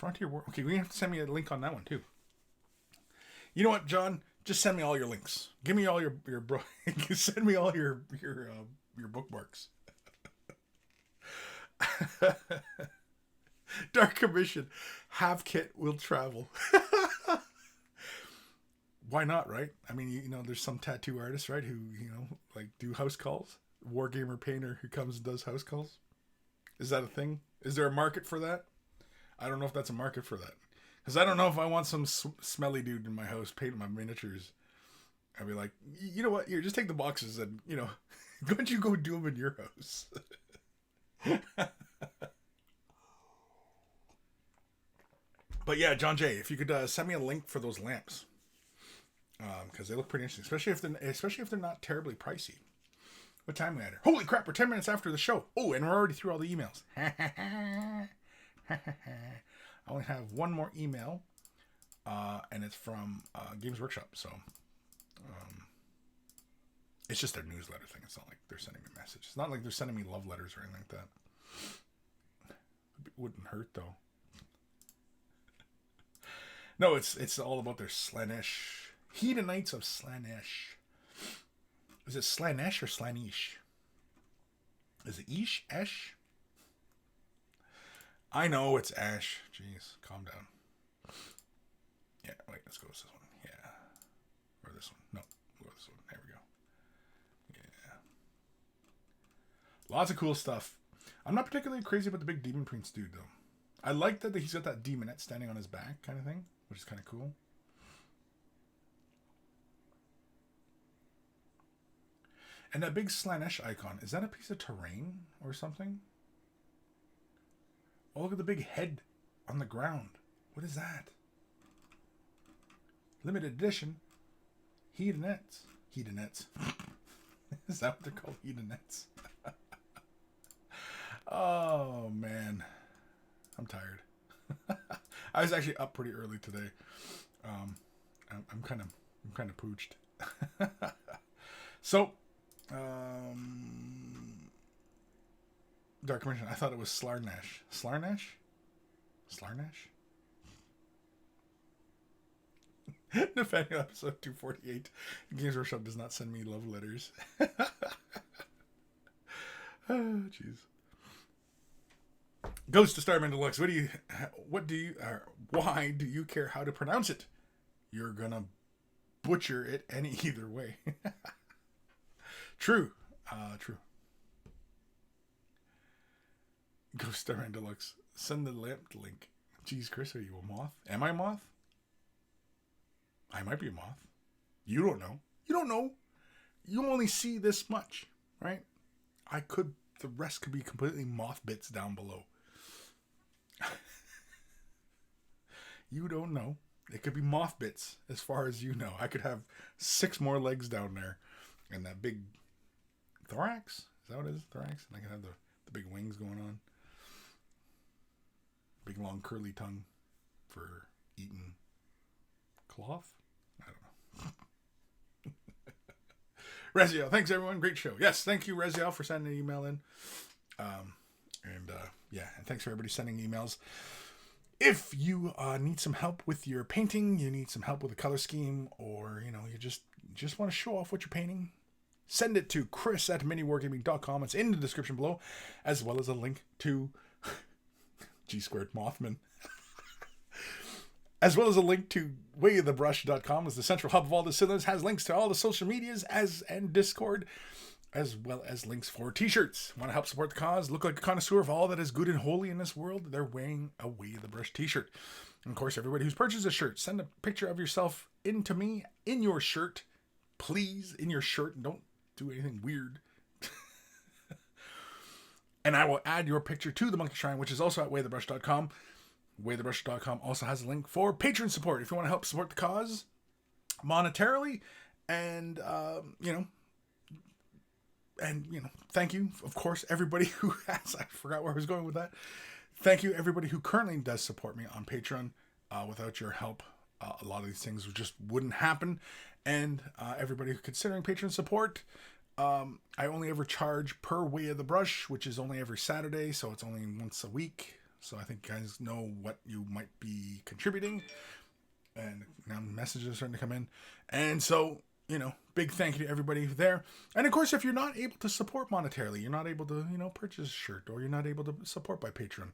Okay, we have to send me a link on that one too. You know what, John? Just send me all your links. Give me all your send me all your bookmarks. Dark Commission. Have kit will travel. Why not, right? I mean, there's some tattoo artists, right, who, like do house calls. Wargamer painter who comes and does house calls. Is that a thing? Is there a market for that? I don't know if that's a market for that. Because I don't know if I want some smelly dude in my house painting my miniatures. I'd be like, you know what? Here, just take the boxes and, why don't you go do them in your house? But yeah, John J, if you could send me a link for those lamps. Because they look pretty interesting, especially if they're not terribly pricey. What time are we at here? Holy crap, we're 10 minutes after the show. Oh, and we're already through all the emails. I only have one more email, and it's from Games Workshop. So it's just their newsletter thing. It's not like they're sending me a message. It's not like they're sending me love letters or anything like that. It wouldn't hurt though. No, it's all about their Slaanesh. Hedonites of Slaanesh. Is it Slaanesh or Slaanesh? Is it Ish? Esh? I know it's Ash. Jeez, calm down. Yeah, wait, let's go with this one. Yeah. Or this one. No, we'll go with this one. There we go. Yeah. Lots of cool stuff. I'm not particularly crazy about the big Demon Prince dude, though. I like that he's got that demonette standing on his back kind of thing, which is kind of cool. And that big Slaanesh icon, is that a piece of terrain or something? Oh, look at the big head on the ground. What is that? Limited edition. Hedonettes. Hedonettes. Is that what they're called? Hedonettes. Oh, man. I'm tired. I was actually up pretty early today. I'm kind of pooched. So, Dark Commission. I thought it was Slaanesh. Slaanesh? Slaanesh? Nathaniel, episode 248. Games Workshop does not send me love letters. Oh, jeez. Ghost to Starman Deluxe. Why do you care how to pronounce it? You're gonna butcher it any either way. True. True. Ghost Star and Deluxe. Send the lamp link. Jeez, Kris, are you a moth? Am I a moth? I might be a moth. You don't know. You don't know. You only see this much, right? The rest could be completely moth bits down below. You don't know. It could be moth bits as far as you know. I could have 6 more legs down there and that big thorax. Is that what it is? Thorax? And I could have the big wings going on. Big long curly tongue for eating cloth. I don't know. Reziel, thanks everyone. Great show. Yes, thank you, Reziel, for sending an email in. And thanks for everybody sending emails. If you need some help with your painting, you need some help with a color scheme, or you just want to show off what you're painting, send it to Kris@miniwargaming.com. It's in the description below, as well as a link to G Squared Mothman. As well as a link to wayofthebrush.com as the central hub of all the cylinders, has links to all the social medias and Discord, as well as links for t-shirts. Want to help support the cause? Look like a connoisseur of all that is good and holy in this world? They're wearing a Way of the Brush t-shirt. And of course, everybody who's purchased a shirt, send a picture of yourself into me in your shirt. Please, in your shirt, and don't do anything weird. And I will add your picture to the Monkey Shrine, which is also at wayofthebrush.com. Wayofthebrush.com also has a link for patron support if you want to help support the cause monetarily. And, thank you, of course, everybody who has. I forgot where I was going with that. Thank you, everybody who currently does support me on Patreon. Without your help, a lot of these things just wouldn't happen. And everybody considering Patreon support, I only ever charge per Way of the Brush, which is only every Saturday, so it's only once a week. So I think you guys know what you might be contributing. And now messages are starting to come in. And so, big thank you to everybody there. And of course, if you're not able to support monetarily, you're not able to, purchase a shirt, or you're not able to support by Patreon,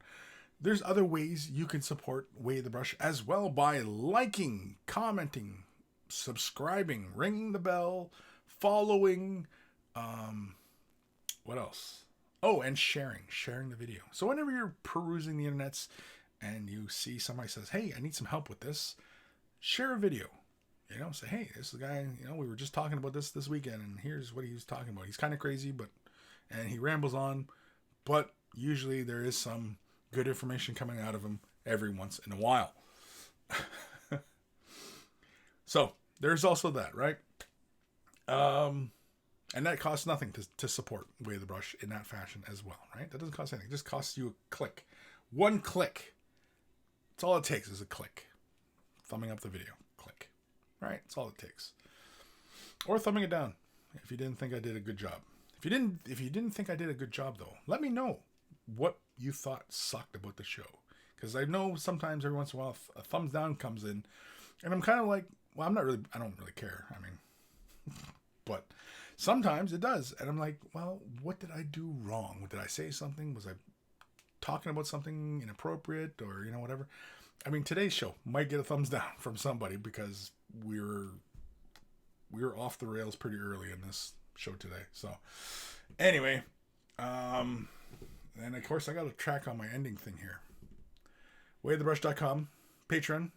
there's other ways you can support Way of the Brush as well, by liking, commenting, subscribing, ringing the bell, following, what else? Oh, and sharing the video. So whenever you're perusing the internets and you see somebody says, hey, I need some help with this, share a video. Say, hey, this is the guy, we were just talking about this weekend, and here's what he was talking about. He's kind of crazy, and he rambles on, but usually there is some good information coming out of him every once in a while. So there's also that, right? And that costs nothing to support Way of the Brush in that fashion as well, right? That doesn't cost anything. It just costs you a click. One click. That's all it takes is a click. Thumbing up the video. Click. Right? That's all it takes. Or thumbing it down if you didn't think I did a good job. If you didn't think I did a good job, though, let me know what you thought sucked about the show. Because I know sometimes every once in a while a thumbs down comes in, and I'm kind of like, well, I don't really care. I mean, but sometimes it does. And I'm like, well, what did I do wrong? Did I say something? Was I talking about something inappropriate, or, whatever? I mean, today's show might get a thumbs down from somebody because we were off the rails pretty early in this show today. So anyway, and of course I got to track on my ending thing here. Wayofthebrush.com, Patreon.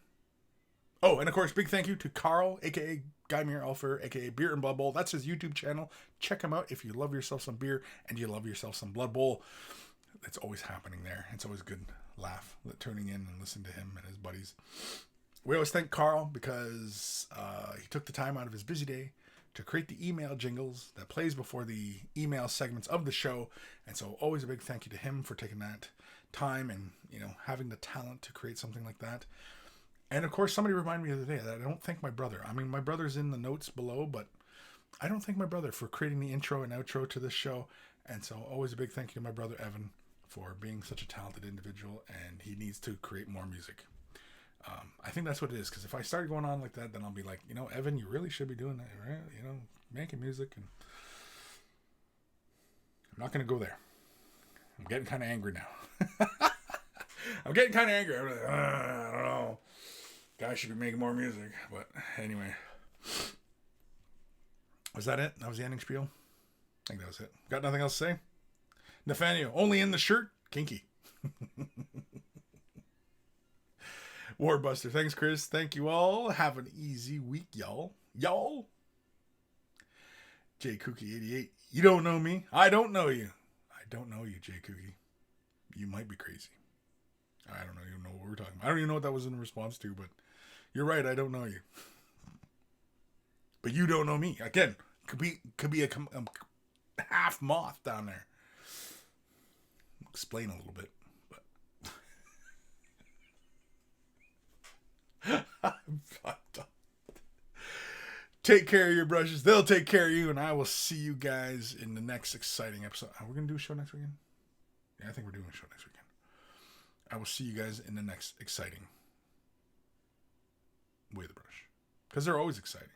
Oh, and of course, big thank you to Carl, aka Guymere Alfer, aka Beer and Blood Bowl. That's his YouTube channel. Check him out if you love yourself some beer and you love yourself some Blood Bowl. It's always happening there. It's always a good laugh tuning in and listening to him and his buddies. We always thank Carl because he took the time out of his busy day to create the email jingles that plays before the email segments of the show. And so always a big thank you to him for taking that time and, having the talent to create something like that. And of course, somebody reminded me the other day that I don't thank my brother. I mean, my brother's in the notes below, but I don't thank my brother for creating the intro and outro to this show. And so always a big thank you to my brother, Evan, for being such a talented individual, and he needs to create more music. I think that's what it is, because if I start going on like that, then I'll be like, Evan, you really should be doing that, right? Making music. And I'm not going to go there. I'm getting kind of angry now. I'm getting kind of angry. I'm like, I don't know. Guy should be making more music. But anyway, Was that it? That was the ending spiel? I think that was it. Got nothing else to say? Nathaniel, only in the shirt? Kinky. Warbuster, thanks, Kris. Thank you all. Have an easy week, y'all. Y'all. J Cookie 88. You don't know me. I don't know you. I don't know you, J Cookie. You might be crazy. I don't even know what we're talking about. I don't even know what that was in response to, but you're right. I don't know you. But you don't know me. Again, could be a half moth down there. Explain a little bit, but I'm fucked up. Take care of your brushes. They'll take care of you, and I will see you guys in the next exciting episode. Are we gonna do a show next weekend? Yeah, I think we're doing a show next weekend. I will see you guys in the next exciting Way of the Brush, because they're always exciting.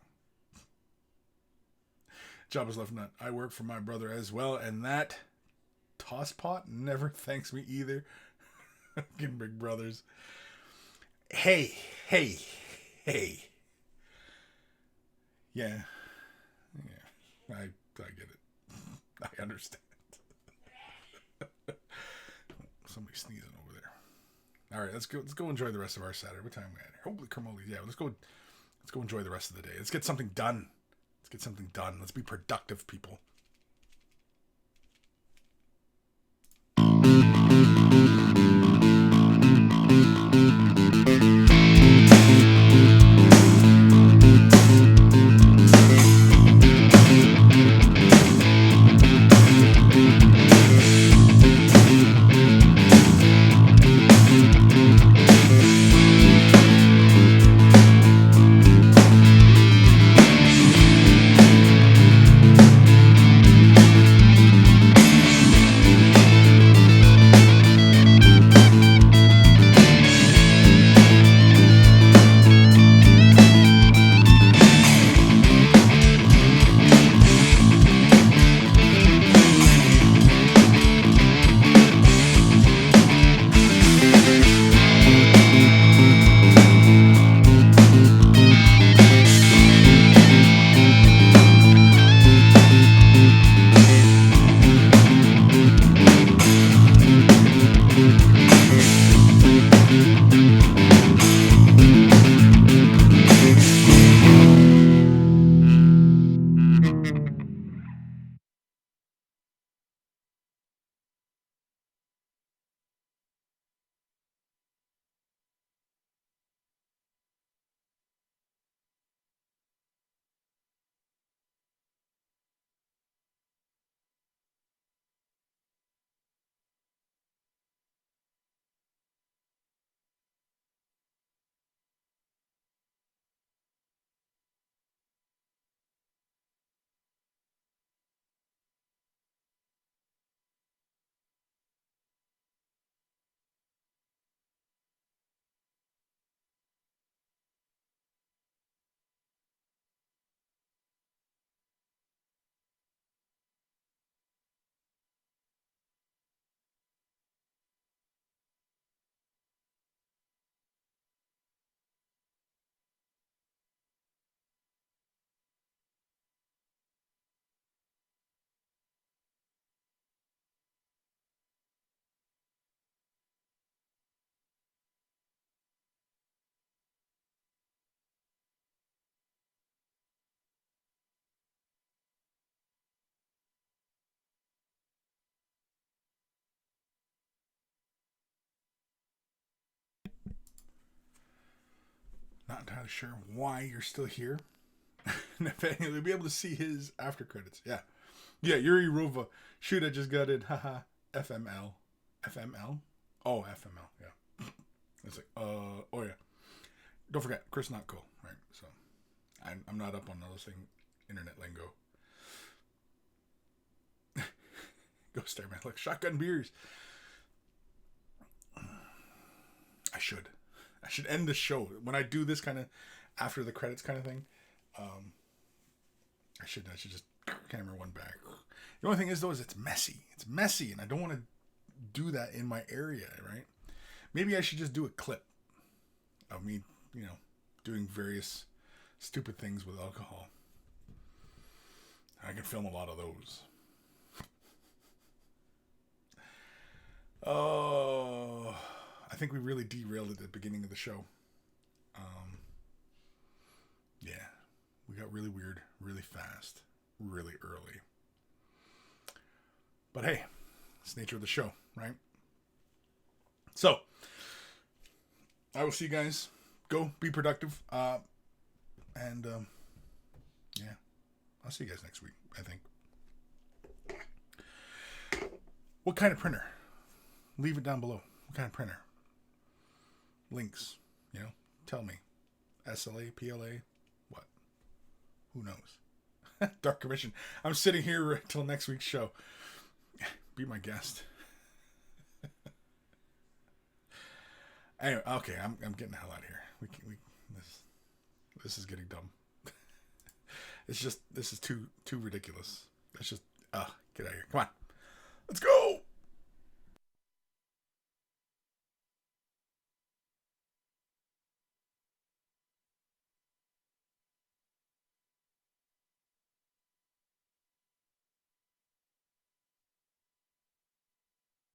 Jabba's Left Nut. I work for my brother as well, and that tosspot never thanks me either. Fucking big brothers. Hey. Yeah. I get it. I understand. Somebody's sneezing over there. All right, let's go enjoy the rest of our Saturday. What time are we at here? Holy cramoly. Yeah, let's go enjoy the rest of the day. Let's get something done. Let's be productive, people. Not entirely sure why you're still here. Nathaniel, you'll be able to see his after credits. Yeah, Yuri Rova. Shoot, I just got it. Haha. FML. Oh, FML. Yeah. It's like, oh yeah. Don't forget, Kris not cool, right? So, I'm not up on those thing, internet lingo. Ghost Air Man, like shotgun beers. I should end the show when I do this kind of after the credits kind of thing. I should just camera one back. The only thing is though is it's messy, and I don't want to do that in my area, right? Maybe I should just do a clip of me, doing various Stupid things with alcohol. I can film a lot of those. Oh, I think we really derailed at the beginning of the show. Yeah, we got really weird, really fast, really early. But hey, it's the nature of the show, right? So, I will see you guys. Go, be productive. Yeah, I'll see you guys next week, I think. What kind of printer? Leave it down below. What kind of printer? Links, tell me. SLA, PLA, what? Who knows? Dark Commission. I'm sitting here until next week's show. Be my guest. Anyway, okay, I'm getting the hell out of here. This is getting dumb. This is too ridiculous. Let's just get out of here. Come on. Let's go.